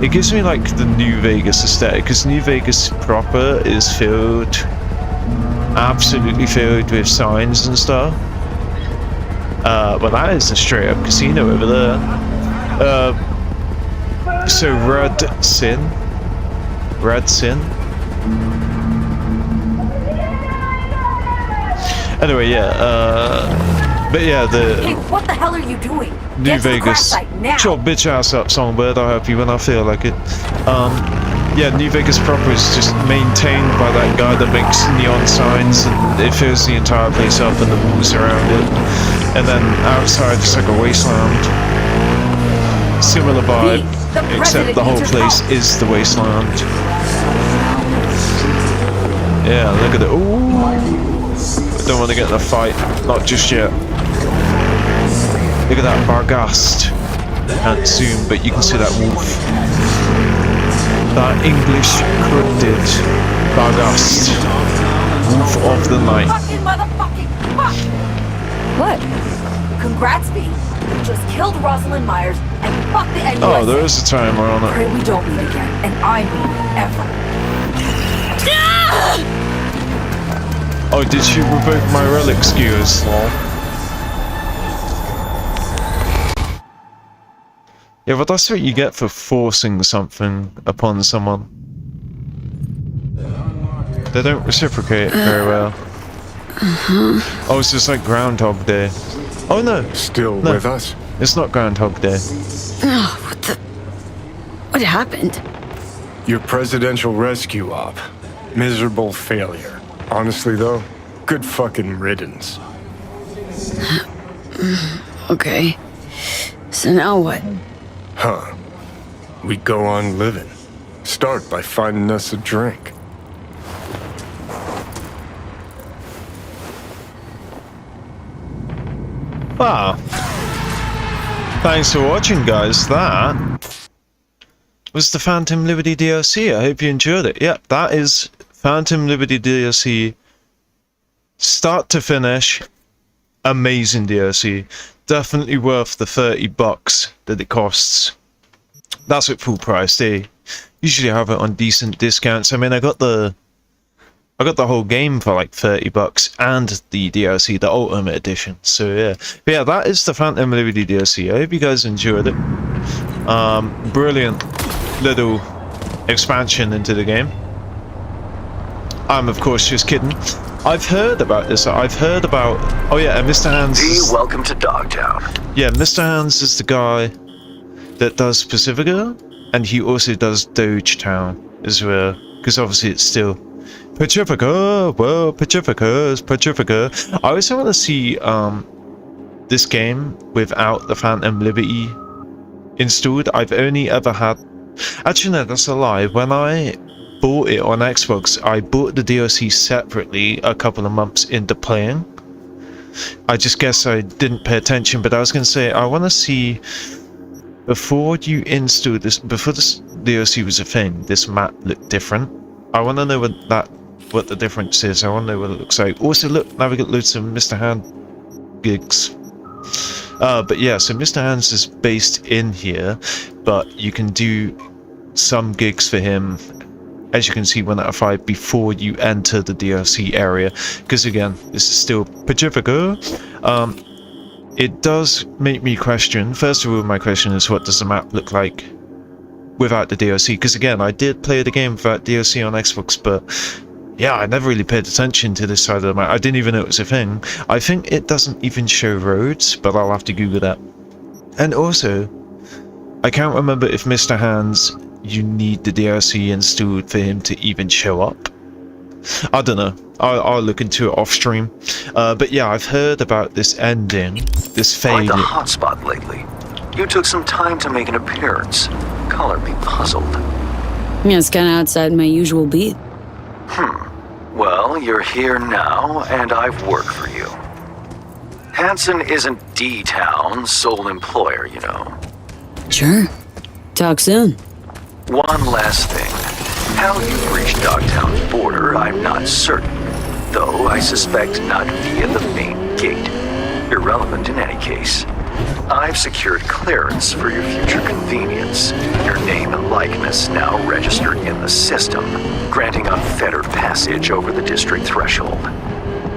S3: It gives me like the New Vegas aesthetic, because New Vegas proper is filled, absolutely filled with signs and stuff. But that is a straight up casino over there. So Red Sin? Anyway, yeah, but yeah,
S10: Hey, what the hell are you doing?
S3: New Vegas. Shut your bitch ass up, Songbird. I'll help you when I feel like it. Yeah, New Vegas proper is just maintained by that guy that makes neon signs, and it fills the entire place up and the walls around it. And then outside, it's like a wasteland. Similar vibe, except the whole place is the wasteland. Yeah, look at it. Ooh. Don't want to get in a fight, not just yet. Look at that Barghast. can't zoom, but you can see that wolf. That English cryptid bagast. Wolf of the night.
S10: Fucking motherfucking fuck! What? Congrats, B. You just killed Rosalind Myers and fucked the NUSA.
S3: Oh, there is a timer on it.
S10: Pray we don't meet again, and I mean ever.
S3: Oh, did she revoke my relic skewers? Yeah, but that's what you get for forcing something upon someone. They don't reciprocate very well. Oh, it's just like Groundhog Day. Oh no!
S9: Still
S3: no,
S9: with us?
S3: It's not Groundhog Day.
S12: Oh, what the... What happened?
S9: Your presidential rescue op. Miserable failure. Honestly though, good fucking riddance.
S12: Okay. So now what?
S9: Huh. We go on living. Start by finding us a drink.
S3: Ah. Thanks for watching, guys. That was the Phantom Liberty DLC. I hope you enjoyed it. Yep, that is Phantom Liberty DLC. Start to finish. Amazing DLC. Definitely worth the $30 that it costs. That's at full price. They usually have it on decent discounts. I mean, I got the whole game for like $30 and the DLC, the Ultimate Edition. So yeah, but yeah, that is the Phantom Liberty DLC. I hope you guys enjoyed it. Brilliant little expansion into the game. I'm of course just kidding. I've heard about this. I've heard about. Oh yeah, and Mr. Hands.
S4: Welcome to Dogtown.
S3: Yeah, Mr. Hands is the guy that does Pacifica, and he also does DogeTown as well. Because obviously it's still Pacifica. Well, Pacifica's Pacifica. I also want to see this game without the Phantom Liberty installed. I've only ever had. Actually, no, that's a lie. When I bought it on Xbox, I bought the DLC separately a couple of months into playing. I just guess I didn't pay attention, but I was going to say, I want to see, before you install this, before this DLC was a thing, this map looked different. I want to know what the difference is. I want to know what it looks like. Also, look, now we got loads of Mr. Hand gigs. But yeah, so Mr. Hands is based in here, but you can do some gigs for him, as you can see, 1 out of 5 before you enter the DLC area, because again, this is still Pacifica. It does make me question, first of all, my question is, what does the map look like without the DLC? Because again, I did play the game without DLC on Xbox, but yeah, I never really paid attention to this side of the map. I didn't even know it was a thing. I think it doesn't even show roads, but I'll have to Google that. And also, I can't remember if Mr. Hands, you need the DLC installed for him to even show up. I don't know. I'll look into it off stream. But yeah, I've heard about this ending, this failure.
S4: Quite the hotspot lately. You took some time to make an appearance. Color me puzzled.
S12: Yeah, it's kind of outside my usual beat.
S4: Well, you're here now, and I've worked for you. Hanson isn't D-Town's sole employer, you know.
S12: Sure. Talk soon.
S4: One last thing. How you reached Dogtown's border, I'm not certain. Though I suspect not via the main gate. Irrelevant in any case. I've secured clearance for your future convenience. Your name and likeness now registered in the system, granting unfettered passage over the district threshold.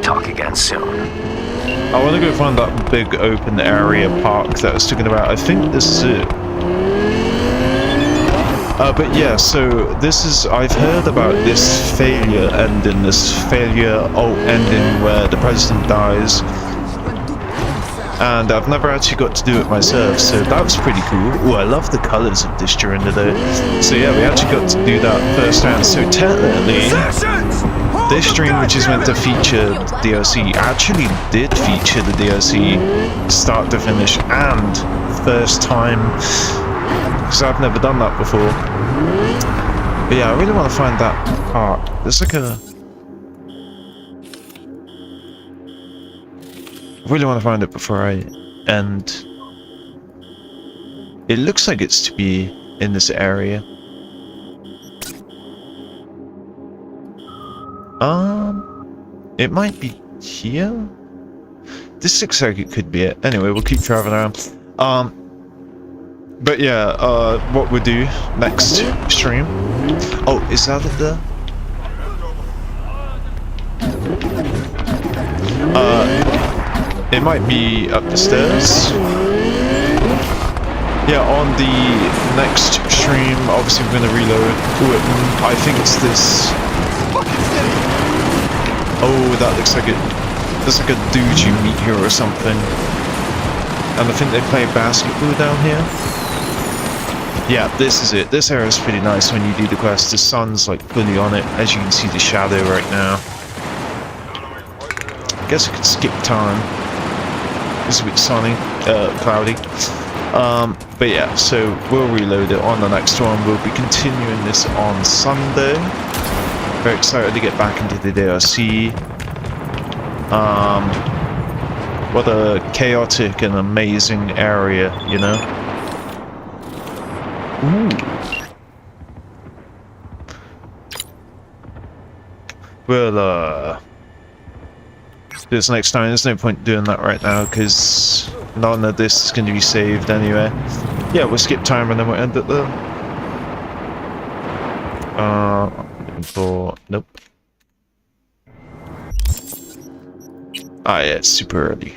S4: Talk again soon.
S3: I want to go find that big open area park that I was talking about. I think this is it. But yeah, so this is, I've heard about this failure ending, this failure ending where the president dies. And I've never actually got to do it myself, so that was pretty cool. Oh, I love the colours of this during the day. So yeah, we actually got to do that first round. So technically, this stream, which is meant to feature the DLC, actually did feature the DLC start to finish and first time, because I've never done that before. But yeah, I really want to find that part. There's like a... I really want to find it before I end. It looks like it's to be in this area. It might be here? This looks like it could be it. Anyway, we'll keep traveling around. But yeah, what we'll do next stream. Oh, is that it there? It might be up the stairs. Yeah, on the next stream, obviously we're gonna reload. Ooh, I think it's this. Oh, that looks like it. There's like a dude you meet here or something. And I think they play basketball down here. Yeah, this is it. This area is pretty nice when you do the quest. The sun's like fully on it, as you can see the shadow right now. I guess I could skip time. It's a bit sunny, cloudy. But yeah, so we'll reload it on the next one. We'll be continuing this on Sunday. Very excited to get back into the DLC. What a chaotic and amazing area, you know? Ooh. We'll, do this next time. There's no point doing that right now, because none of this is going to be saved anyway. Yeah, we'll skip time and then we'll end it there. Nope. Ah, yeah, it's super early.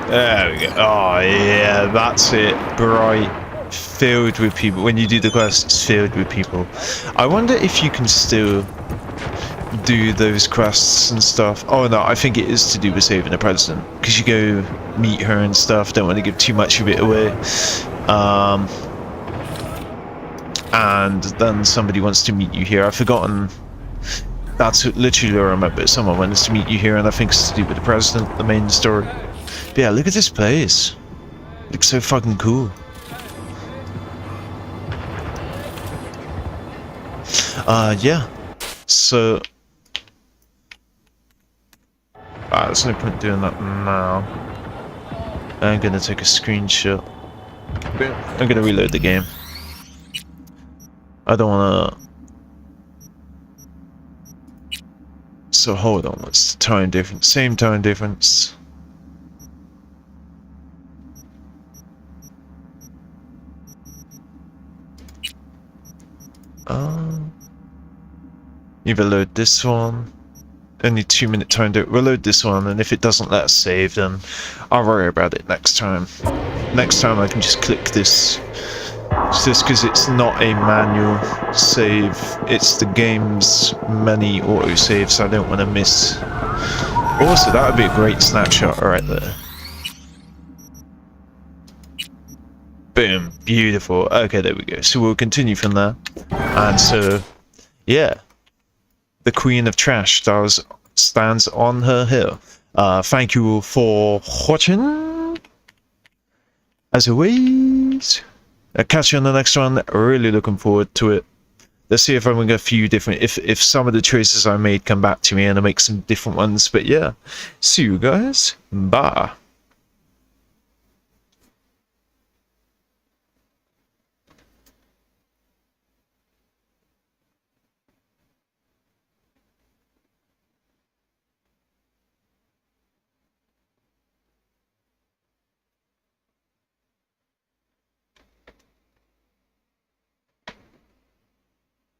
S3: There we go. Oh, yeah, that's it. Bright. Filled with people. When you do the quest, it's filled with people. I wonder if you can still do those quests and stuff. Oh no, I think it is to do with saving the president, because you go meet her and stuff. Don't want to give too much of it away. And then somebody wants to meet you here. I've forgotten. That's literally what I remember. Someone wants to meet you here, and I think it's to do with the president, the main story. But yeah, look at this place. It looks so fucking cool. Yeah. So there's no point doing that now. I'm gonna take a screenshot. I'm gonna reload the game. I don't wanna. So hold on, what's the time difference? Same time difference. Either load this one. Only 2-minute time to reload this one, and if it doesn't let us save, then I'll worry about it next time. Next time I can just click this. It's just because it's not a manual save, it's the game's many autosaves, I don't want to miss. Also, that would be a great snapshot right there. Boom, beautiful. Okay, there we go. So we'll continue from there. And so, yeah. The Queen of Trash stands on her hill. Thank you all for watching. As always, I'll catch you on the next one. Really looking forward to it. Let's see if I'm gonna get a few different. If some of the choices I made come back to me and I make some different ones. But yeah, see you guys. Bye.